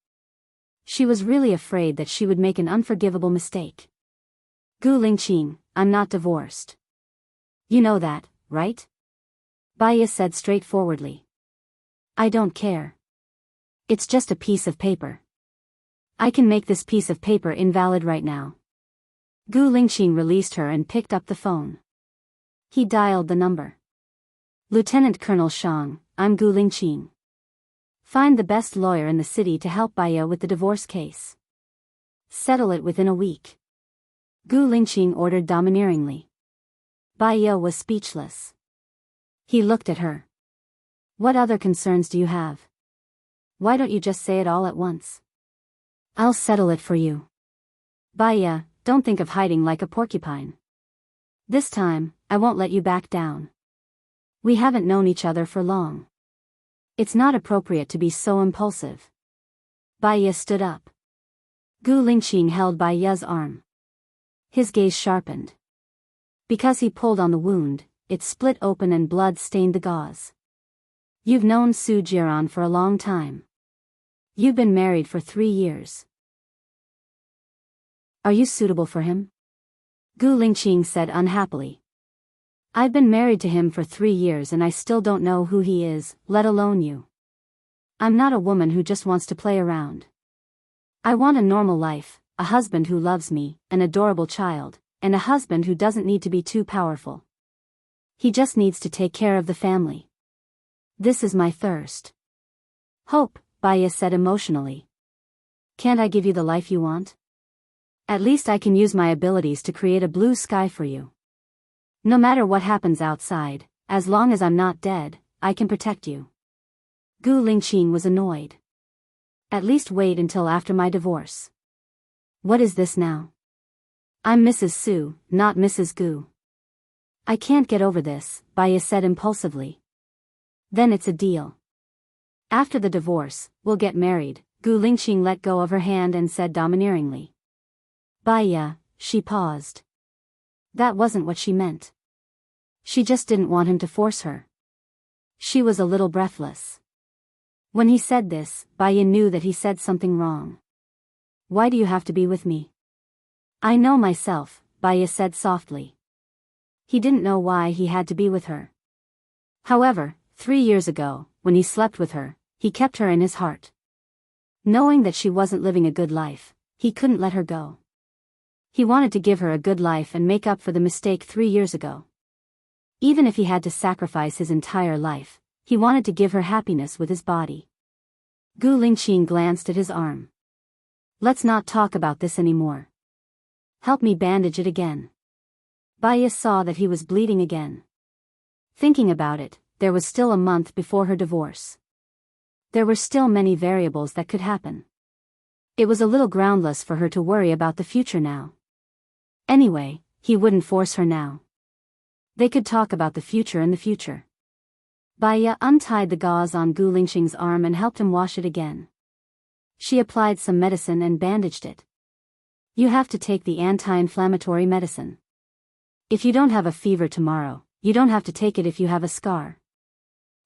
She was really afraid that she would make an unforgivable mistake. Gu Lingqing, I'm not divorced. You know that, right? Baiya said straightforwardly. I don't care. It's just a piece of paper. I can make this piece of paper invalid right now. Gu Lingqing released her and picked up the phone. He dialed the number. Lieutenant Colonel Shang, I'm Gu Lingqing. Find the best lawyer in the city to help Baiya with the divorce case. Settle it within a week. Gu Lingqing ordered domineeringly. Baiya was speechless. He looked at her. What other concerns do you have? Why don't you just say it all at once? I'll settle it for you. Baiya, don't think of hiding like a porcupine. This time, I won't let you back down. We haven't known each other for long. It's not appropriate to be so impulsive. Baiya stood up. Gu Lingqing held Baiya's arm. His gaze sharpened. Because he pulled on the wound, it split open and blood stained the gauze. You've known Su Jiran for a long time. You've been married for 3 years. Are you suitable for him? Gu Lingqing said unhappily. I've been married to him for 3 years and I still don't know who he is, let alone you. I'm not a woman who just wants to play around. I want a normal life, a husband who loves me, an adorable child, and a husband who doesn't need to be too powerful. He just needs to take care of the family. This is my thirst. Hope, Baiya said emotionally. Can't I give you the life you want? At least I can use my abilities to create a blue sky for you. No matter what happens outside, as long as I'm not dead, I can protect you. Gu Lingqing was annoyed. At least wait until after my divorce. What is this now? I'm Mrs. Su, not Mrs. Gu. I can't get over this, Baiya said impulsively. Then it's a deal. After the divorce, we'll get married. Gu Lingqing let go of her hand and said domineeringly. Baiya, she paused. That wasn't what she meant. She just didn't want him to force her. She was a little breathless. When he said this, Baiya knew that he said something wrong. Why do you have to be with me? I know myself, Baiya said softly. He didn't know why he had to be with her. However, 3 years ago, when he slept with her, he kept her in his heart. Knowing that she wasn't living a good life, he couldn't let her go. He wanted to give her a good life and make up for the mistake 3 years ago. Even if he had to sacrifice his entire life, he wanted to give her happiness with his body. Gu Lingqing glanced at his arm. Let's not talk about this anymore. Help me bandage it again. Baiya saw that he was bleeding again. Thinking about it, there was still a month before her divorce. There were still many variables that could happen. It was a little groundless for her to worry about the future now. Anyway, he wouldn't force her now. They could talk about the future in the future. Baiya untied the gauze on Gu Lingqing's arm and helped him wash it again. She applied some medicine and bandaged it. You have to take the anti-inflammatory medicine. If you don't have a fever tomorrow, you don't have to take it if you have a scar.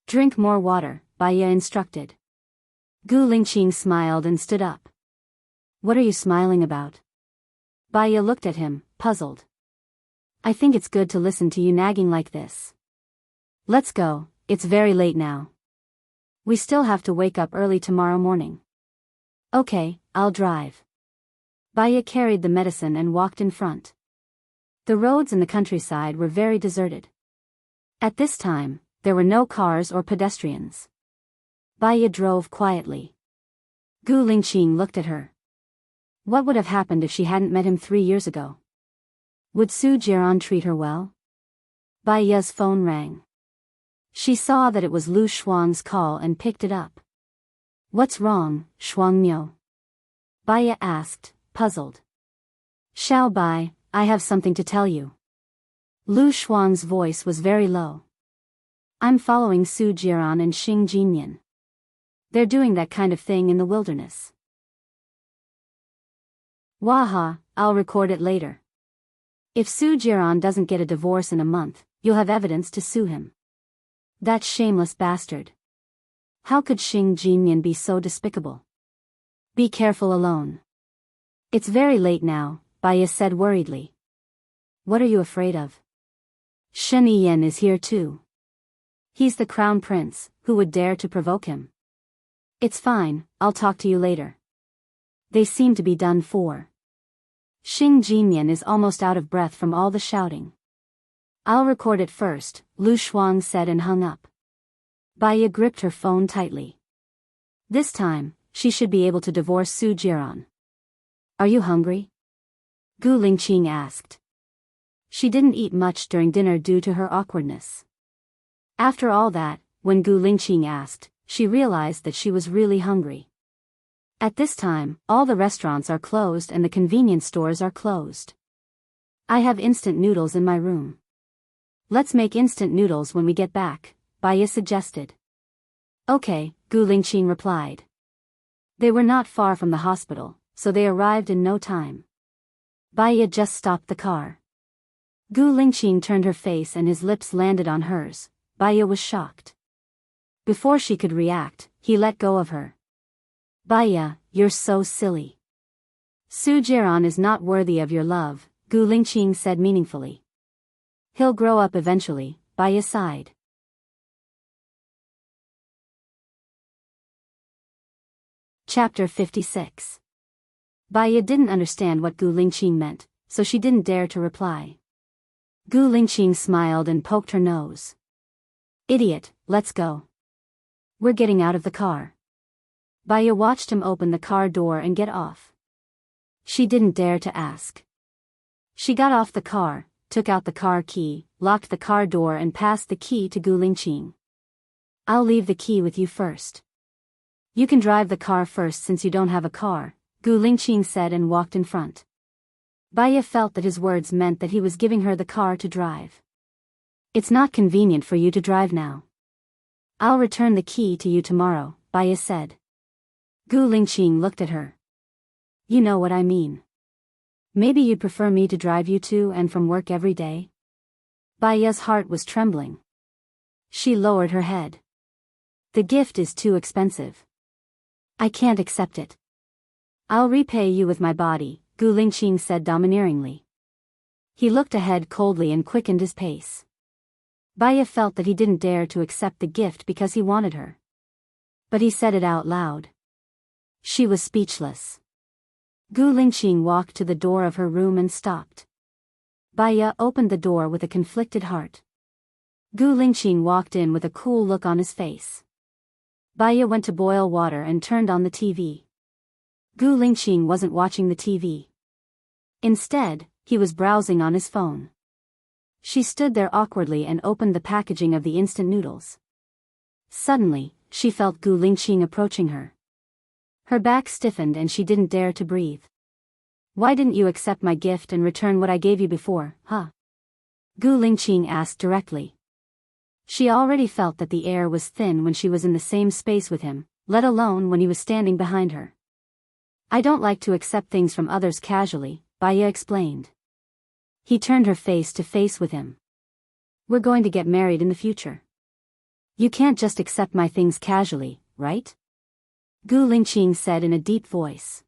Drink more water, Baiya instructed. Gu Lingqing smiled and stood up. What are you smiling about? Baiya looked at him, puzzled. I think it's good to listen to you nagging like this. Let's go, it's very late now. We still have to wake up early tomorrow morning. Okay, I'll drive. Baiya carried the medicine and walked in front. The roads in the countryside were very deserted. At this time, there were no cars or pedestrians. Baiya drove quietly. Gu Lingqing looked at her. What would have happened if she hadn't met him 3 years ago? Would Su Jiran treat her well? Baiya's phone rang. She saw that it was Lu Shuang's call and picked it up. What's wrong, Shuangmiu? Baiya asked, puzzled. Xiao Bai, I have something to tell you. Lu Shuang's voice was very low. I'm following Su Jiran and Xing Jinyan. They're doing that kind of thing in the wilderness. Waha, I'll record it later. If Su Jiran doesn't get a divorce in a month, you'll have evidence to sue him. That shameless bastard. How could Xing Jinyan be so despicable? Be careful alone. It's very late now, Baya said worriedly. What are you afraid of? Shen Yen is here too. He's the crown prince, who would dare to provoke him? It's fine, I'll talk to you later. They seem to be done for. Xing Jinyan is almost out of breath from all the shouting. I'll record it first, Lu Shuang said and hung up. Baya gripped her phone tightly. This time, she should be able to divorce Su Jiran. Are you hungry? Gu Lingqing asked. She didn't eat much during dinner due to her awkwardness. After all that, when Gu Lingqing asked, she realized that she was really hungry. At this time, all the restaurants are closed and the convenience stores are closed. I have instant noodles in my room. Let's make instant noodles when we get back, Baya suggested. Okay, Gu Lingqing replied. They were not far from the hospital, so they arrived in no time. Baya just stopped the car. Gu Lingqing turned her face and his lips landed on hers. Baya was shocked. Before she could react, he let go of her. Baya, you're so silly. Su Jiran is not worthy of your love, Gu Lingqing said meaningfully. He'll grow up eventually, Baya sighed. Chapter 56. Baya didn't understand what Gu Lingqing meant, so she didn't dare to reply. Gu Lingqing smiled and poked her nose. Idiot, let's go. We're getting out of the car. Baya watched him open the car door and get off. She didn't dare to ask. She got off the car, took out the car key, locked the car door and passed the key to Gu Lingqing. I'll leave the key with you first. You can drive the car first since you don't have a car, Gu Lingqing said and walked in front. Baya felt that his words meant that he was giving her the car to drive. It's not convenient for you to drive now. I'll return the key to you tomorrow, Baya said. Gu Lingqing looked at her. You know what I mean. Maybe you'd prefer me to drive you to and from work every day? Baya's heart was trembling. She lowered her head. The gift is too expensive. I can't accept it. I'll repay you with my body, Gu Lingqing said domineeringly. He looked ahead coldly and quickened his pace. Baya felt that he didn't dare to accept the gift because he wanted her. But he said it out loud. She was speechless. Gu Lingqing walked to the door of her room and stopped. Baya opened the door with a conflicted heart. Gu Lingqing walked in with a cool look on his face. Baya went to boil water and turned on the TV. Gu Lingqing wasn't watching the TV. Instead, he was browsing on his phone. She stood there awkwardly and opened the packaging of the instant noodles. Suddenly, she felt Gu Lingqing approaching her. Her back stiffened and she didn't dare to breathe. Why didn't you accept my gift and return what I gave you before, huh? Gu Lingqing asked directly. She already felt that the air was thin when she was in the same space with him, let alone when he was standing behind her. I don't like to accept things from others casually, Baya explained. He turned her face to face with him. We're going to get married in the future. You can't just accept my things casually, right? Gu Lingqing said in a deep voice.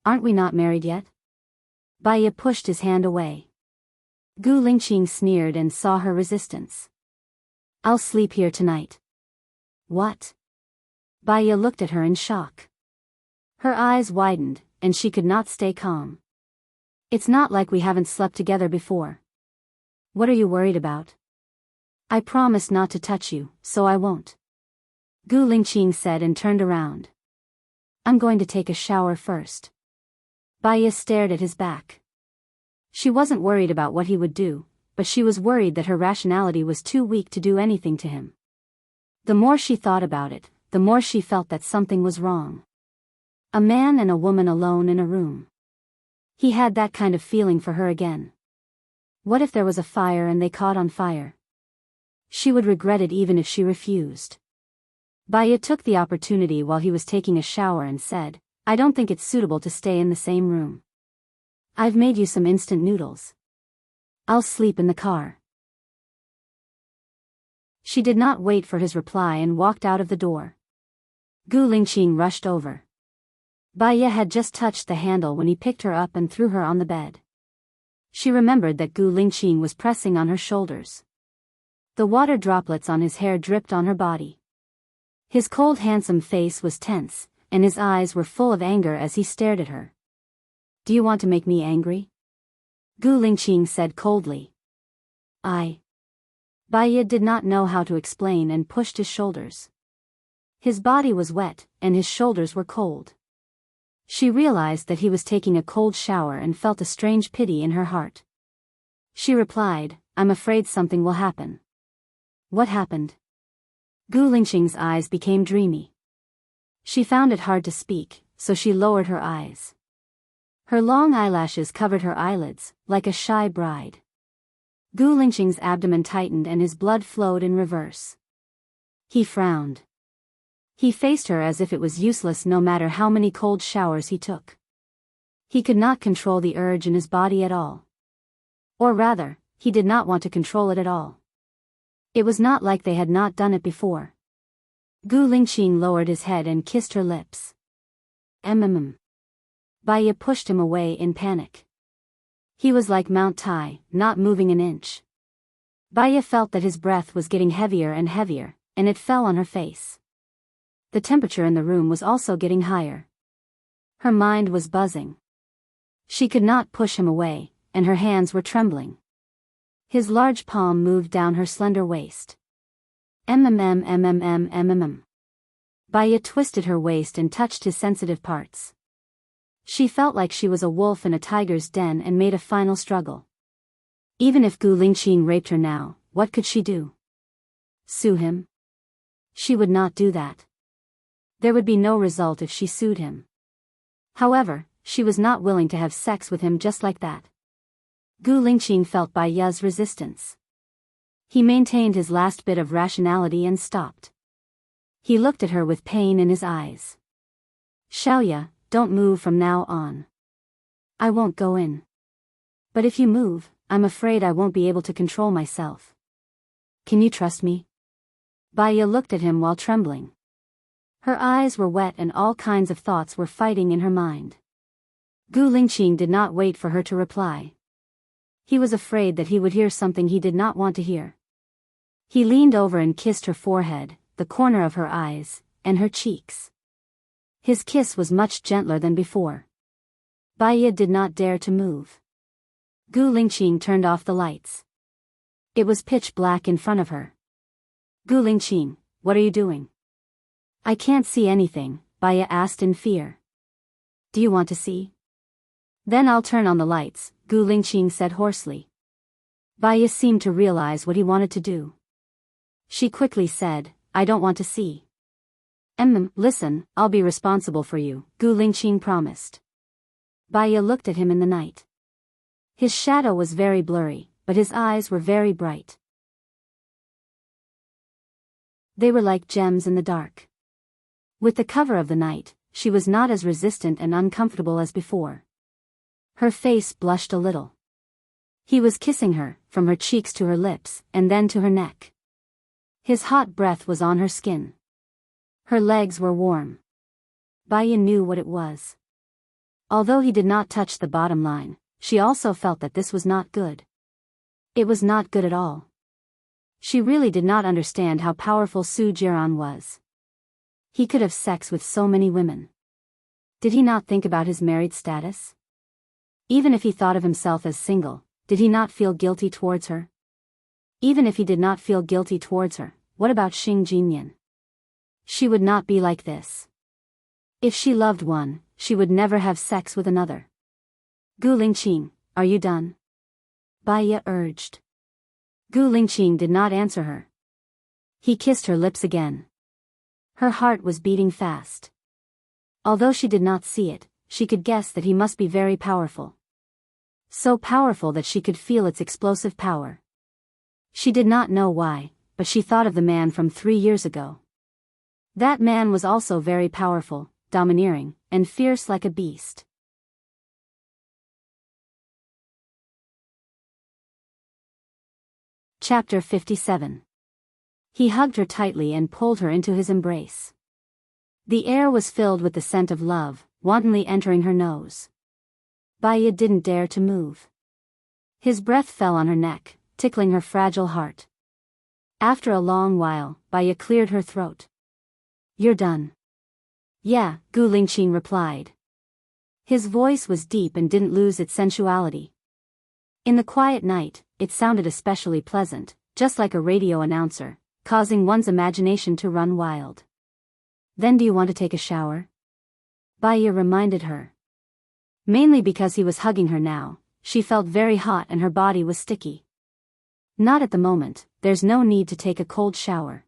Aren't we not married yet? Baya pushed his hand away. Gu Lingqing sneered and saw her resistance. I'll sleep here tonight. What? Baya looked at her in shock. Her eyes widened, and she could not stay calm. It's not like we haven't slept together before. What are you worried about? I promised not to touch you, so I won't. Gu Lingqing said and turned around. I'm going to take a shower first. Baya stared at his back. She wasn't worried about what he would do, but she was worried that her rationality was too weak to do anything to him. The more she thought about it, the more she felt that something was wrong. A man and a woman alone in a room. He had that kind of feeling for her again. What if there was a fire and they caught on fire? She would regret it even if she refused. Baya took the opportunity while he was taking a shower and said, I don't think it's suitable to stay in the same room. I've made you some instant noodles. I'll sleep in the car. She did not wait for his reply and walked out of the door. Gu Lingqing rushed over. Baiya had just touched the handle when he picked her up and threw her on the bed. She remembered that Gu Lingqing was pressing on her shoulders. The water droplets on his hair dripped on her body. His cold handsome face was tense, and his eyes were full of anger as he stared at her. Do you want to make me angry? Gu Lingqing said coldly. Baiya did not know how to explain and pushed his shoulders. His body was wet, and his shoulders were cold. She realized that he was taking a cold shower and felt a strange pity in her heart. She replied, I'm afraid something will happen. What happened? Gu Lingqing's eyes became dreamy. She found it hard to speak, so she lowered her eyes. Her long eyelashes covered her eyelids, like a shy bride. Gu Lingqing's abdomen tightened and his blood flowed in reverse. He frowned. He faced her as if it was useless no matter how many cold showers he took. He could not control the urge in his body at all. Or rather, he did not want to control it at all. It was not like they had not done it before. Gu Lingqing lowered his head and kissed her lips. Baiya pushed him away in panic. He was like Mount Tai, not moving an inch. Baiya felt that his breath was getting heavier and heavier, and it fell on her face. The temperature in the room was also getting higher. Her mind was buzzing. She could not push him away, and her hands were trembling. His large palm moved down her slender waist. Baiya twisted her waist and touched his sensitive parts. She felt like she was a wolf in a tiger's den and made a final struggle. Even if Gu Lingqing raped her now, what could she do? Sue him? She would not do that. There would be no result if she sued him. However, she was not willing to have sex with him just like that. Gu Lingqing felt Baiya's resistance. He maintained his last bit of rationality and stopped. He looked at her with pain in his eyes. Xiaoya, don't move from now on. I won't go in. But if you move, I'm afraid I won't be able to control myself. Can you trust me? Baiya looked at him while trembling. Her eyes were wet and all kinds of thoughts were fighting in her mind. Gu Lingqing did not wait for her to reply. He was afraid that he would hear something he did not want to hear. He leaned over and kissed her forehead, the corner of her eyes, and her cheeks. His kiss was much gentler than before. Baiya did not dare to move. Gu Lingqing turned off the lights. It was pitch black in front of her. Gu Lingqing, what are you doing? I can't see anything, Baiya asked in fear. Do you want to see? Then I'll turn on the lights, Gu Lingqing said hoarsely. Baiya seemed to realize what he wanted to do. She quickly said, I don't want to see. Listen, I'll be responsible for you, Gu Lingqing promised. Baiya looked at him in the night. His shadow was very blurry, but his eyes were very bright. They were like gems in the dark. With the cover of the night, she was not as resistant and uncomfortable as before. Her face blushed a little. He was kissing her, from her cheeks to her lips, and then to her neck. His hot breath was on her skin. Her legs were warm. Baiya knew what it was. Although he did not touch the bottom line, she also felt that this was not good. It was not good at all. She really did not understand how powerful Su Jiran was. He could have sex with so many women. Did he not think about his married status? Even if he thought of himself as single, did he not feel guilty towards her? Even if he did not feel guilty towards her, what about Xing Jinyan? She would not be like this. If she loved one, she would never have sex with another. Gu Lingqing, are you done? Baiya urged. Gu Lingqing did not answer her. He kissed her lips again. Her heart was beating fast. Although she did not see it, she could guess that he must be very powerful. So powerful that she could feel its explosive power. She did not know why, but she thought of the man from 3 years ago. That man was also very powerful, domineering, and fierce like a beast. Chapter 57. He hugged her tightly and pulled her into his embrace. The air was filled with the scent of love, wantonly entering her nose. Baya didn't dare to move. His breath fell on her neck, tickling her fragile heart. After a long while, Baya cleared her throat. "You're done." "Yeah," Gu Lingqing replied. His voice was deep and didn't lose its sensuality. In the quiet night, it sounded especially pleasant, just like a radio announcer, causing one's imagination to run wild. "Then do you want to take a shower?" Baya reminded her. Mainly because he was hugging her now, she felt very hot and her body was sticky. "Not at the moment, there's no need to take a cold shower.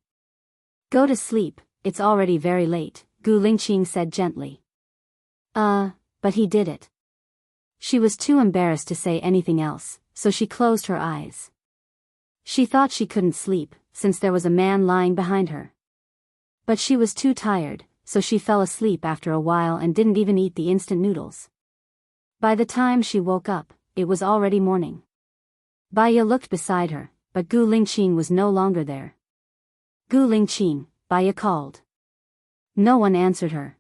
Go to sleep, it's already very late," Gu Lingqing said gently. But he did it. She was too embarrassed to say anything else, so she closed her eyes. She thought she couldn't sleep, since there was a man lying behind her. But she was too tired, so she fell asleep after a while and didn't even eat the instant noodles. By the time she woke up, it was already morning. Baya looked beside her, but Gu Lingqing was no longer there. "Gu Lingqing," Baya called. No one answered her.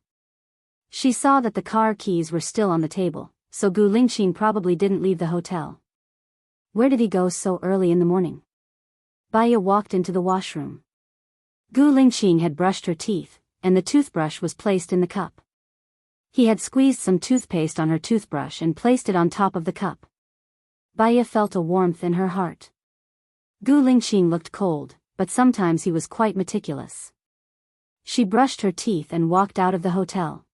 She saw that the car keys were still on the table, so Gu Lingqing probably didn't leave the hotel. Where did he go so early in the morning? Baya walked into the washroom. Gu Lingqing had brushed her teeth, and the toothbrush was placed in the cup. He had squeezed some toothpaste on her toothbrush and placed it on top of the cup. Baya felt a warmth in her heart. Gu Lingqing looked cold, but sometimes he was quite meticulous. She brushed her teeth and walked out of the hotel.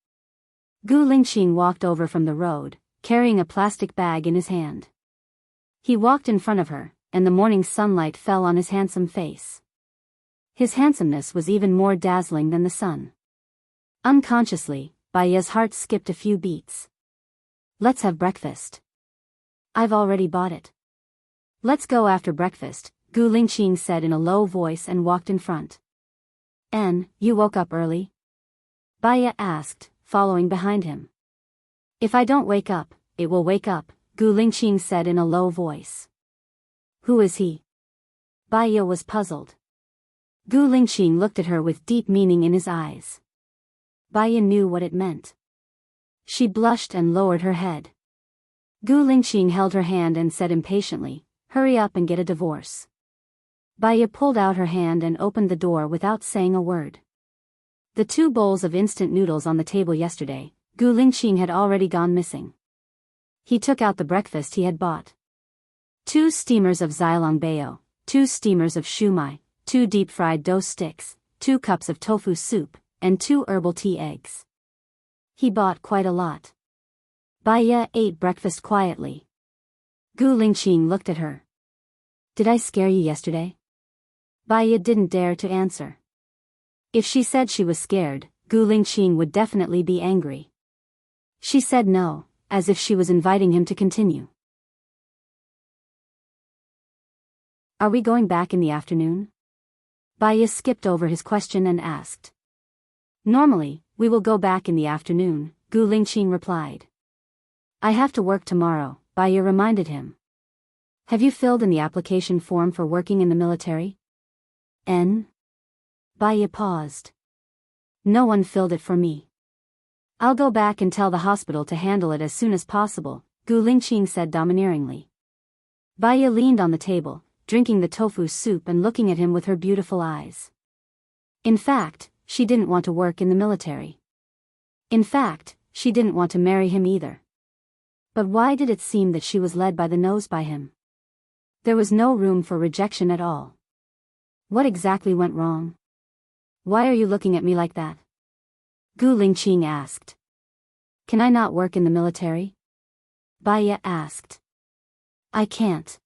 Gu Lingqing walked over from the road, carrying a plastic bag in his hand. He walked in front of her, and the morning sunlight fell on his handsome face. His handsomeness was even more dazzling than the sun. Unconsciously, Baya's heart skipped a few beats. "Let's have breakfast." "I've already bought it." "Let's go after breakfast," Gu Lingqing said in a low voice and walked in front. You woke up early?" Baya asked, following behind him. "If I don't wake up, it will wake up," Gu Lingqing said in a low voice. "Who is he?" Baya was puzzled. Gu Lingqing looked at her with deep meaning in his eyes. Baya knew what it meant. She blushed and lowered her head. Gu Lingqing held her hand and said impatiently, "Hurry up and get a divorce." Baya pulled out her hand and opened the door without saying a word. The 2 bowls of instant noodles on the table yesterday, Gu Lingqing had already gone missing. He took out the breakfast he had bought. 2 steamers of zilongbao, 2 steamers of shumai, 2 deep-fried dough sticks, 2 cups of tofu soup, and 2 herbal tea eggs. He bought quite a lot. Baya ate breakfast quietly. Gu Lingqing looked at her. "Did I scare you yesterday?" Baya didn't dare to answer. If she said she was scared, Gu Lingqing would definitely be angry. She said no, as if she was inviting him to continue. "Are we going back in the afternoon?" Baya skipped over his question and asked. "Normally, we will go back in the afternoon," Gu Lingqing replied. "I have to work tomorrow," Baya reminded him. "Have you filled in the application form for working in the military?" Baya paused. "No one filled it for me." "I'll go back and tell the hospital to handle it as soon as possible," Gu Lingqing said domineeringly. Baya leaned on the table, drinking the tofu soup and looking at him with her beautiful eyes. In fact, she didn't want to work in the military. In fact, she didn't want to marry him either. But why did it seem that she was led by the nose by him? There was no room for rejection at all. What exactly went wrong? "Why are you looking at me like that?" Gu Lingqing asked. "Can I not work in the military?" Baya asked. "I can't."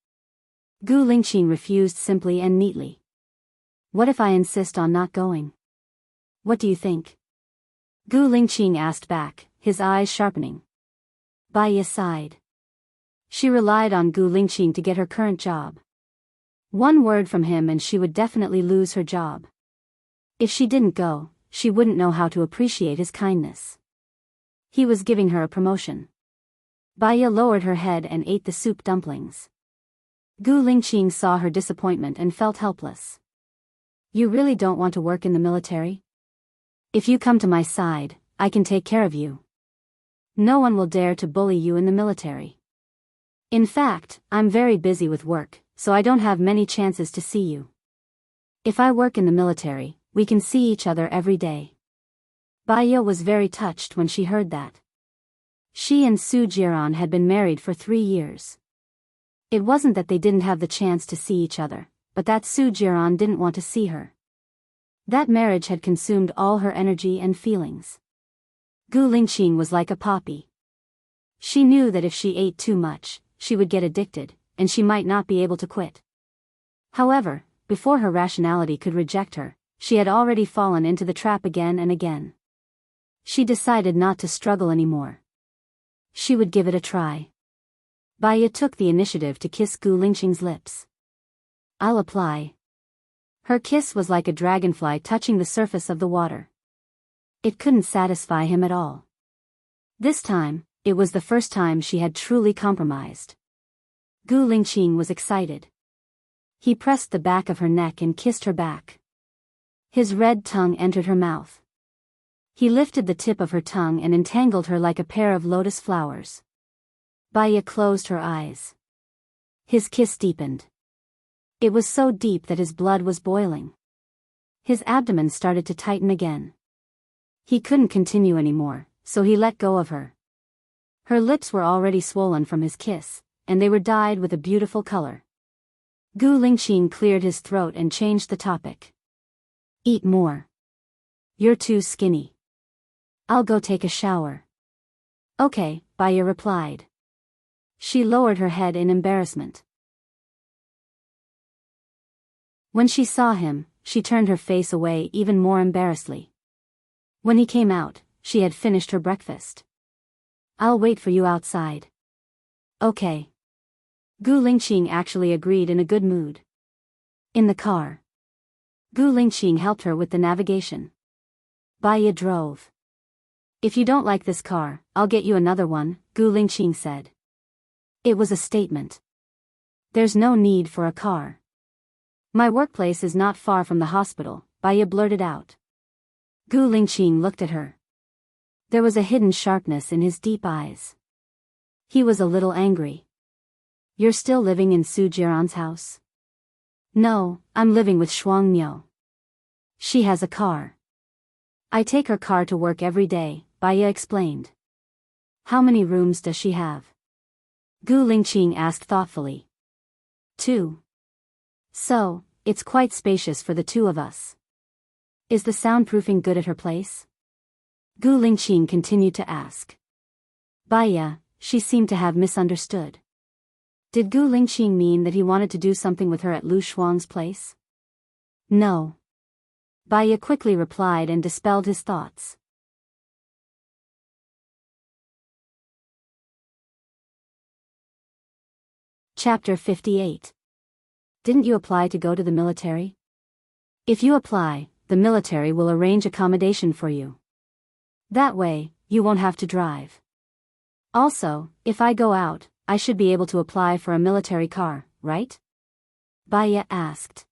Gu Lingqing refused simply and neatly. "What if I insist on not going? What do you think?" Gu Lingqing asked back, his eyes sharpening. Baya sighed. She relied on Gu Lingqing to get her current job. One word from him and she would definitely lose her job. If she didn't go, she wouldn't know how to appreciate his kindness. He was giving her a promotion. Baya lowered her head and ate the soup dumplings. Gu Lingqing saw her disappointment and felt helpless. You really don't want to work in the military? If you come to my side, I can take care of you. No one will dare to bully you in the military. In fact, I'm very busy with work, so I don't have many chances to see you. If I work in the military, we can see each other every day. Baiya was very touched when she heard that. She and Su Jiran had been married for 3 years. It wasn't that they didn't have the chance to see each other, but that Su Jiran didn't want to see her. That marriage had consumed all her energy and feelings. Gu Lingqing was like a poppy. She knew that if she ate too much, she would get addicted, and she might not be able to quit. However, before her rationality could reject her, she had already fallen into the trap again and again. She decided not to struggle anymore. She would give it a try. Baiya took the initiative to kiss Gu Lingqing's lips. I'll apply. Her kiss was like a dragonfly touching the surface of the water. It couldn't satisfy him at all. This time, it was the first time she had truly compromised. Gu Lingqing was excited. He pressed the back of her neck and kissed her back. His red tongue entered her mouth. He lifted the tip of her tongue and entangled her like a pair of lotus flowers. Baiya closed her eyes. His kiss deepened. It was so deep that his blood was boiling. His abdomen started to tighten again. He couldn't continue anymore, so he let go of her. Her lips were already swollen from his kiss, and they were dyed with a beautiful color. Gu Lingqing cleared his throat and changed the topic. Eat more. You're too skinny. I'll go take a shower. Okay, Baiya replied. She lowered her head in embarrassment. When she saw him, she turned her face away even more embarrassedly. When he came out, she had finished her breakfast. I'll wait for you outside. Okay. Gu Lingqing actually agreed in a good mood. In the car. Gu Lingqing helped her with the navigation. Baiya drove. If you don't like this car, I'll get you another one, Gu Lingqing said. It was a statement. There's no need for a car. My workplace is not far from the hospital, Baiya blurted out. Gu Lingqing looked at her. There was a hidden sharpness in his deep eyes. He was a little angry. You're still living in Su Jiran's house? No, I'm living with Shuang Miao. She has a car. I take her car to work every day, Baiya explained. How many rooms does she have? Gu Lingqing asked thoughtfully. 2. So, it's quite spacious for the 2 of us. Is the soundproofing good at her place? Gu Lingqing continued to ask. Baiya, she seemed to have misunderstood. Did Gu Lingqing mean that he wanted to do something with her at Lu Shuang's place? No. Baiya quickly replied and dispelled his thoughts. Chapter 58. Didn't you apply to go to the military? If you apply, the military will arrange accommodation for you. That way, you won't have to drive. Also, if I go out, I should be able to apply for a military car, right? Baiya asked.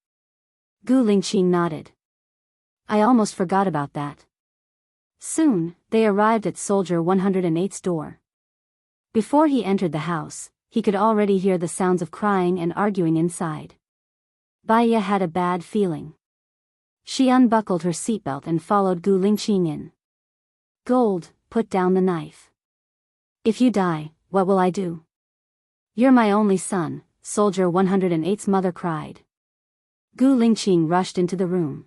Gu Lingqing nodded. I almost forgot about that. Soon, they arrived at Soldier 108's door. Before he entered the house, he could already hear the sounds of crying and arguing inside. Baiya had a bad feeling. She unbuckled her seatbelt and followed Gu Lingqing in. Gold, put down the knife. If you die, what will I do? You're my only son, Soldier 108's mother cried. Gu Lingqing rushed into the room.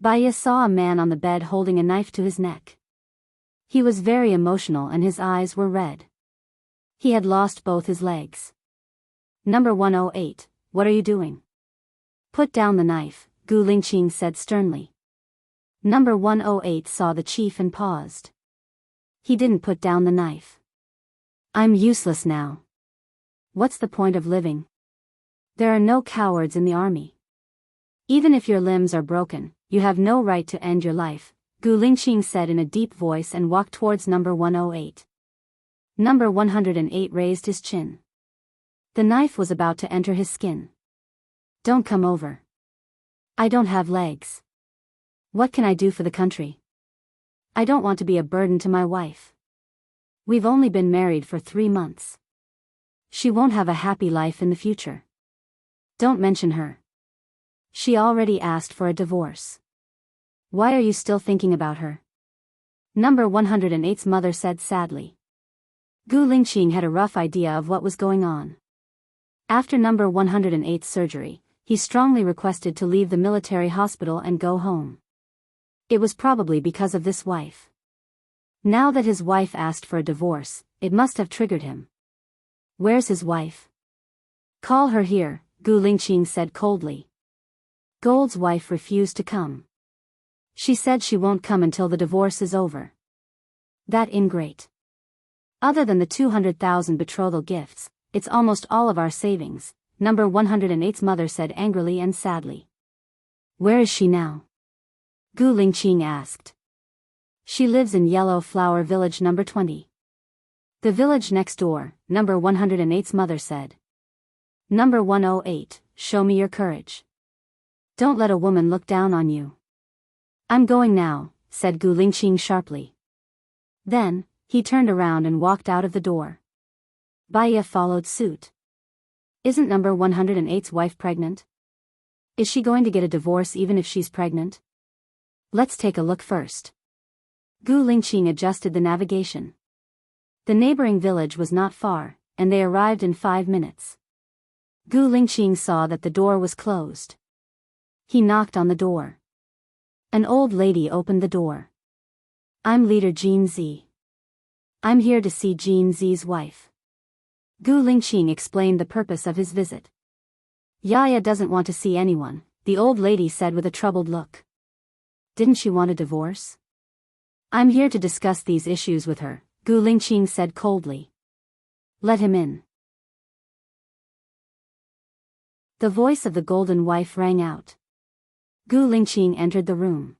Baiya saw a man on the bed holding a knife to his neck. He was very emotional and his eyes were red. He had lost both his legs. Number 108, what are you doing? Put down the knife, Gu Lingqing said sternly. Number 108 saw the chief and paused. He didn't put down the knife. I'm useless now. What's the point of living? There are no cowards in the army. Even if your limbs are broken, you have no right to end your life, Gu Lingqing said in a deep voice and walked towards number 108. Number 108 raised his chin. The knife was about to enter his skin. Don't come over. I don't have legs. What can I do for the country? I don't want to be a burden to my wife. We've only been married for 3 months. She won't have a happy life in the future. Don't mention her. She already asked for a divorce. Why are you still thinking about her? Number 108's mother said sadly. Gu Lingqing had a rough idea of what was going on. After number 108's surgery, he strongly requested to leave the military hospital and go home. It was probably because of this wife. Now that his wife asked for a divorce, it must have triggered him. Where's his wife? Call her here, Gu Lingqing said coldly. Gold's wife refused to come. She said she won't come until the divorce is over. That ingrate. Other than the 200,000 betrothal gifts, it's almost all of our savings, number 108's mother said angrily and sadly. Where is she now? Gu Lingqing asked. She lives in Yellow Flower Village number 20. The village next door, number 108's mother said. Number 108, show me your courage. Don't let a woman look down on you. I'm going now, said Gu Lingqing sharply. Then, he turned around and walked out of the door. Baya followed suit. Isn't number 108's wife pregnant? Is she going to get a divorce even if she's pregnant? Let's take a look first. Gu Lingqing adjusted the navigation. The neighboring village was not far, and they arrived in 5 minutes. Gu Lingqing saw that the door was closed. He knocked on the door. An old lady opened the door. I'm leader Jin Zi. I'm here to see Jin Zi's wife. Gu Lingqing explained the purpose of his visit. Yaya doesn't want to see anyone, the old lady said with a troubled look. Didn't she want a divorce? I'm here to discuss these issues with her, Gu Lingqing said coldly. Let him in. The voice of the golden wife rang out. Gu Lingqing entered the room.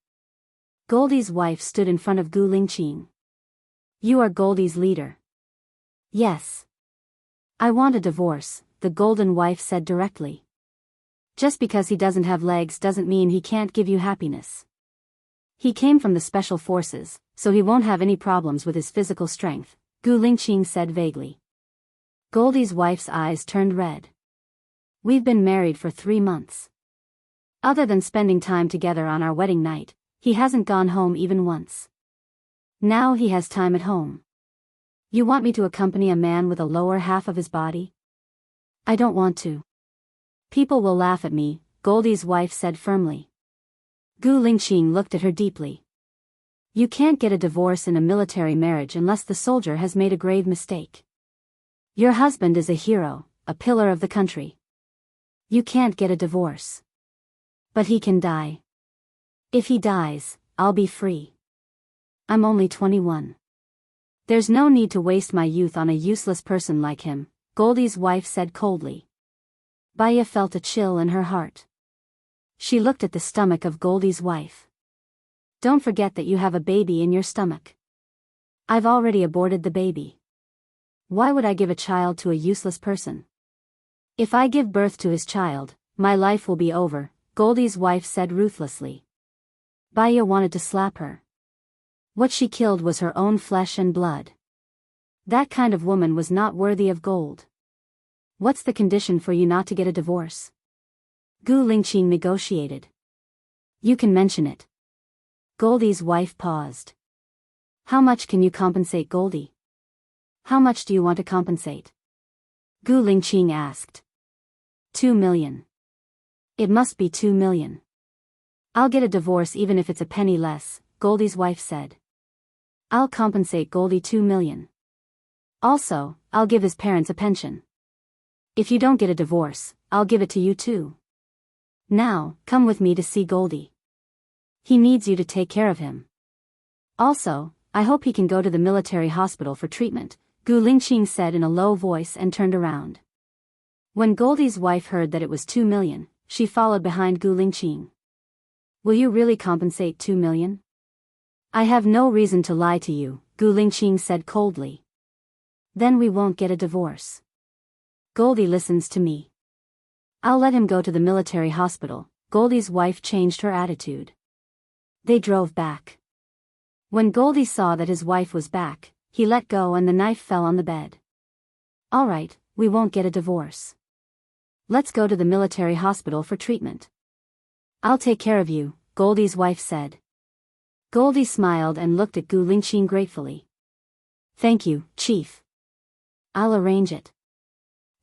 Goldie's wife stood in front of Gu Lingqing. You are Goldie's leader. Yes. I want a divorce, the golden wife said directly. Just because he doesn't have legs doesn't mean he can't give you happiness. He came from the special forces, so he won't have any problems with his physical strength, Gu Lingqing said vaguely. Goldie's wife's eyes turned red. We've been married for 3 months. Other than spending time together on our wedding night, he hasn't gone home even once. Now he has time at home. You want me to accompany a man with a lower half of his body? I don't want to. People will laugh at me, Goldie's wife said firmly. Gu Lingqing looked at her deeply. You can't get a divorce in a military marriage unless the soldier has made a grave mistake. Your husband is a hero, a pillar of the country. You can't get a divorce. But he can die. If he dies, I'll be free. I'm only 21. There's no need to waste my youth on a useless person like him, Goldie's wife said coldly. Baya felt a chill in her heart. She looked at the stomach of Goldie's wife. Don't forget that you have a baby in your stomach. I've already aborted the baby. Why would I give a child to a useless person? If I give birth to his child, my life will be over, Goldie's wife said ruthlessly. Baya wanted to slap her. What she killed was her own flesh and blood. That kind of woman was not worthy of gold. What's the condition for you not to get a divorce? Gu Lingqing negotiated. You can mention it. Goldie's wife paused. How much can you compensate Goldie? How much do you want to compensate? Gu Lingqing asked. 2 million. It must be 2 million. I'll get a divorce even if it's a penny less, Goldie's wife said. I'll compensate Goldie 2 million. Also, I'll give his parents a pension. If you don't get a divorce, I'll give it to you too. Now, come with me to see Goldie. He needs you to take care of him. Also, I hope he can go to the military hospital for treatment, Gu Lingqing said in a low voice and turned around. When Goldie's wife heard that it was 2 million, she followed behind Gu Lingqing. Will you really compensate 2 million? I have no reason to lie to you, Gu Lingqing said coldly. Then we won't get a divorce. Goldie listens to me. I'll let him go to the military hospital. Goldie's wife changed her attitude. They drove back. When Goldie saw that his wife was back, he let go and the knife fell on the bed. All right, we won't get a divorce. Let's go to the military hospital for treatment. I'll take care of you, Goldie's wife said. Goldie smiled and looked at Gu Lingqing gratefully. Thank you, Chief. I'll arrange it.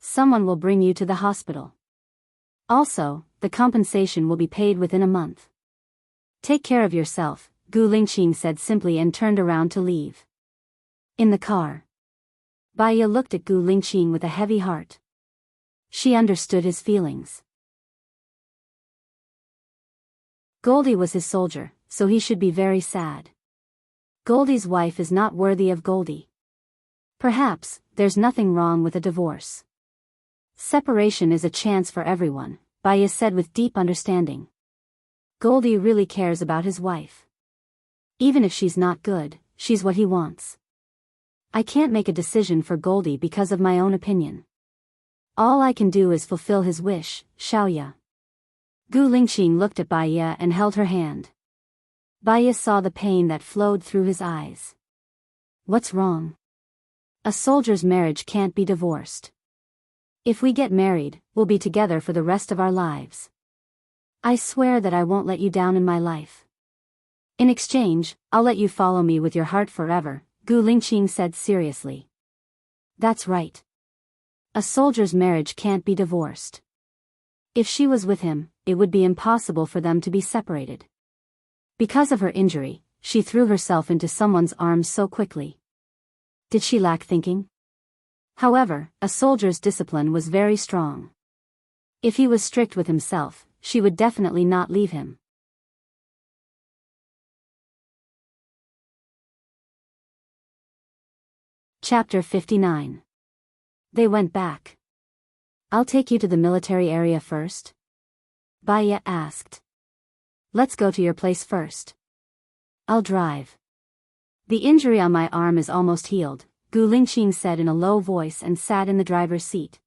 Someone will bring you to the hospital. Also, the compensation will be paid within a month. Take care of yourself, Gu Lingqing said simply and turned around to leave. In the car, Baya looked at Gu Lingqing with a heavy heart. She understood his feelings. Goldie was his soldier, so he should be very sad. Goldie's wife is not worthy of Goldie. Perhaps, there's nothing wrong with a divorce. Separation is a chance for everyone, Baya said with deep understanding. Goldie really cares about his wife. Even if she's not good, she's what he wants. I can't make a decision for Goldie because of my own opinion. All I can do is fulfill his wish, Xiaoya. Gu Lingqing looked at Baya and held her hand. Baya saw the pain that flowed through his eyes. What's wrong? A soldier's marriage can't be divorced. If we get married, we'll be together for the rest of our lives. I swear that I won't let you down in my life. In exchange, I'll let you follow me with your heart forever, Gu Lingqing said seriously. That's right. A soldier's marriage can't be divorced. If she was with him, it would be impossible for them to be separated. Because of her injury, she threw herself into someone's arms so quickly. Did she lack thinking? However, a soldier's discipline was very strong. If he was strict with himself, she would definitely not leave him. Chapter 59. They went back. I'll take you to the military area first? Baya asked. Let's go to your place first. I'll drive. The injury on my arm is almost healed, Gu Lingqing said in a low voice and sat in the driver's seat.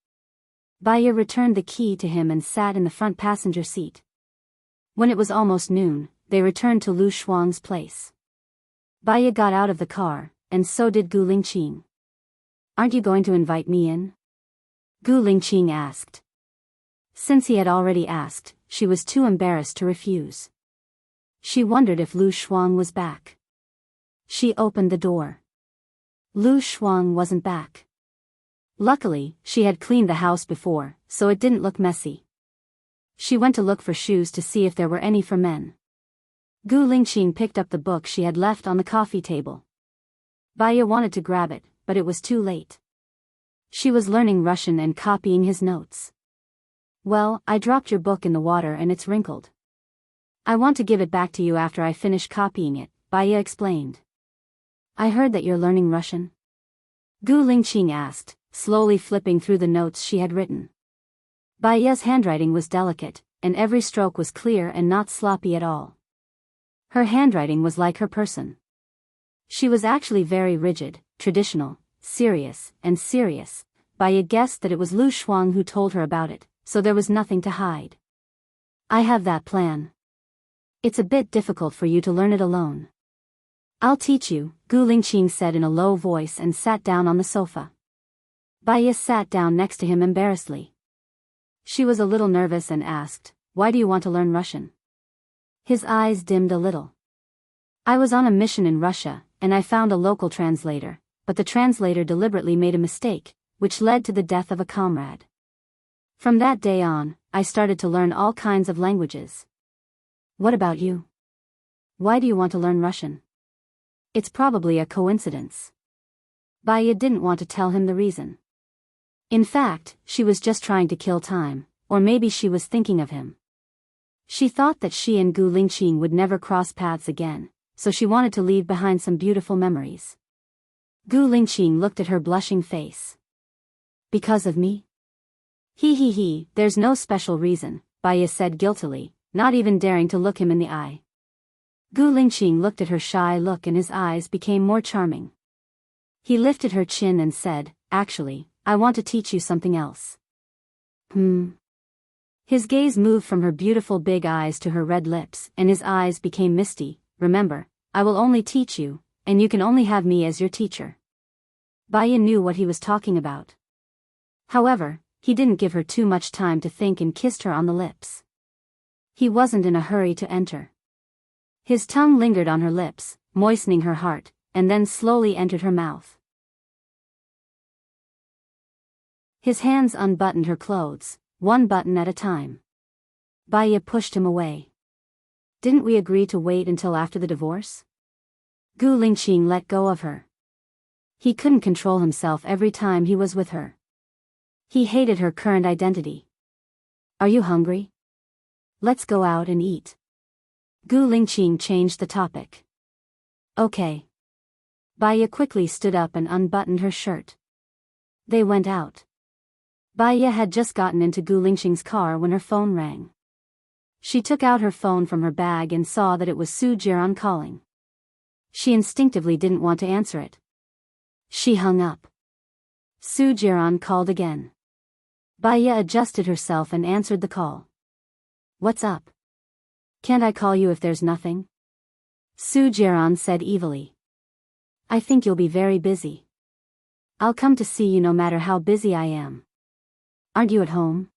Baya returned the key to him and sat in the front passenger seat. When it was almost noon, they returned to Lu Shuang's place. Baya got out of the car, and so did Gu Lingqing. Aren't you going to invite me in? Gu Lingqing asked. Since he had already asked, she was too embarrassed to refuse. She wondered if Lu Shuang was back. She opened the door. Lu Shuang wasn't back. Luckily, she had cleaned the house before, so it didn't look messy. She went to look for shoes to see if there were any for men. Gu Lingqing picked up the book she had left on the coffee table. Baya wanted to grab it, but it was too late. She was learning Russian and copying his notes. Well, I dropped your book in the water and it's wrinkled. I want to give it back to you after I finish copying it, Baya explained. I heard that you're learning Russian? Gu Lingqing asked, slowly flipping through the notes she had written. Baya's handwriting was delicate, and every stroke was clear and not sloppy at all. Her handwriting was like her person. She was actually very rigid, traditional, serious. Baya guessed that it was Lu Shuang who told her about it, so there was nothing to hide. I have that plan. It's a bit difficult for you to learn it alone. I'll teach you, Gu Lingqing said in a low voice and sat down on the sofa. Baya sat down next to him embarrassedly. She was a little nervous and asked, Why do you want to learn Russian? His eyes dimmed a little. I was on a mission in Russia, and I found a local translator, but the translator deliberately made a mistake, which led to the death of a comrade. From that day on, I started to learn all kinds of languages. What about you? Why do you want to learn Russian? It's probably a coincidence. Baya didn't want to tell him the reason. In fact, she was just trying to kill time, or maybe she was thinking of him. She thought that she and Gu Lingqing would never cross paths again, so she wanted to leave behind some beautiful memories. Gu Lingqing looked at her blushing face. Because of me? He, there's no special reason, Baya said guiltily, not even daring to look him in the eye. Gu Lingqing looked at her shy look and his eyes became more charming. He lifted her chin and said, Actually, I want to teach you something else. His gaze moved from her beautiful big eyes to her red lips, and his eyes became misty. Remember, I will only teach you, and you can only have me as your teacher. Baya knew what he was talking about. However, he didn't give her too much time to think and kissed her on the lips. He wasn't in a hurry to enter. His tongue lingered on her lips, moistening her heart, and then slowly entered her mouth. His hands unbuttoned her clothes, one button at a time. Baya pushed him away. Didn't we agree to wait until after the divorce? Gu Lingqing let go of her. He couldn't control himself every time he was with her. He hated her current identity. Are you hungry? Let's go out and eat. Gu Lingqing changed the topic. Okay. Baya quickly stood up and unbuttoned her shirt. They went out. Baya had just gotten into Gu Lingqing's car when her phone rang. She took out her phone from her bag and saw that it was Su Jiran calling. She instinctively didn't want to answer it. She hung up. Su Jiran called again. Baya adjusted herself and answered the call. What's up? Can't I call you if there's nothing? Su Jiran said evilly. I think you'll be very busy. I'll come to see you no matter how busy I am. Aren't you at home?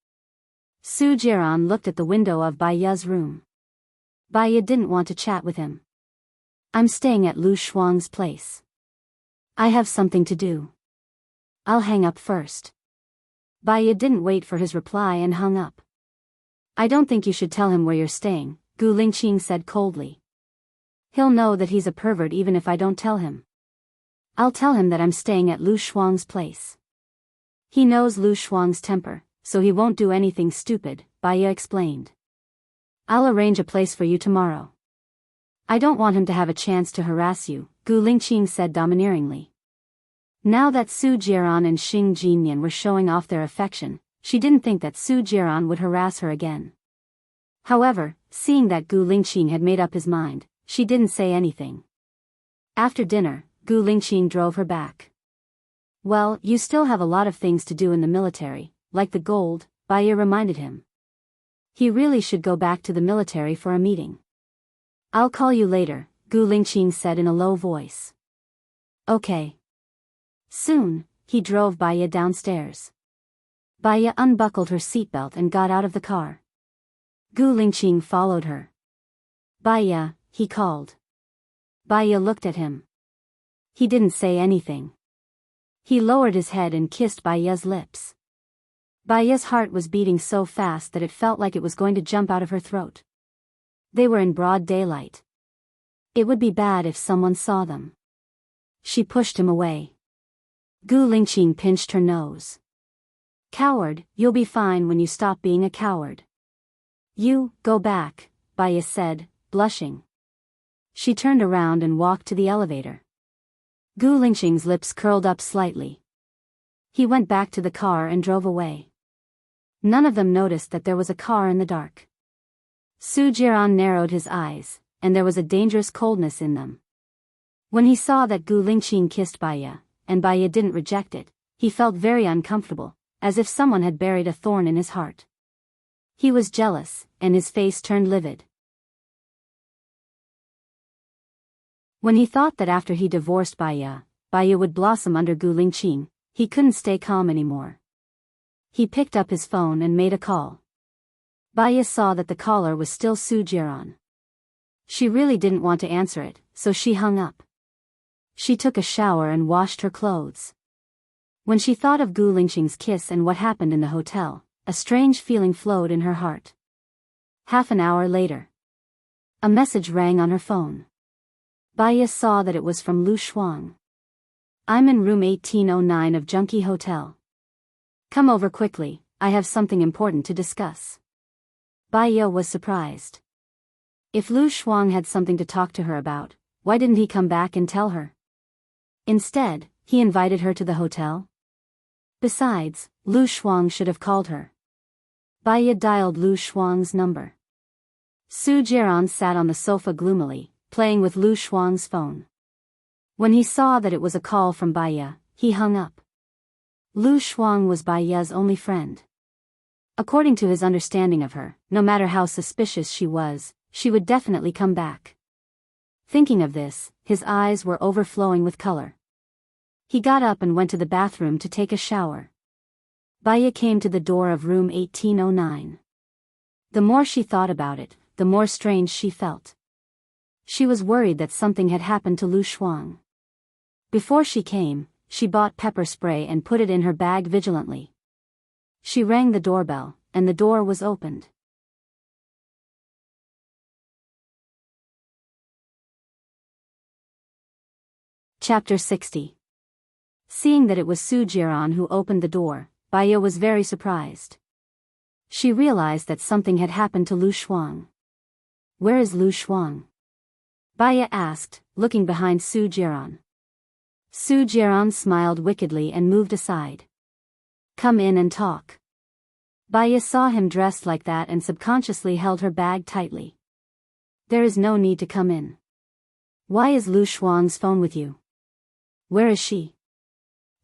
Su Jiran looked at the window of Baya's room. Baya didn't want to chat with him. I'm staying at Lu Shuang's place. I have something to do. I'll hang up first. Baya didn't wait for his reply and hung up. I don't think you should tell him where you're staying, Gu Lingqing said coldly. He'll know that he's a pervert even if I don't tell him. I'll tell him that I'm staying at Lu Shuang's place. He knows Lu Shuang's temper, so he won't do anything stupid, Baya explained. I'll arrange a place for you tomorrow. I don't want him to have a chance to harass you, Gu Lingqing said domineeringly. Now that Su Jiran and Xing Jinyan were showing off their affection, she didn't think that Su Jiran would harass her again. However, seeing that Gu Lingqing had made up his mind, she didn't say anything. After dinner, Gu Lingqing drove her back. Well, you still have a lot of things to do in the military, like the gold, Baya reminded him. He really should go back to the military for a meeting. I'll call you later, Gu Lingqing said in a low voice. Okay. Soon, he drove Baya downstairs. Baya unbuckled her seatbelt and got out of the car. Gu Lingqing followed her. Baya, he called. Baya looked at him. He didn't say anything. He lowered his head and kissed Baya's lips. Baya's heart was beating so fast that it felt like it was going to jump out of her throat. They were in broad daylight. It would be bad if someone saw them. She pushed him away. Gu Lingqing pinched her nose. Coward, you'll be fine when you stop being a coward. You, go back, Baya said, blushing. She turned around and walked to the elevator. Gu Lingqing's lips curled up slightly. He went back to the car and drove away. None of them noticed that there was a car in the dark. Su Jiran narrowed his eyes, and there was a dangerous coldness in them. When he saw that Gu Lingqing kissed Baya, and Baya didn't reject it, he felt very uncomfortable, as if someone had buried a thorn in his heart. He was jealous, and his face turned livid. When he thought that after he divorced Baya, Baya would blossom under Gu Lingqing, he couldn't stay calm anymore. He picked up his phone and made a call. Baya saw that the caller was still Su Jiran. She really didn't want to answer it, so she hung up. She took a shower and washed her clothes. When she thought of Gu Lingqing's kiss and what happened in the hotel, a strange feeling flowed in her heart. Half an hour later, a message rang on her phone. Baya saw that it was from Lu Shuang. I'm in room 1809 of Junkie Hotel. Come over quickly, I have something important to discuss. Baya was surprised. If Lu Shuang had something to talk to her about, why didn't he come back and tell her? Instead, he invited her to the hotel. Besides, Lu Shuang should have called her. Baya dialed Lu Shuang's number. Su Jiran sat on the sofa gloomily, playing with Lu Shuang's phone. When he saw that it was a call from Baya, he hung up. Lu Shuang was Bai Ye's only friend. According to his understanding of her, no matter how suspicious she was, she would definitely come back. Thinking of this, his eyes were overflowing with color. He got up and went to the bathroom to take a shower. Bai Ye came to the door of room 1809. The more she thought about it, the more strange she felt. She was worried that something had happened to Lu Shuang. Before she came, she bought pepper spray and put it in her bag vigilantly. She rang the doorbell, and the door was opened. Chapter 60. Seeing that it was Su Jiran who opened the door, Bai Ye was very surprised. She realized that something had happened to Lu Shuang. "Where is Lu Shuang?" Bai Ye asked, looking behind Su Jiran. Su Jiran smiled wickedly and moved aside. "Come in and talk." Bai Ye saw him dressed like that and subconsciously held her bag tightly. "There is no need to come in. Why is Lu Shuang's phone with you? Where is she?"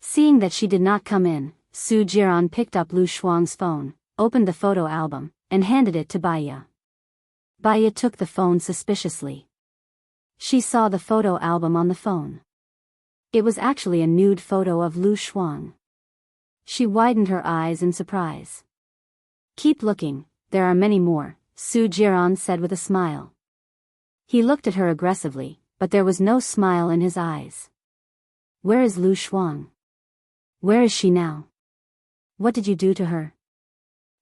Seeing that she did not come in, Su Jiran picked up Lu Shuang's phone, opened the photo album, and handed it to Bai Ye. Bai Ye took the phone suspiciously. She saw the photo album on the phone. It was actually a nude photo of Lu Shuang. She widened her eyes in surprise. "Keep looking, there are many more," Su Jiran said with a smile. He looked at her aggressively, but there was no smile in his eyes. "Where is Lu Shuang? Where is she now? What did you do to her?"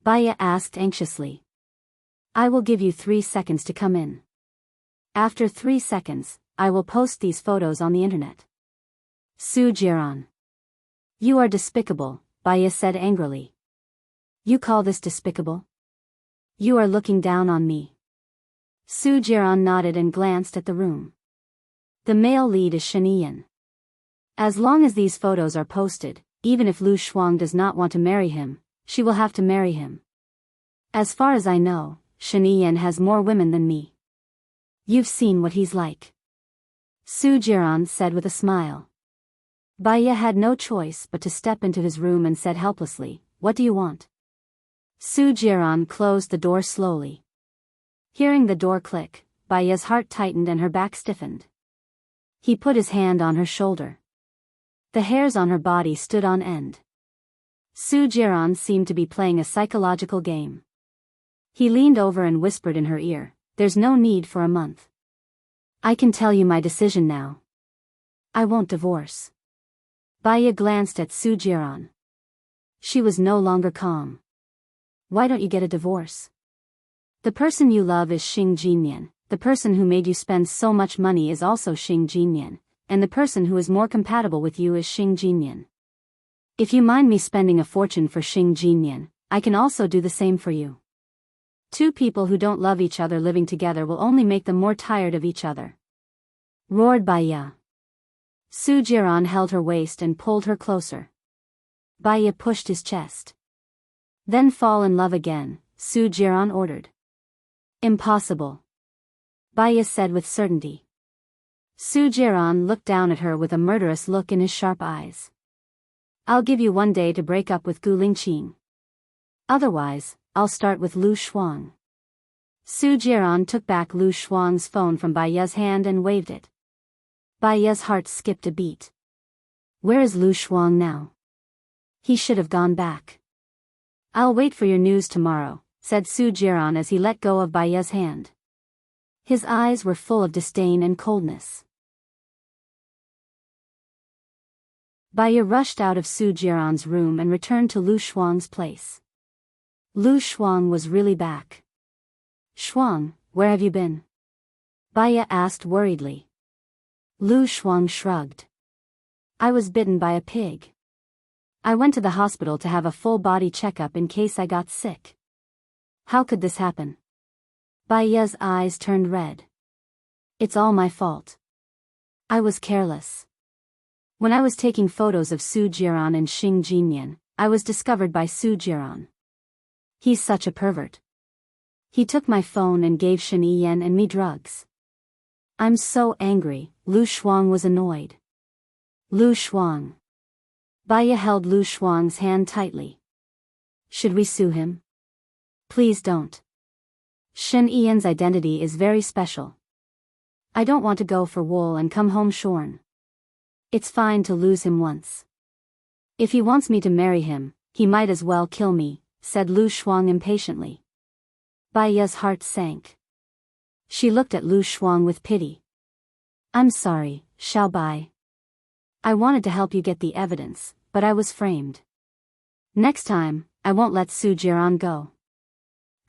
Bai Ye asked anxiously. "I will give you 3 seconds to come in. After 3 seconds, I will post these photos on the internet." Su Jiran. "You are despicable," Bai Ye said angrily. "You call this despicable? You are looking down on me." Su Jiran nodded and glanced at the room. The male lead is Shiniyan. As long as these photos are posted, even if Lu Shuang does not want to marry him, she will have to marry him. As far as I know, Shiniyan has more women than me. You've seen what he's like. Su Jiran said with a smile. Bai Ye had no choice but to step into his room and said helplessly, "What do you want?" Su Jiran closed the door slowly. Hearing the door click, Bai Ye's heart tightened and her back stiffened. He put his hand on her shoulder. The hairs on her body stood on end. Su Jiran seemed to be playing a psychological game. He leaned over and whispered in her ear, "There's no need for a month. I can tell you my decision now. I won't divorce." Bai Ye glanced at Su Jiran. She was no longer calm. "Why don't you get a divorce? The person you love is Xing Jinyan, the person who made you spend so much money is also Xing Jinyan, and the person who is more compatible with you is Xing Jinyan. If you mind me spending a fortune for Xing Jinyan, I can also do the same for you. Two people who don't love each other living together will only make them more tired of each other," roared Bai Ye. Su Jiran held her waist and pulled her closer. Bai Ye pushed his chest. "Then fall in love again," Su Jiran ordered. "Impossible," Bai Ye said with certainty. Su Jiran looked down at her with a murderous look in his sharp eyes. "I'll give you 1 day to break up with Gu Lingqing. Otherwise, I'll start with Lu Shuang." Su Jiran took back Lu Shuang's phone from Bai Ye's hand and waved it. Bai Ye's heart skipped a beat. Where is Lu Shuang now? He should have gone back. "I'll wait for your news tomorrow," said Su Jiran as he let go of Bai Ye's hand. His eyes were full of disdain and coldness. Bai Ye rushed out of Su Jiran's room and returned to Lu Shuang's place. Lu Shuang was really back. "Shuang, where have you been?" Bai Ye asked worriedly. Lu Shuang shrugged. "I was bitten by a pig. I went to the hospital to have a full body checkup in case I got sick." "How could this happen?" Bai Ye's eyes turned red. "It's all my fault. I was careless. When I was taking photos of Su Jiran and Xing Jinyan, I was discovered by Su Jiran. He's such a pervert. He took my phone and gave Shen Yan and me drugs. I'm so angry." Lu Shuang was annoyed. "Lu Shuang. Baya held Lu Shuang's hand tightly. Should we sue him? Please don't. Shen Ian's identity is very special. I don't want to go for wool and come home shorn. It's fine to lose him once. If he wants me to marry him, he might as well kill me, said Lu Shuang impatiently. Baya's heart sank. She looked at Lu Shuang with pity. I'm sorry, Xiao Bai. I wanted to help you get the evidence, but I was framed. Next time, I won't let Su Jiran go.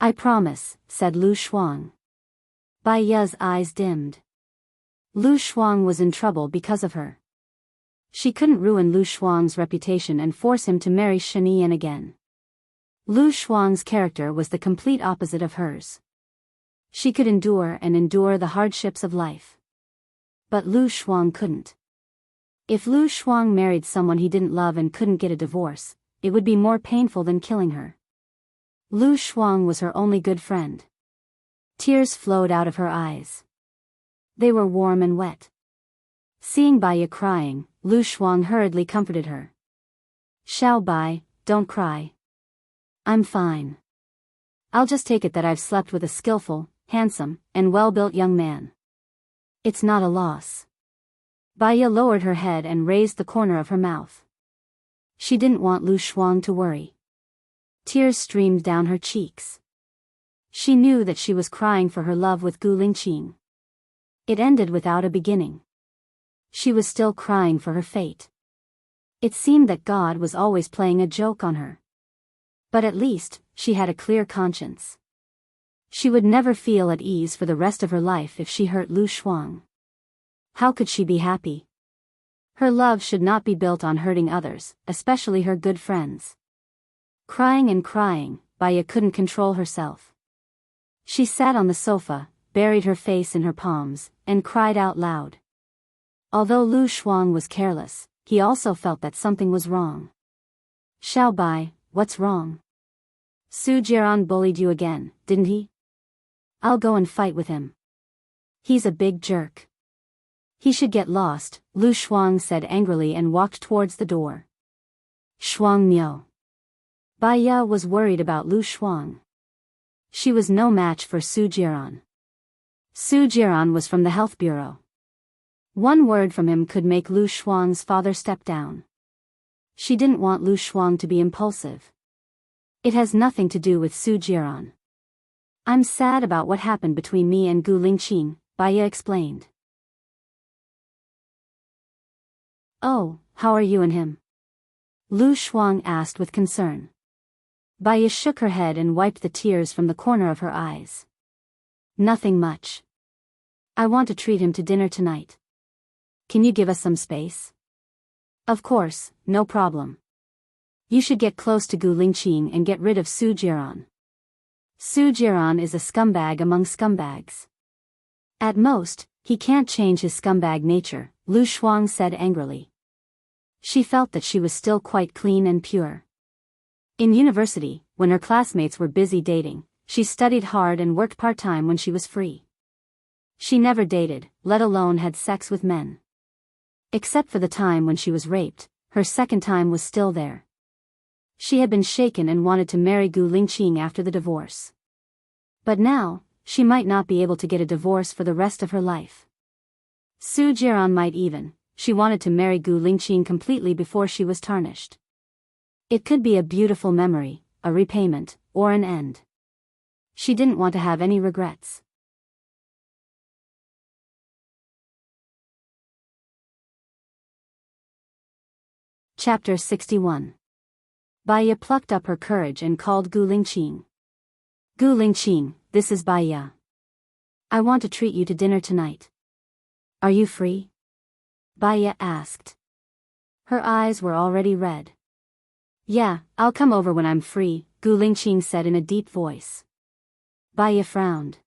I promise, said Lu Shuang. Baya's eyes dimmed. Lu Shuang was in trouble because of her. She couldn't ruin Lu Shuang's reputation and force him to marry Shen Yan again. Lu Shuang's character was the complete opposite of hers. She could endure the hardships of life. But Lu Shuang couldn't. If Lu Shuang married someone he didn't love and couldn't get a divorce, it would be more painful than killing her. Lu Shuang was her only good friend. Tears flowed out of her eyes. They were warm and wet. Seeing Baya crying, Lu Shuang hurriedly comforted her. Xiao Bai, don't cry. I'm fine. I'll just take it that I've slept with a skillful, handsome, and well-built young man. It's not a loss. Baya lowered her head and raised the corner of her mouth. She didn't want Lu Shuang to worry. Tears streamed down her cheeks. She knew that she was crying for her love with Gu Lingqing. It ended without a beginning. She was still crying for her fate. It seemed that God was always playing a joke on her. But at least, she had a clear conscience. She would never feel at ease for the rest of her life if she hurt Lu Shuang. How could she be happy? Her love should not be built on hurting others, especially her good friends. Crying and crying, Baya couldn't control herself. She sat on the sofa, buried her face in her palms, and cried out loud. Although Lu Shuang was careless, he also felt that something was wrong. Xiao Bai, what's wrong? Su Jiran bullied you again, didn't he? I'll go and fight with him. He's a big jerk. He should get lost, Lu Shuang said angrily and walked towards the door. Shuang Miao. Baya was worried about Lu Shuang. She was no match for Su Jiran. Su Jiran was from the health bureau. One word from him could make Lu Shuang's father step down. She didn't want Lu Shuang to be impulsive. It has nothing to do with Su Jiran. I'm sad about what happened between me and Gu Lingqing, Baya explained. Oh, how are you and him? Lu Shuang asked with concern. Baya shook her head and wiped the tears from the corner of her eyes. Nothing much. I want to treat him to dinner tonight. Can you give us some space? Of course, no problem. You should get close to Gu Lingqing and get rid of Su Jiran. Su Jiran is a scumbag among scumbags. At most, he can't change his scumbag nature, Lu Shuang said angrily. She felt that she was still quite clean and pure. In university, when her classmates were busy dating, she studied hard and worked part-time when she was free. She never dated, let alone had sex with men. Except for the time when she was raped, her second time was still there. She had been shaken and wanted to marry Gu Lingqing after the divorce. But now, she might not be able to get a divorce for the rest of her life. Su Jiran might even. She wanted to marry Gu Lingqing completely before she was tarnished. It could be a beautiful memory, a repayment, or an end. She didn't want to have any regrets. Chapter 61. Baya plucked up her courage and called Gu Lingqing. Gu Lingqing, this is Baya. I want to treat you to dinner tonight. Are you free? Baya asked. Her eyes were already red. Yeah, I'll come over when I'm free, Gu Lingqing said in a deep voice. Baya frowned.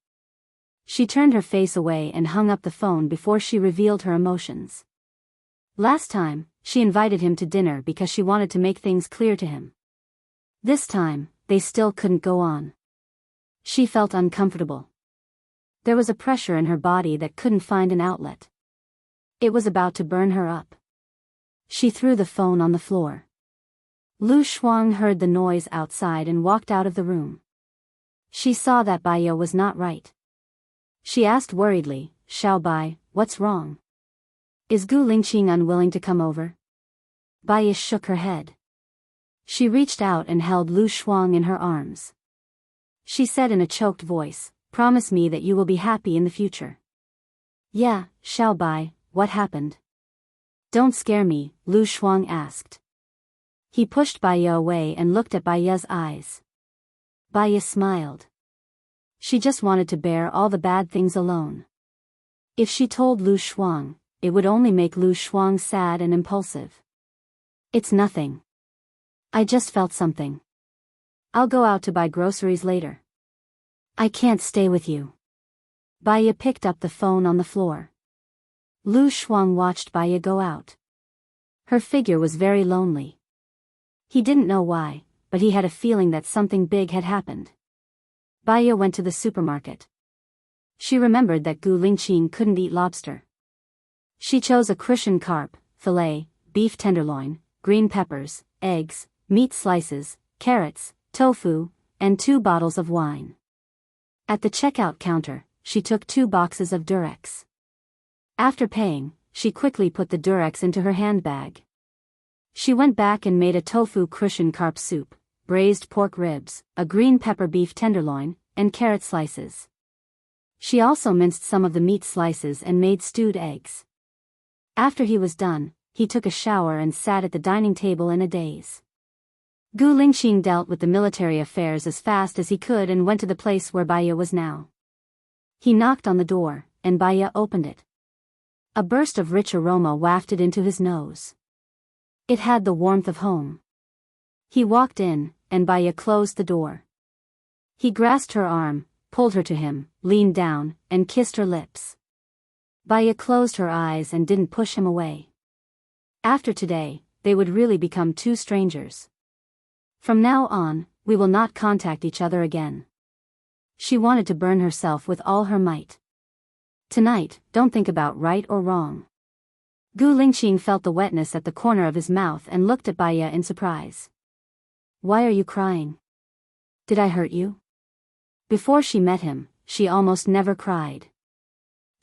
She turned her face away and hung up the phone before she revealed her emotions. Last time, she invited him to dinner because she wanted to make things clear to him. This time, they still couldn't go on. She felt uncomfortable. There was a pressure in her body that couldn't find an outlet. It was about to burn her up. She threw the phone on the floor. Lu Shuang heard the noise outside and walked out of the room. She saw that Baiya was not right. She asked worriedly, Xiao Bai, what's wrong? Is Gu Lingqing unwilling to come over? Baiya shook her head. She reached out and held Lu Shuang in her arms. She said in a choked voice, promise me that you will be happy in the future. Yeah, Xiao Bai, what happened? Don't scare me, Lu Shuang asked. He pushed Baiya away and looked at Baiya's eyes. Baiya smiled. She just wanted to bear all the bad things alone. If she told Lu Shuang, it would only make Lu Shuang sad and impulsive. It's nothing. I just felt something. I'll go out to buy groceries later. I can't stay with you. Baiya picked up the phone on the floor. Lu Shuang watched Baiya go out. Her figure was very lonely. He didn't know why, but he had a feeling that something big had happened. Baiya went to the supermarket. She remembered that Gu Lingqing couldn't eat lobster. She chose a crucian carp, fillet, beef tenderloin, green peppers, eggs, meat slices, carrots, tofu, and 2 bottles of wine. At the checkout counter, she took 2 boxes of Durex. After paying, she quickly put the Durex into her handbag. She went back and made a tofu crucian carp soup, braised pork ribs, a green pepper beef tenderloin, and carrot slices. She also minced some of the meat slices and made stewed eggs. After he was done, he took a shower and sat at the dining table in a daze. Gu Lingqing dealt with the military affairs as fast as he could and went to the place where Baiya was now. He knocked on the door, and Baiya opened it. A burst of rich aroma wafted into his nose. It had the warmth of home. He walked in, and Baiya closed the door. He grasped her arm, pulled her to him, leaned down, and kissed her lips. Baiya closed her eyes and didn't push him away. After today, they would really become 2 strangers. From now on, we will not contact each other again. She wanted to burn herself with all her might. Tonight, don't think about right or wrong. Gu Lingqing felt the wetness at the corner of his mouth and looked at Baiya in surprise. Why are you crying? Did I hurt you? Before she met him, she almost never cried.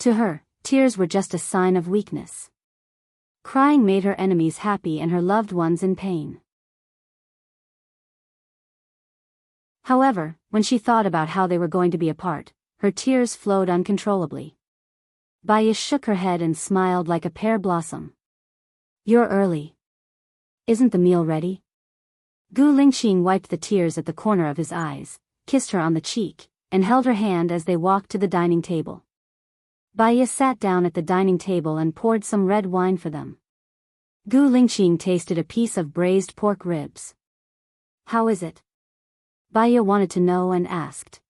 To her, tears were just a sign of weakness. Crying made her enemies happy and her loved ones in pain. However, when she thought about how they were going to be apart, her tears flowed uncontrollably. Baiya shook her head and smiled like a pear blossom. You're early. Isn't the meal ready? Gu Lingqing wiped the tears at the corner of his eyes, kissed her on the cheek, and held her hand as they walked to the dining table. Baiya sat down at the dining table and poured some red wine for them. Gu Lingqing tasted a piece of braised pork ribs. How is it? Baiya wanted to know and asked.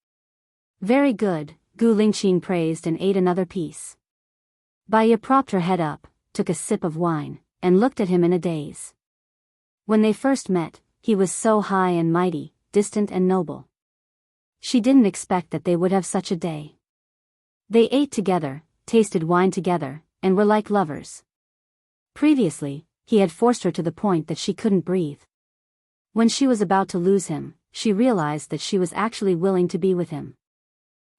Very good, Gu Lingqing praised and ate another piece. Baiya propped her head up, took a sip of wine, and looked at him in a daze. When they first met, he was so high and mighty, distant and noble. She didn't expect that they would have such a day. They ate together, tasted wine together, and were like lovers. Previously, he had forced her to the point that she couldn't breathe. When she was about to lose him, she realized that she was actually willing to be with him.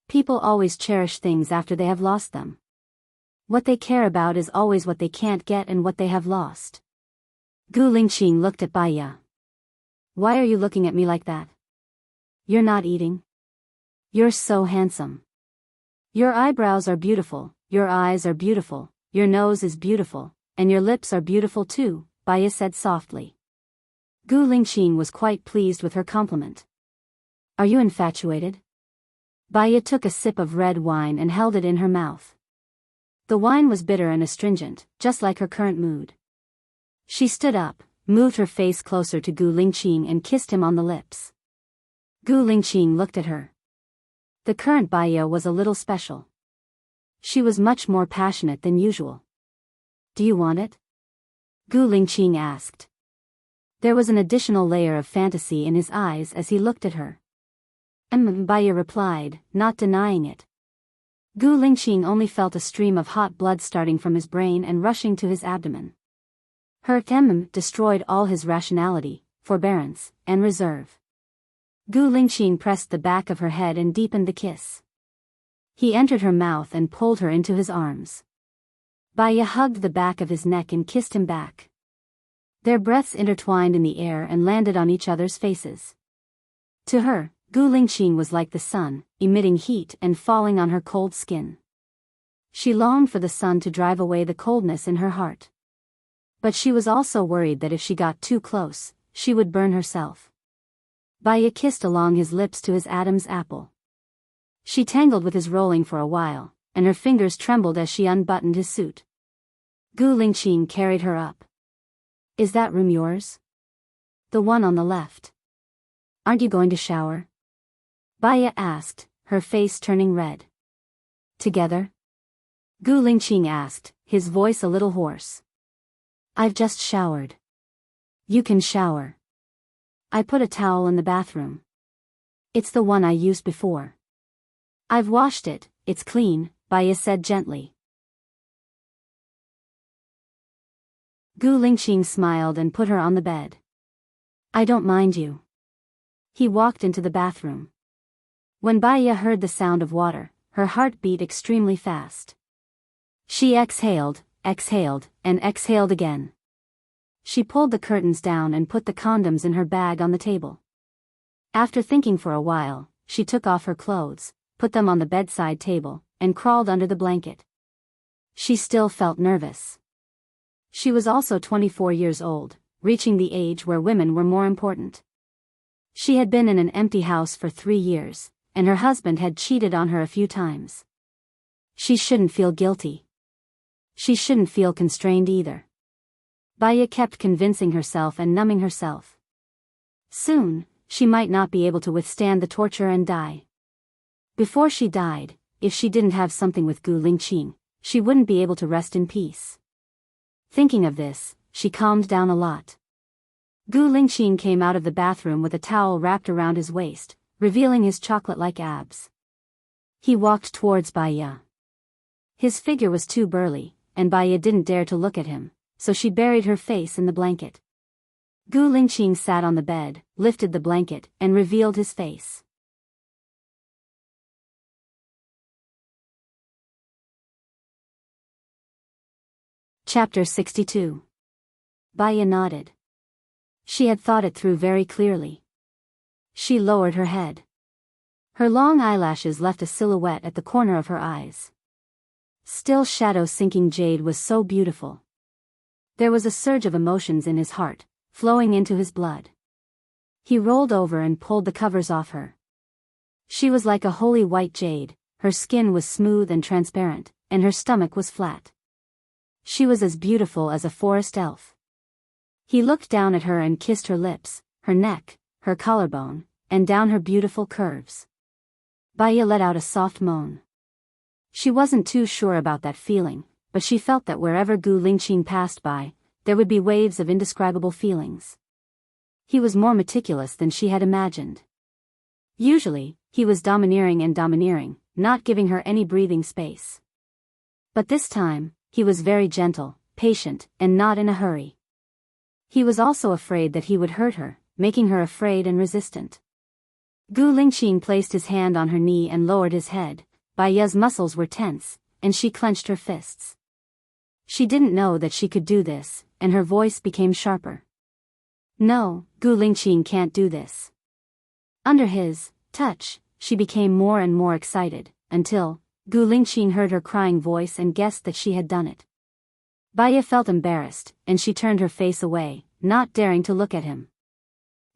People always cherish things after they have lost them. What they care about is always what they can't get and what they have lost. Gu Lingqing looked at Baiya. Why are you looking at me like that? You're not eating? You're so handsome. Your eyebrows are beautiful, your eyes are beautiful, your nose is beautiful, and your lips are beautiful too, Baiya said softly. Gu Lingqing was quite pleased with her compliment. Are you infatuated? Baiya took a sip of red wine and held it in her mouth. The wine was bitter and astringent, just like her current mood. She stood up, moved her face closer to Gu Lingqing and kissed him on the lips. Gu Lingqing looked at her. The current Baiya was a little special. She was much more passionate than usual. Do you want it? Gu Lingqing asked. There was an additional layer of fantasy in his eyes as he looked at her. Baiya replied, not denying it. Gu Lingqing only felt a stream of hot blood starting from his brain and rushing to his abdomen. Her destroyed all his rationality, forbearance, and reserve. Gu Lingqing pressed the back of her head and deepened the kiss. He entered her mouth and pulled her into his arms. Baya hugged the back of his neck and kissed him back. Their breaths intertwined in the air and landed on each other's faces. To her, Gu Lingqing was like the sun, emitting heat and falling on her cold skin. She longed for the sun to drive away the coldness in her heart. But she was also worried that if she got too close, she would burn herself. Baya kissed along his lips to his Adam's apple. She tangled with his rolling for a while, and her fingers trembled as she unbuttoned his suit. Gu Lingqing carried her up. Is that room yours? The one on the left. Aren't you going to shower? Baya asked, her face turning red. Together? Gu Lingqing asked, his voice a little hoarse. I've just showered. You can shower. I put a towel in the bathroom. It's the one I used before. I've washed it, it's clean, Baya said gently. Gu Lingqing smiled and put her on the bed. I don't mind you. He walked into the bathroom. When Baya heard the sound of water, her heart beat extremely fast. She exhaled, and exhaled again. She pulled the curtains down and put the condoms in her bag on the table. After thinking for a while, she took off her clothes, put them on the bedside table, and crawled under the blanket. She still felt nervous. She was also 24 years old, reaching the age where women were more important. She had been in an empty house for 3 years, and her husband had cheated on her a few times. She shouldn't feel guilty. She shouldn't feel constrained either. Baya kept convincing herself and numbing herself. Soon, she might not be able to withstand the torture and die. Before she died, if she didn't have something with Gu Lingqing, she wouldn't be able to rest in peace. Thinking of this, she calmed down a lot. Gu Lingqing came out of the bathroom with a towel wrapped around his waist, revealing his chocolate-like abs. He walked towards Baya. His figure was too burly, and Baya didn't dare to look at him, so she buried her face in the blanket. Gu Lingqing sat on the bed, lifted the blanket, and revealed his face. Chapter 62. Baya nodded. She had thought it through very clearly. She lowered her head. Her long eyelashes left a silhouette at the corner of her eyes. Still shadow-sinking jade was so beautiful. There was a surge of emotions in his heart, flowing into his blood. He rolled over and pulled the covers off her. She was like a holy white jade, her skin was smooth and transparent, and her stomach was flat. She was as beautiful as a forest elf. He looked down at her and kissed her lips, her neck, her collarbone, and down her beautiful curves. Baya let out a soft moan. She wasn't too sure about that feeling, but she felt that wherever Gu Lingqing passed by, there would be waves of indescribable feelings. He was more meticulous than she had imagined. Usually, he was domineering, not giving her any breathing space. But this time, he was very gentle, patient, and not in a hurry. He was also afraid that he would hurt her, making her afraid and resistant. Gu Lingqing placed his hand on her knee and lowered his head. Baya's muscles were tense, and she clenched her fists. She didn't know that she could do this, and her voice became sharper. No, Gu Lingqing can't do this. Under his touch, she became more and more excited, until Gu Lingqing heard her crying voice and guessed that she had done it. Baya felt embarrassed, and she turned her face away, not daring to look at him.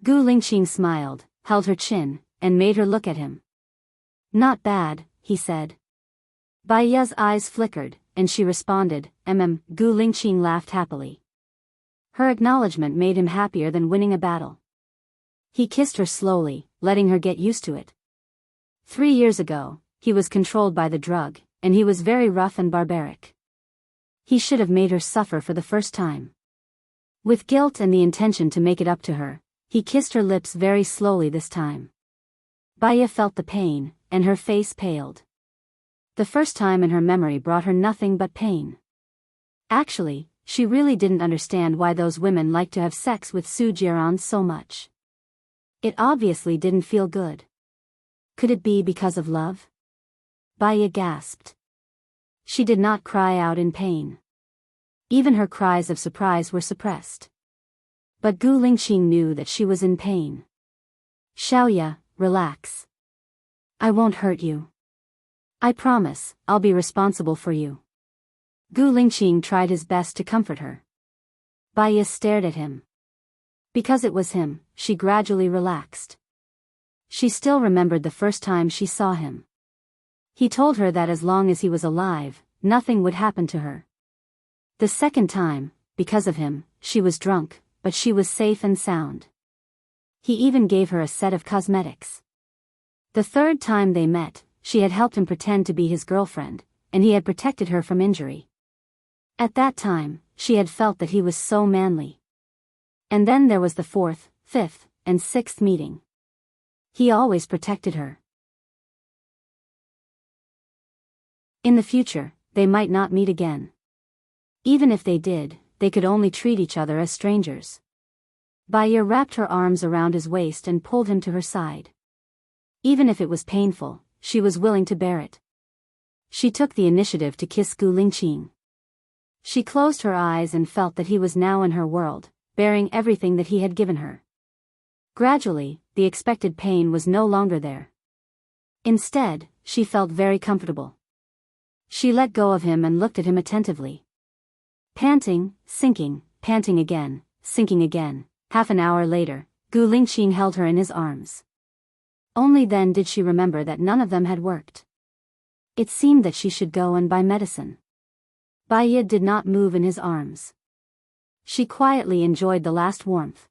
Gu Lingqing smiled, held her chin, and made her look at him. Not bad, he said. Baya's eyes flickered, and she responded, Gu Lingqing laughed happily. Her acknowledgement made him happier than winning a battle. He kissed her slowly, letting her get used to it. 3 years ago, he was controlled by the drug, and he was very rough and barbaric. He should have made her suffer for the first time. With guilt and the intention to make it up to her, he kissed her lips very slowly this time. Baya felt the pain, and her face paled. The first time in her memory brought her nothing but pain. Actually, she really didn't understand why those women liked to have sex with Su Jiran so much. It obviously didn't feel good. Could it be because of love? Baya gasped. She did not cry out in pain. Even her cries of surprise were suppressed. But Gu Lingqing knew that she was in pain. Xiaoya, relax. I won't hurt you. I promise, I'll be responsible for you. Gu Lingqing tried his best to comfort her. Baya stared at him. Because it was him, she gradually relaxed. She still remembered the first time she saw him. He told her that as long as he was alive, nothing would happen to her. The second time, because of him, she was drunk, but she was safe and sound. He even gave her a set of cosmetics. The third time they met, she had helped him pretend to be his girlfriend, and he had protected her from injury. At that time, she had felt that he was so manly. And then there was the fourth, fifth, and sixth meeting. He always protected her. In the future, they might not meet again. Even if they did, they could only treat each other as strangers. Baya wrapped her arms around his waist and pulled him to her side. Even if it was painful, she was willing to bear it. She took the initiative to kiss Gu Lingqing. She closed her eyes and felt that he was now in her world, bearing everything that he had given her. Gradually, the expected pain was no longer there. Instead, she felt very comfortable. She let go of him and looked at him attentively. Panting, sinking, panting again, sinking again. Half an hour later, Gu Lingqing held her in his arms. Only then did she remember that none of them had worked. It seemed that she should go and buy medicine. Baya did not move in his arms. She quietly enjoyed the last warmth.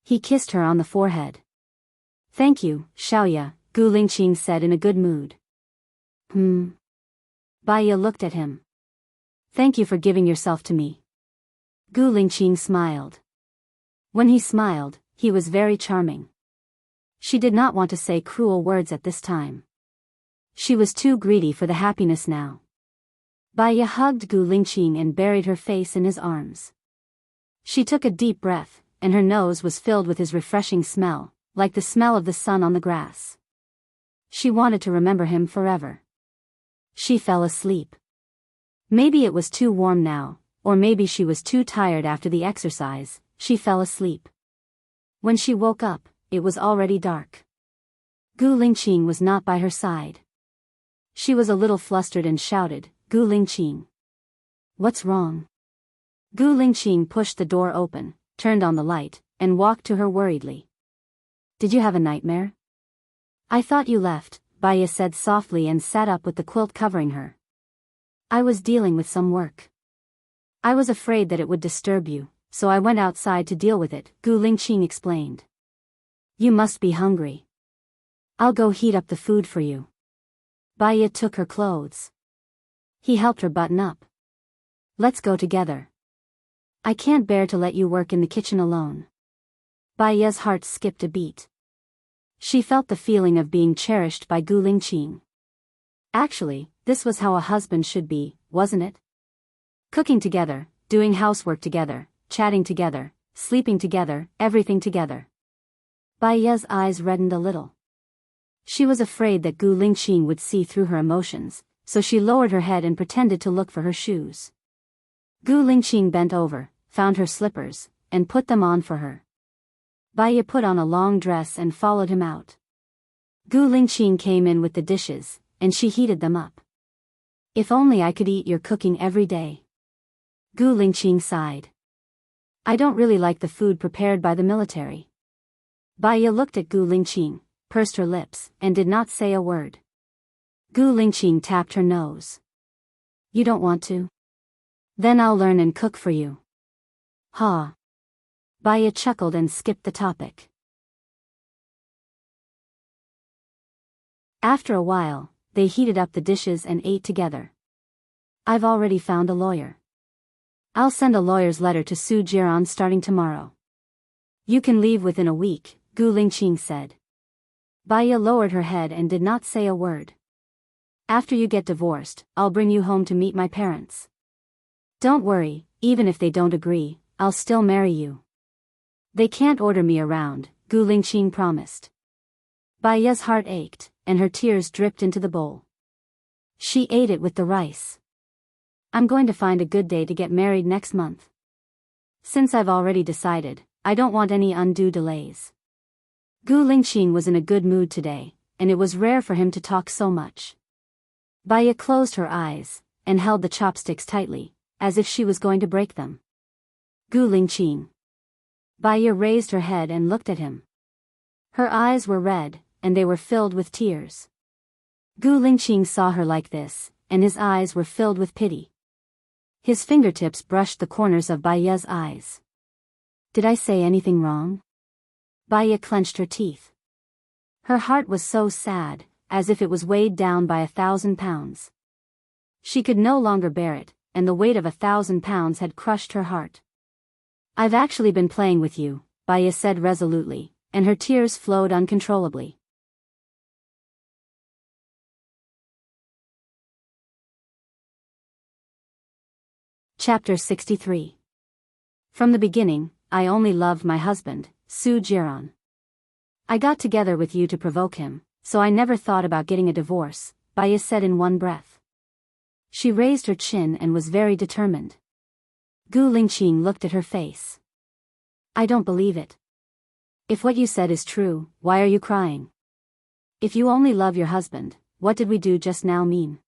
He kissed her on the forehead. Thank you, Xiaoya, Gu Lingqing said in a good mood. Baya looked at him. Thank you for giving yourself to me. Gu Lingqing smiled. When he smiled, he was very charming. She did not want to say cruel words at this time. She was too greedy for the happiness now. Baya hugged Gu Lingqing and buried her face in his arms. She took a deep breath, and her nose was filled with his refreshing smell, like the smell of the sun on the grass. She wanted to remember him forever. She fell asleep. Maybe it was too warm now, or maybe she was too tired after the exercise. She fell asleep. When she woke up, it was already dark. Gu Lingqing was not by her side. She was a little flustered and shouted, Gu Lingqing. What's wrong? Gu Lingqing pushed the door open, turned on the light, and walked to her worriedly. Did you have a nightmare? I thought you left, Baya said softly and sat up with the quilt covering her. I was dealing with some work. I was afraid that it would disturb you, so I went outside to deal with it, Gu Lingqing explained. You must be hungry. I'll go heat up the food for you. Baya took her clothes. He helped her button up. Let's go together. I can't bear to let you work in the kitchen alone. Baya's heart skipped a beat. She felt the feeling of being cherished by Gu Lingqing. Actually, this was how a husband should be, wasn't it? Cooking together, doing housework together, chatting together, sleeping together, everything together. Baya's eyes reddened a little. She was afraid that Gu Lingqing would see through her emotions, so she lowered her head and pretended to look for her shoes. Gu Lingqing bent over, found her slippers, and put them on for her. Baya put on a long dress and followed him out. Gu Lingqing came in with the dishes, and she heated them up. If only I could eat your cooking every day. Gu Lingqing sighed. I don't really like the food prepared by the military. Baya looked at Gu Lingqing, pursed her lips, and did not say a word. Gu Lingqing tapped her nose. You don't want to? Then I'll learn and cook for you. Ha. Baya chuckled and skipped the topic. After a while, they heated up the dishes and ate together. I've already found a lawyer. I'll send a lawyer's letter to Su Jiran starting tomorrow. You can leave within a week, Gu Lingqing said. Baya lowered her head and did not say a word. After you get divorced, I'll bring you home to meet my parents. Don't worry, even if they don't agree, I'll still marry you. They can't order me around, Gu Lingqing promised. Baiya's heart ached, and her tears dripped into the bowl. She ate it with the rice. I'm going to find a good day to get married next month. Since I've already decided, I don't want any undue delays. Gu Lingqing was in a good mood today, and it was rare for him to talk so much. Baiya closed her eyes, and held the chopsticks tightly, as if she was going to break them. Gu Lingqing. Baiya raised her head and looked at him. Her eyes were red, and they were filled with tears. Gu Lingqing saw her like this, and his eyes were filled with pity. His fingertips brushed the corners of Baiya's eyes. Did I say anything wrong? Baiya clenched her teeth. Her heart was so sad, as if it was weighed down by 1,000 pounds. She could no longer bear it, and the weight of 1,000 pounds had crushed her heart. I've actually been playing with you, Baiya said resolutely, and her tears flowed uncontrollably. Chapter 63. From the beginning, I only loved my husband, Su Jiran. I got together with you to provoke him, so I never thought about getting a divorce, Baiya said in one breath. She raised her chin and was very determined. Gu Lingqing looked at her face. I don't believe it. If what you said is true, why are you crying? If you only love your husband, what did we do just now mean?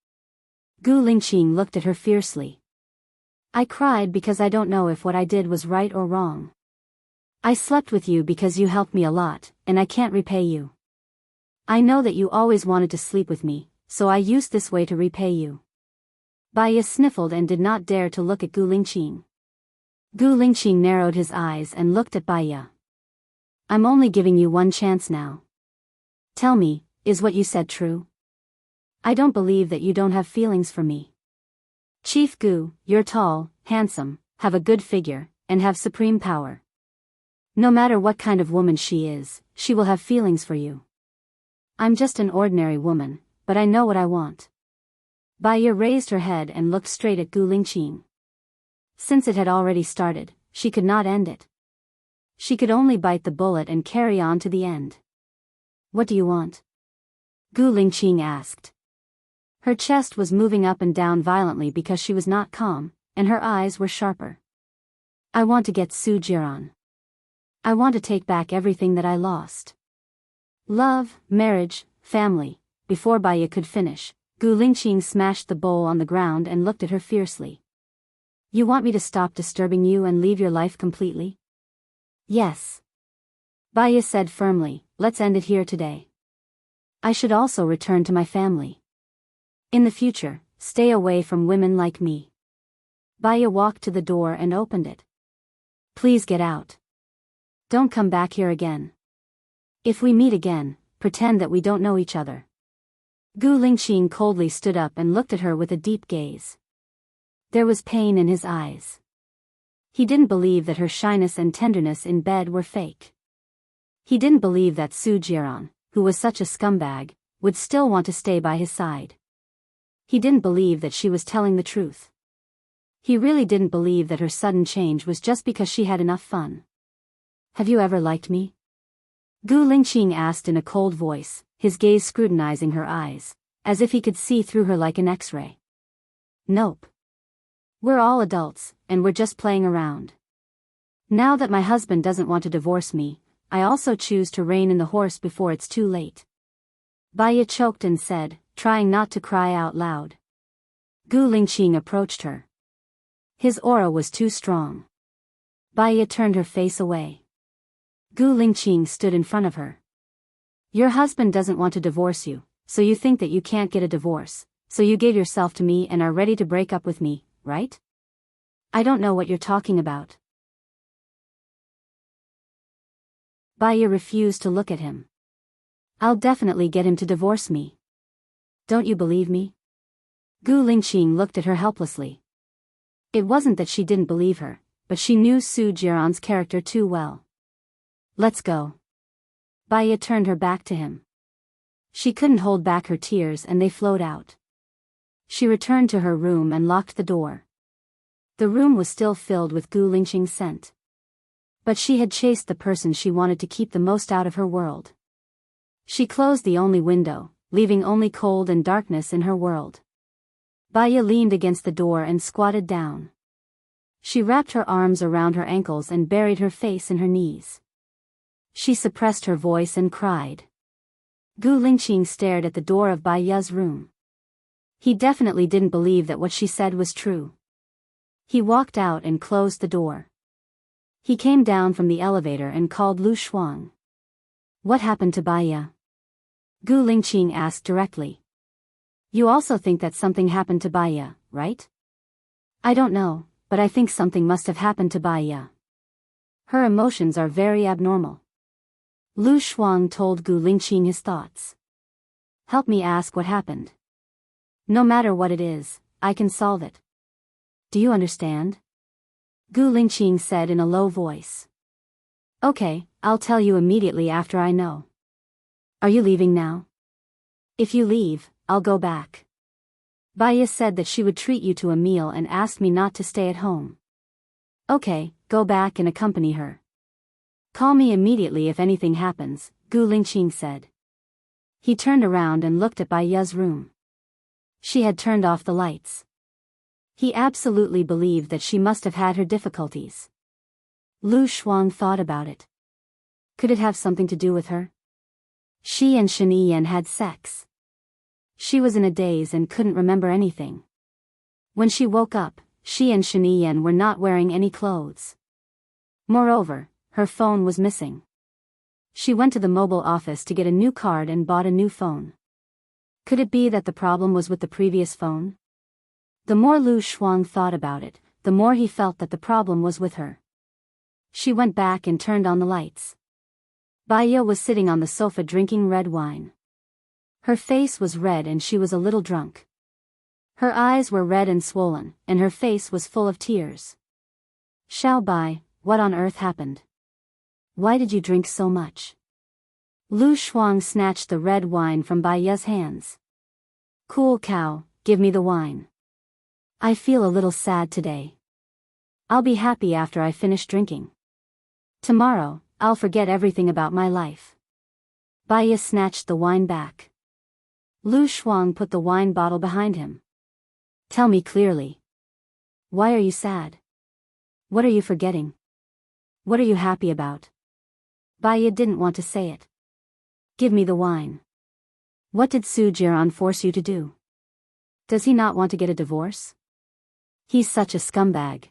Gu Lingqing looked at her fiercely. I cried because I don't know if what I did was right or wrong. I slept with you because you helped me a lot, and I can't repay you. I know that you always wanted to sleep with me, so I used this way to repay you. Baiya sniffled and did not dare to look at Gu Lingqing. Gu Lingqing narrowed his eyes and looked at Baiya. I'm only giving you one chance now. Tell me, is what you said true? I don't believe that you don't have feelings for me. Chief Gu, you're tall, handsome, have a good figure, and have supreme power. No matter what kind of woman she is, she will have feelings for you. I'm just an ordinary woman, but I know what I want. Baiya raised her head and looked straight at Gu Lingqing. Since it had already started, she could not end it. She could only bite the bullet and carry on to the end. What do you want? Gu Lingqing asked. Her chest was moving up and down violently because she was not calm, and her eyes were sharper. I want to get Su Jiran. I want to take back everything that I lost. Love, marriage, family. Before Baiya could finish, Gu Lingqing smashed the bowl on the ground and looked at her fiercely. You want me to stop disturbing you and leave your life completely? Yes. Baiya said firmly, let's end it here today. I should also return to my family. In the future, stay away from women like me. Baiya walked to the door and opened it. Please get out. Don't come back here again. If we meet again, pretend that we don't know each other. Gu Lingqing coldly stood up and looked at her with a deep gaze. There was pain in his eyes. He didn't believe that her shyness and tenderness in bed were fake. He didn't believe that Su Jiran, who was such a scumbag, would still want to stay by his side. He didn't believe that she was telling the truth. He really didn't believe that her sudden change was just because she had enough fun. Have you ever liked me? Gu Lingqing asked in a cold voice, his gaze scrutinizing her eyes, as if he could see through her like an X-ray. Nope. We're all adults, and we're just playing around. Now that my husband doesn't want to divorce me, I also choose to rein in the horse before it's too late. Baiya choked and said, trying not to cry out loud. Gu Lingqing approached her. His aura was too strong. Baiya turned her face away. Gu Lingqing stood in front of her. Your husband doesn't want to divorce you, so you think that you can't get a divorce, so you gave yourself to me and are ready to break up with me, right? I don't know what you're talking about. Baiya refused to look at him. I'll definitely get him to divorce me. Don't you believe me? Gu Lingqing looked at her helplessly. It wasn't that she didn't believe her, but she knew Su Jiran's character too well. Let's go. Baiya turned her back to him. She couldn't hold back her tears and they flowed out. She returned to her room and locked the door. The room was still filled with Gu Lingqing's scent. But she had chased the person she wanted to keep the most out of her world. She closed the only window, leaving only cold and darkness in her world. Baya leaned against the door and squatted down. She wrapped her arms around her ankles and buried her face in her knees. She suppressed her voice and cried. Gu Lingqing stared at the door of Baya's room. He definitely didn't believe that what she said was true. He walked out and closed the door. He came down from the elevator and called Lu Shuang. What happened to Baya? Gu Lingqing asked directly. You also think that something happened to Baya, right? I don't know, but I think something must have happened to Baya. Her emotions are very abnormal. Lu Shuang told Gu Lingqing his thoughts. Help me ask what happened. No matter what it is, I can solve it. Do you understand? Gu Lingqing said in a low voice. Okay, I'll tell you immediately after I know. Are you leaving now? If you leave, I'll go back. Baya said that she would treat you to a meal and asked me not to stay at home. Okay, go back and accompany her. Call me immediately if anything happens, Gu Lingqing said. He turned around and looked at Baya's room. She had turned off the lights. He absolutely believed that she must have had her difficulties. Lu Shuang thought about it. Could it have something to do with her? She and Shiniyan had sex. She was in a daze and couldn't remember anything. When she woke up, she and Shiniyan were not wearing any clothes. Moreover, her phone was missing. She went to the mobile office to get a new card and bought a new phone. Could it be that the problem was with the previous phone? The more Lu Shuang thought about it, the more he felt that the problem was with her. She went back and turned on the lights. Baya was sitting on the sofa drinking red wine. Her face was red and she was a little drunk. Her eyes were red and swollen, and her face was full of tears. Xiao Bai, what on earth happened? Why did you drink so much? Lu Shuang snatched the red wine from Baya's hands. Cool cow, give me the wine. I feel a little sad today. I'll be happy after I finish drinking. Tomorrow, I'll forget everything about my life. Baya snatched the wine back. Lu Shuang put the wine bottle behind him. Tell me clearly. Why are you sad? What are you forgetting? What are you happy about? Baya didn't want to say it. Give me the wine. What did Su Jiran force you to do? Does he not want to get a divorce? He's such a scumbag.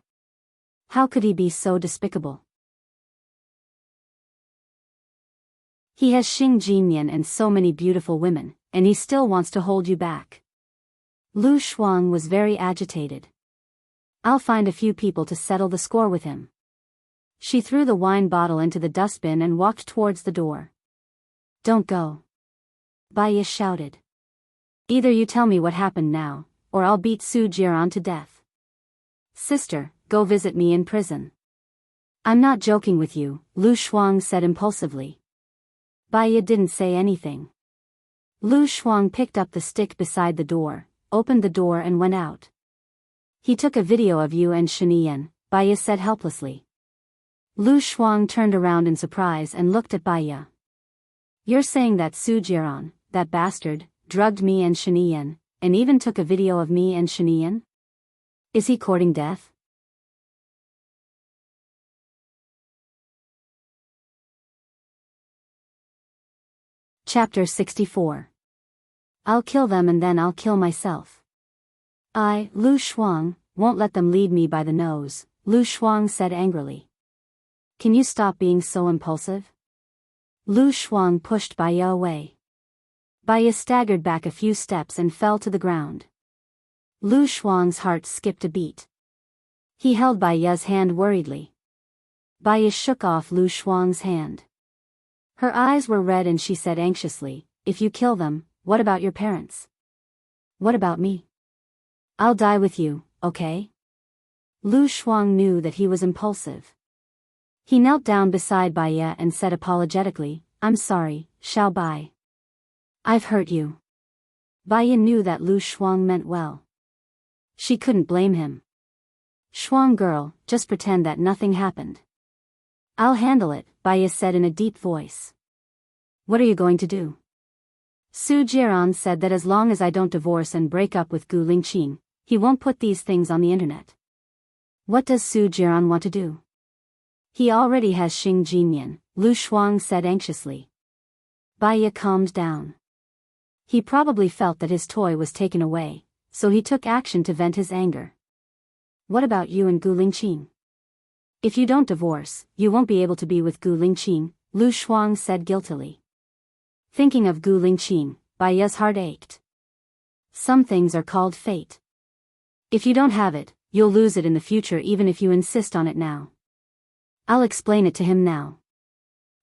How could he be so despicable? He has Xing Jinyan and so many beautiful women, and he still wants to hold you back. Lu Shuang was very agitated. I'll find a few people to settle the score with him. She threw the wine bottle into the dustbin and walked towards the door. Don't go. Baya shouted. Either you tell me what happened now, or I'll beat Su Jiran to death. Sister, go visit me in prison. I'm not joking with you, Lu Shuang said impulsively. Baya didn't say anything. Lu Shuang picked up the stick beside the door, opened the door and went out. He took a video of you and Shiniyan, Baya said helplessly. Lu Shuang turned around in surprise and looked at Baya. You're saying that Su Jiran, that bastard, drugged me and Shiniyan, and even took a video of me and Shiniyan? Is he courting death? Chapter 64. I'll kill them and then I'll kill myself. I, Lu Shuang, won't let them lead me by the nose, Lu Shuang said angrily. Can you stop being so impulsive? Lu Shuang pushed Baya away. Baya staggered back a few steps and fell to the ground. Lu Shuang's heart skipped a beat. He held Baya's hand worriedly. Baya shook off Lu Shuang's hand. Her eyes were red and she said anxiously, if you kill them, what about your parents? What about me? I'll die with you, okay? Lu Shuang knew that he was impulsive. He knelt down beside Baya and said apologetically, I'm sorry, Xiao Bai. I've hurt you. Baya knew that Lu Shuang meant well. She couldn't blame him. Shuang girl, just pretend that nothing happened. I'll handle it, Baya said in a deep voice. What are you going to do? Su Jiran said that as long as I don't divorce and break up with Gu Lingqing, he won't put these things on the internet. What does Su Jiran want to do? He already has Xing Jinyan, Lu Shuang said anxiously. Baya calmed down. He probably felt that his toy was taken away, so he took action to vent his anger. What about you and Gu Lingqing? If you don't divorce, you won't be able to be with Gu Lingqing, Lu Shuang said guiltily. Thinking of Gu Lingqing, Baya's heart ached. Some things are called fate. If you don't have it, you'll lose it in the future even if you insist on it now. I'll explain it to him now.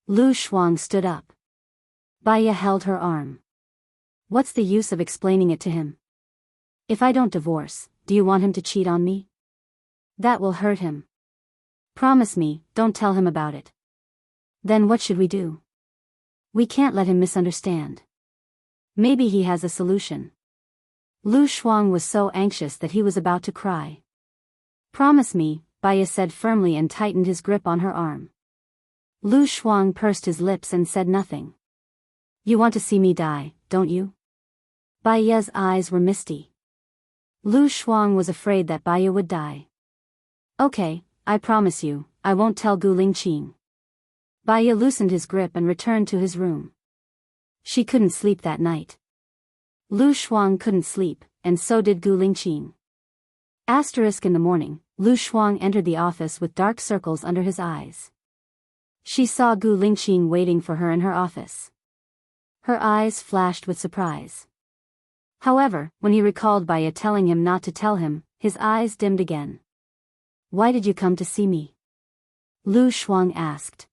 Lu Shuang stood up. Baya held her arm. What's the use of explaining it to him? If I don't divorce, do you want him to cheat on me? That will hurt him. Promise me, don't tell him about it. Then what should we do? We can't let him misunderstand. Maybe he has a solution. Lu Shuang was so anxious that he was about to cry. Promise me, Baya said firmly and tightened his grip on her arm. Lu Shuang pursed his lips and said nothing. You want to see me die, don't you? Baya's eyes were misty. Lu Shuang was afraid that Baya would die. Okay, I promise you, I won't tell Gu Lingqing. Baya loosened his grip and returned to his room. She couldn't sleep that night. Lu Shuang couldn't sleep, and so did Gu Lingqing. In the morning, Lu Shuang entered the office with dark circles under his eyes. She saw Gu Lingqing waiting for her in her office. Her eyes flashed with surprise. However, when he recalled Baya telling him not to tell him, his eyes dimmed again. Why did you come to see me? Lu Shuang asked.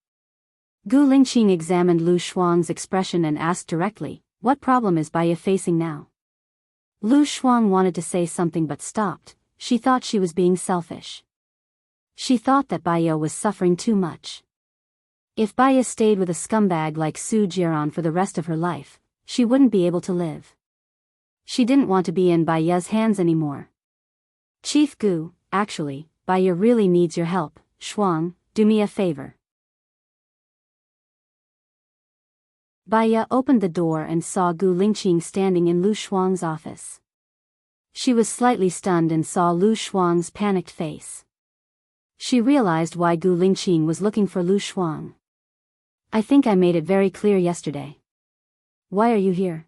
Gu Lingqing examined Lu Shuang's expression and asked directly, what problem is Baya facing now? Lu Shuang wanted to say something but stopped. She thought she was being selfish. She thought that Baya was suffering too much. If Baya stayed with a scumbag like Su Jiran for the rest of her life, she wouldn't be able to live. She didn't want to be in Baya's hands anymore. Chief Gu, actually, Baya really needs your help. Shuang, do me a favor. Baya opened the door and saw Gu Lingqing standing in Lu Shuang's office. She was slightly stunned and saw Lu Shuang's panicked face. She realized why Gu Lingqing was looking for Lu Shuang. I think I made it very clear yesterday. Why are you here?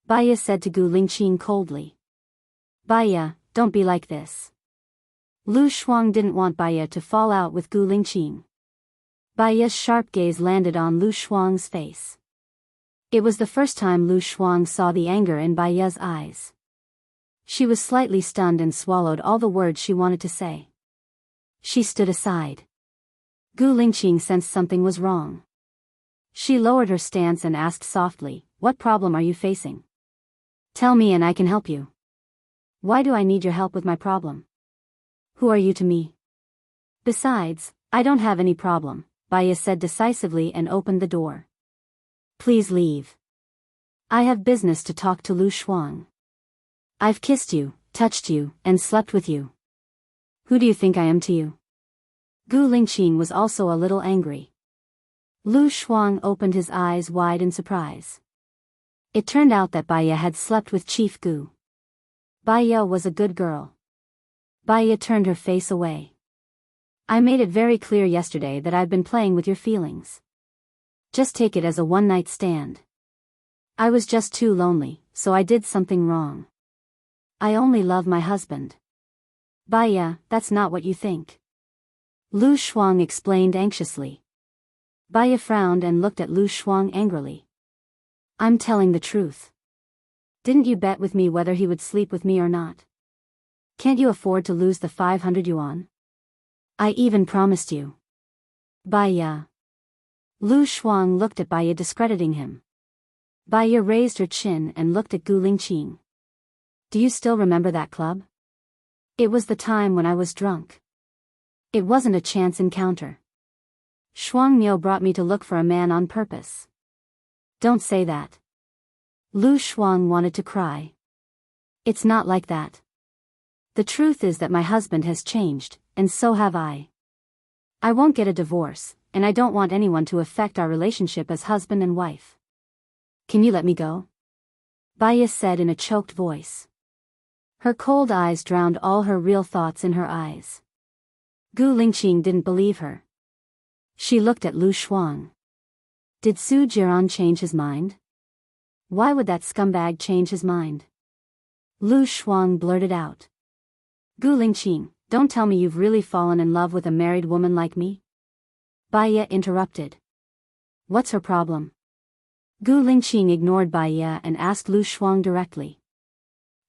Baya said to Gu Lingqing coldly. Baya, don't be like this. Lu Shuang didn't want Baya to fall out with Gu Lingqing. Baya's sharp gaze landed on Lu Shuang's face. It was the first time Lu Shuang saw the anger in Baya's eyes. She was slightly stunned and swallowed all the words she wanted to say. She stood aside. Gu Lingqing sensed something was wrong. She lowered her stance and asked softly, what problem are you facing? Tell me and I can help you. Why do I need your help with my problem? Who are you to me? Besides, I don't have any problem, Baya said decisively and opened the door. Please leave. I have business to talk to Lu Shuang. I've kissed you, touched you, and slept with you. Who do you think I am to you? Gu Lingqing was also a little angry. Lu Shuang opened his eyes wide in surprise. It turned out that Baya had slept with Chief Gu. Baya was a good girl. Baya turned her face away. I made it very clear yesterday that I've been playing with your feelings. Just take it as a one-night stand. I was just too lonely, so I did something wrong. I only love my husband. Baya, that's not what you think. Lu Shuang explained anxiously. Baya frowned and looked at Lu Shuang angrily. I'm telling the truth. Didn't you bet with me whether he would sleep with me or not? Can't you afford to lose the 500 yuan? I even promised you. Baya. Lu Shuang looked at Baya discrediting him. Baya raised her chin and looked at Gu Lingqing. Do you still remember that club? It was the time when I was drunk. It wasn't a chance encounter. Shuang Miao brought me to look for a man on purpose. Don't say that. Lu Shuang wanted to cry. It's not like that. The truth is that my husband has changed, and so have I. I won't get a divorce, and I don't want anyone to affect our relationship as husband and wife. Can you let me go? Baya said in a choked voice. Her cold eyes drowned all her real thoughts in her eyes. Gu Lingqing didn't believe her. She looked at Lu Shuang. Did Su Jiran change his mind? Why would that scumbag change his mind? Lu Shuang blurted out. Gu Lingqing, don't tell me you've really fallen in love with a married woman like me? Baya interrupted. What's her problem? Gu Lingqing ignored Baya and asked Lu Shuang directly.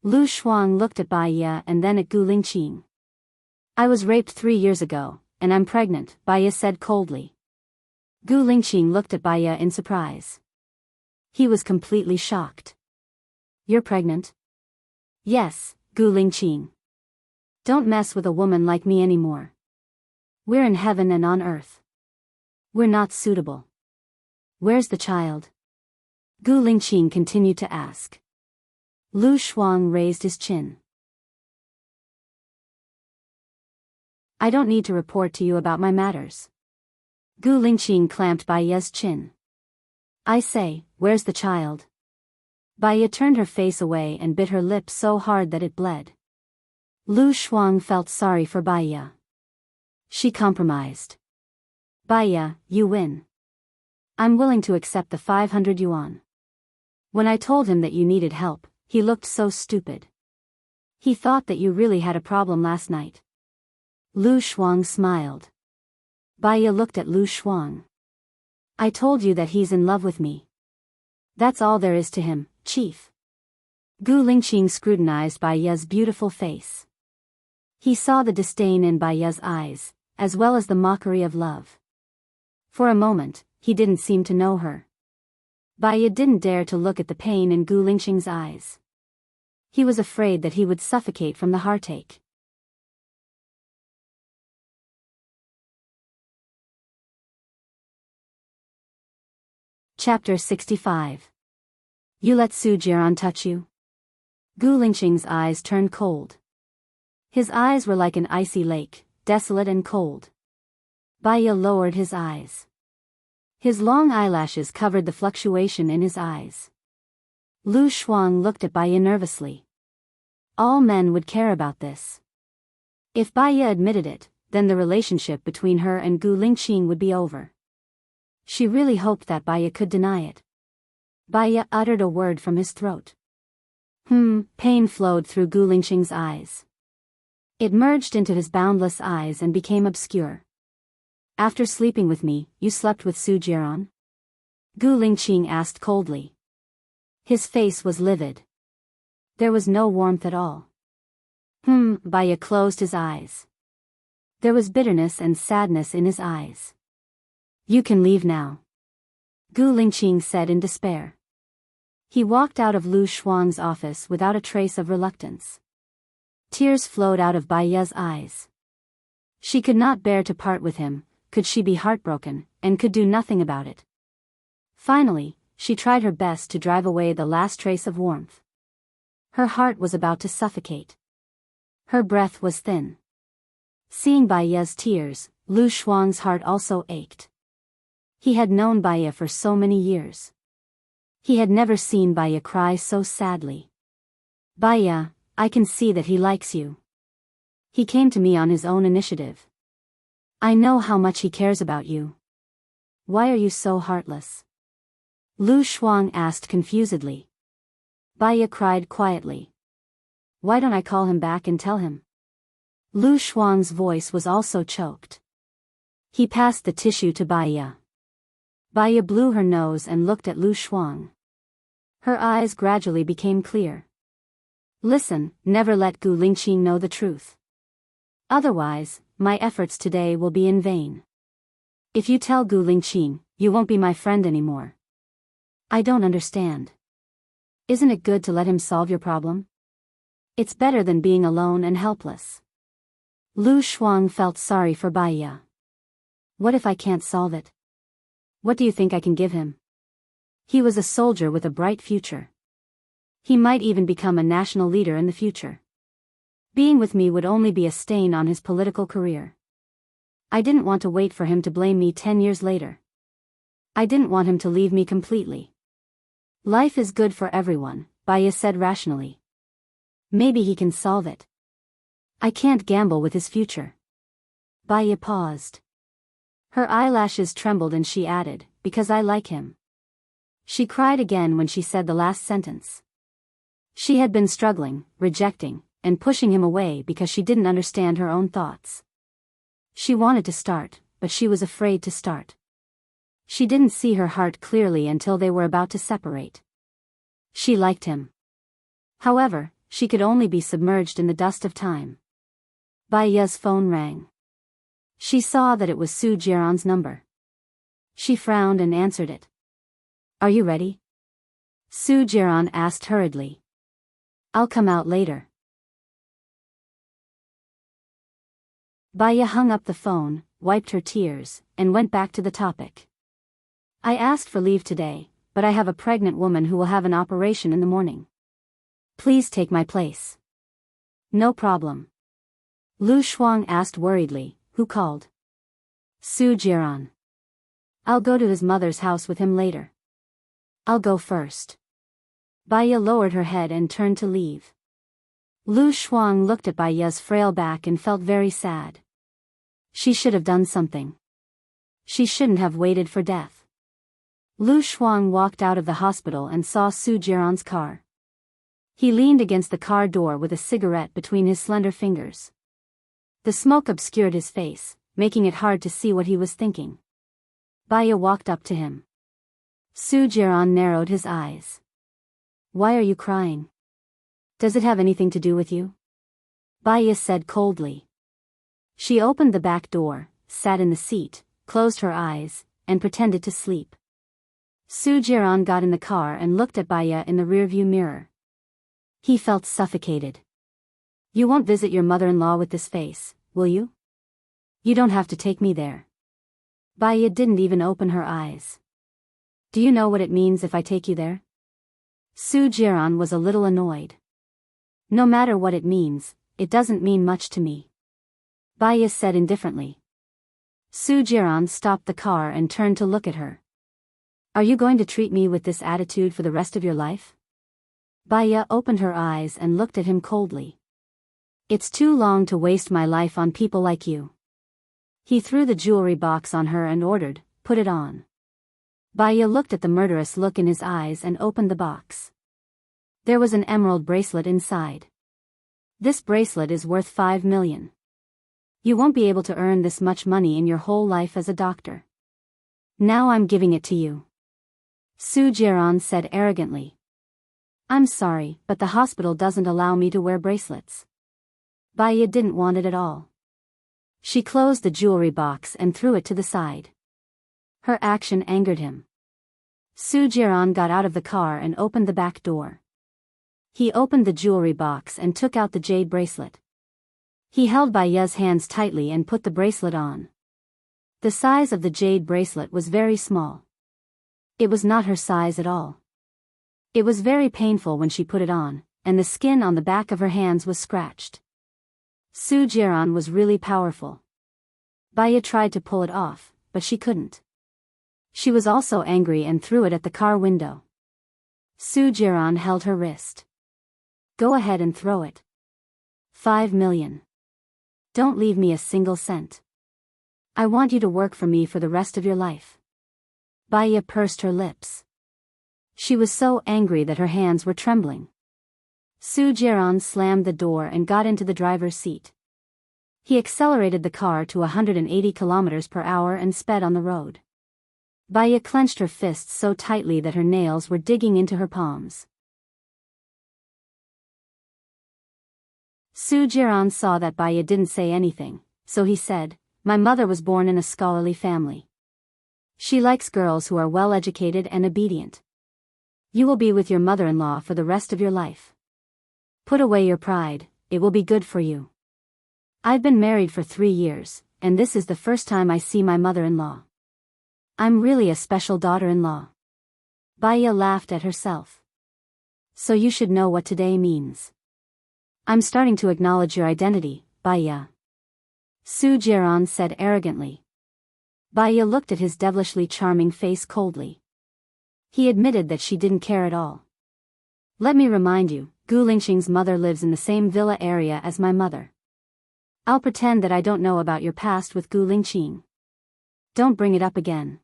Lu Shuang looked at Baya and then at Gu Lingqing. I was raped 3 years ago, and I'm pregnant, Baya said coldly. Gu Lingqing looked at Baya in surprise. He was completely shocked. You're pregnant? Yes, Gu Lingqing. Don't mess with a woman like me anymore. We're in heaven and on earth. We're not suitable. Where's the child? Gu Lingqing continued to ask. Lu Shuang raised his chin. I don't need to report to you about my matters. Gu Lingqing clamped Baya's chin. I say, where's the child? Baya turned her face away and bit her lip so hard that it bled. Lu Shuang felt sorry for Baya. She compromised. Baya, you win. I'm willing to accept the 500 yuan. When I told him that you needed help, he looked so stupid. He thought that you really had a problem last night. Lu Shuang smiled. Baya looked at Lu Shuang. I told you that he's in love with me. That's all there is to him, chief. Gu Lingqing scrutinized Baya's beautiful face. He saw the disdain in Baya's eyes, as well as the mockery of love. For a moment, he didn't seem to know her. Baya didn't dare to look at the pain in Gu Lingqing's eyes. He was afraid that he would suffocate from the heartache. Chapter 65. You let Su Jiran touch you? Gu Lingqing's eyes turned cold. His eyes were like an icy lake, desolate and cold. Baya lowered his eyes. His long eyelashes covered the fluctuation in his eyes. Lu Shuang looked at Baya nervously. All men would care about this. If Baya admitted it, then the relationship between her and Gu Lingqing would be over. She really hoped that Baya could deny it. Baya uttered a word from his throat. Pain flowed through Gu Lingqing's eyes. It merged into his boundless eyes and became obscure. After sleeping with me, you slept with Su Jiran? Gu Lingqing asked coldly. His face was livid. There was no warmth at all. Baya closed his eyes. There was bitterness and sadness in his eyes. You can leave now. Gu Lingqing said in despair. He walked out of Lu Shuang's office without a trace of reluctance. Tears flowed out of Baya's eyes. She could not bear to part with him, could she be heartbroken, and could do nothing about it. Finally, she tried her best to drive away the last trace of warmth. Her heart was about to suffocate. Her breath was thin. Seeing Baya's tears, Lu Shuang's heart also ached. He had known Baya for so many years. He had never seen Baya cry so sadly. Baya, I can see that he likes you. He came to me on his own initiative. I know how much he cares about you. Why are you so heartless? Lu Shuang asked confusedly. Baya cried quietly. Why don't I call him back and tell him? Lu Shuang's voice was also choked. He passed the tissue to Baya. Baya blew her nose and looked at Lu Shuang. Her eyes gradually became clear. Listen, never let Gu Lingqing know the truth. Otherwise, my efforts today will be in vain. If you tell Gu Lingqing, you won't be my friend anymore. I don't understand. Isn't it good to let him solve your problem? It's better than being alone and helpless. Lu Shuang felt sorry for Baya. What if I can't solve it? What do you think I can give him? He was a soldier with a bright future. He might even become a national leader in the future. Being with me would only be a stain on his political career. I didn't want to wait for him to blame me 10 years later. I didn't want him to leave me completely. Life is good for everyone, Baya said rationally. Maybe he can solve it. I can't gamble with his future. Baya paused. Her eyelashes trembled and she added, because I like him. She cried again when she said the last sentence. She had been struggling, rejecting, and pushing him away because she didn't understand her own thoughts. She wanted to start, but she was afraid to start. She didn't see her heart clearly until they were about to separate. She liked him. However, she could only be submerged in the dust of time. Baya's phone rang. She saw that it was Su Jiran's number. She frowned and answered it. Are you ready? Su Jiran asked hurriedly. I'll come out later. Baya hung up the phone, wiped her tears, and went back to the topic. I asked for leave today, but I have a pregnant woman who will have an operation in the morning. Please take my place. No problem. Lu Shuang asked worriedly, who called? Su Jiran. I'll go to his mother's house with him later. I'll go first. Baya lowered her head and turned to leave. Lu Shuang looked at Baya's frail back and felt very sad. She should have done something. She shouldn't have waited for death. Lu Shuang walked out of the hospital and saw Su Jiran's car. He leaned against the car door with a cigarette between his slender fingers. The smoke obscured his face, making it hard to see what he was thinking. Baya walked up to him. Su Jiran narrowed his eyes. Why are you crying? Does it have anything to do with you? Baya said coldly. She opened the back door, sat in the seat, closed her eyes, and pretended to sleep. Su Jiran got in the car and looked at Baya in the rearview mirror. He felt suffocated. You won't visit your mother-in-law with this face, will you? You don't have to take me there. Baya didn't even open her eyes. Do you know what it means if I take you there? Su Jiran was a little annoyed. No matter what it means, it doesn't mean much to me. Baya said indifferently. Su Jiran stopped the car and turned to look at her. Are you going to treat me with this attitude for the rest of your life? Baya opened her eyes and looked at him coldly. It's too long to waste my life on people like you. He threw the jewelry box on her and ordered, put it on. Baya looked at the murderous look in his eyes and opened the box. There was an emerald bracelet inside. This bracelet is worth 5 million. You won't be able to earn this much money in your whole life as a doctor. Now I'm giving it to you. Su Jiran said arrogantly. I'm sorry, but the hospital doesn't allow me to wear bracelets. Baya didn't want it at all. She closed the jewelry box and threw it to the side. Her action angered him. Su Jiran got out of the car and opened the back door. He opened the jewelry box and took out the jade bracelet. He held Baya's hands tightly and put the bracelet on. The size of the jade bracelet was very small. It was not her size at all. It was very painful when she put it on, and the skin on the back of her hands was scratched. Su Jiran was really powerful. Baya tried to pull it off, but she couldn't. She was also angry and threw it at the car window. Su Jiran held her wrist. Go ahead and throw it. 5 million. Don't leave me a single cent. I want you to work for me for the rest of your life. Baya pursed her lips. She was so angry that her hands were trembling. Su Jiran slammed the door and got into the driver's seat. He accelerated the car to 180 kilometers per hour and sped on the road. Baya clenched her fists so tightly that her nails were digging into her palms. Su Jiran saw that Baya didn't say anything, so he said, My mother was born in a scholarly family. She likes girls who are well-educated and obedient. You will be with your mother-in-law for the rest of your life. Put away your pride, it will be good for you. I've been married for 3 years, and this is the first time I see my mother-in-law. I'm really a special daughter-in-law. Baya laughed at herself. So you should know what today means. I'm starting to acknowledge your identity, Baiya. Su Jiran said arrogantly. Baiya looked at his devilishly charming face coldly. He admitted that she didn't care at all. Let me remind you, Gu Lingxing's mother lives in the same villa area as my mother. I'll pretend that I don't know about your past with Gu Lingxing. Don't bring it up again.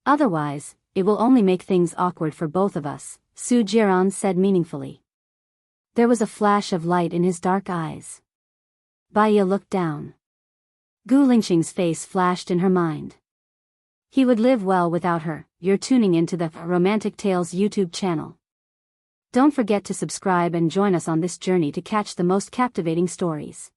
Otherwise, it will only make things awkward for both of us, Su Jiran said meaningfully. There was a flash of light in his dark eyes. Baiya looked down. Gu Lingxing's face flashed in her mind. He would live well without her. You're tuning into the Romantic Tales YouTube channel. Don't forget to subscribe and join us on this journey to catch the most captivating stories.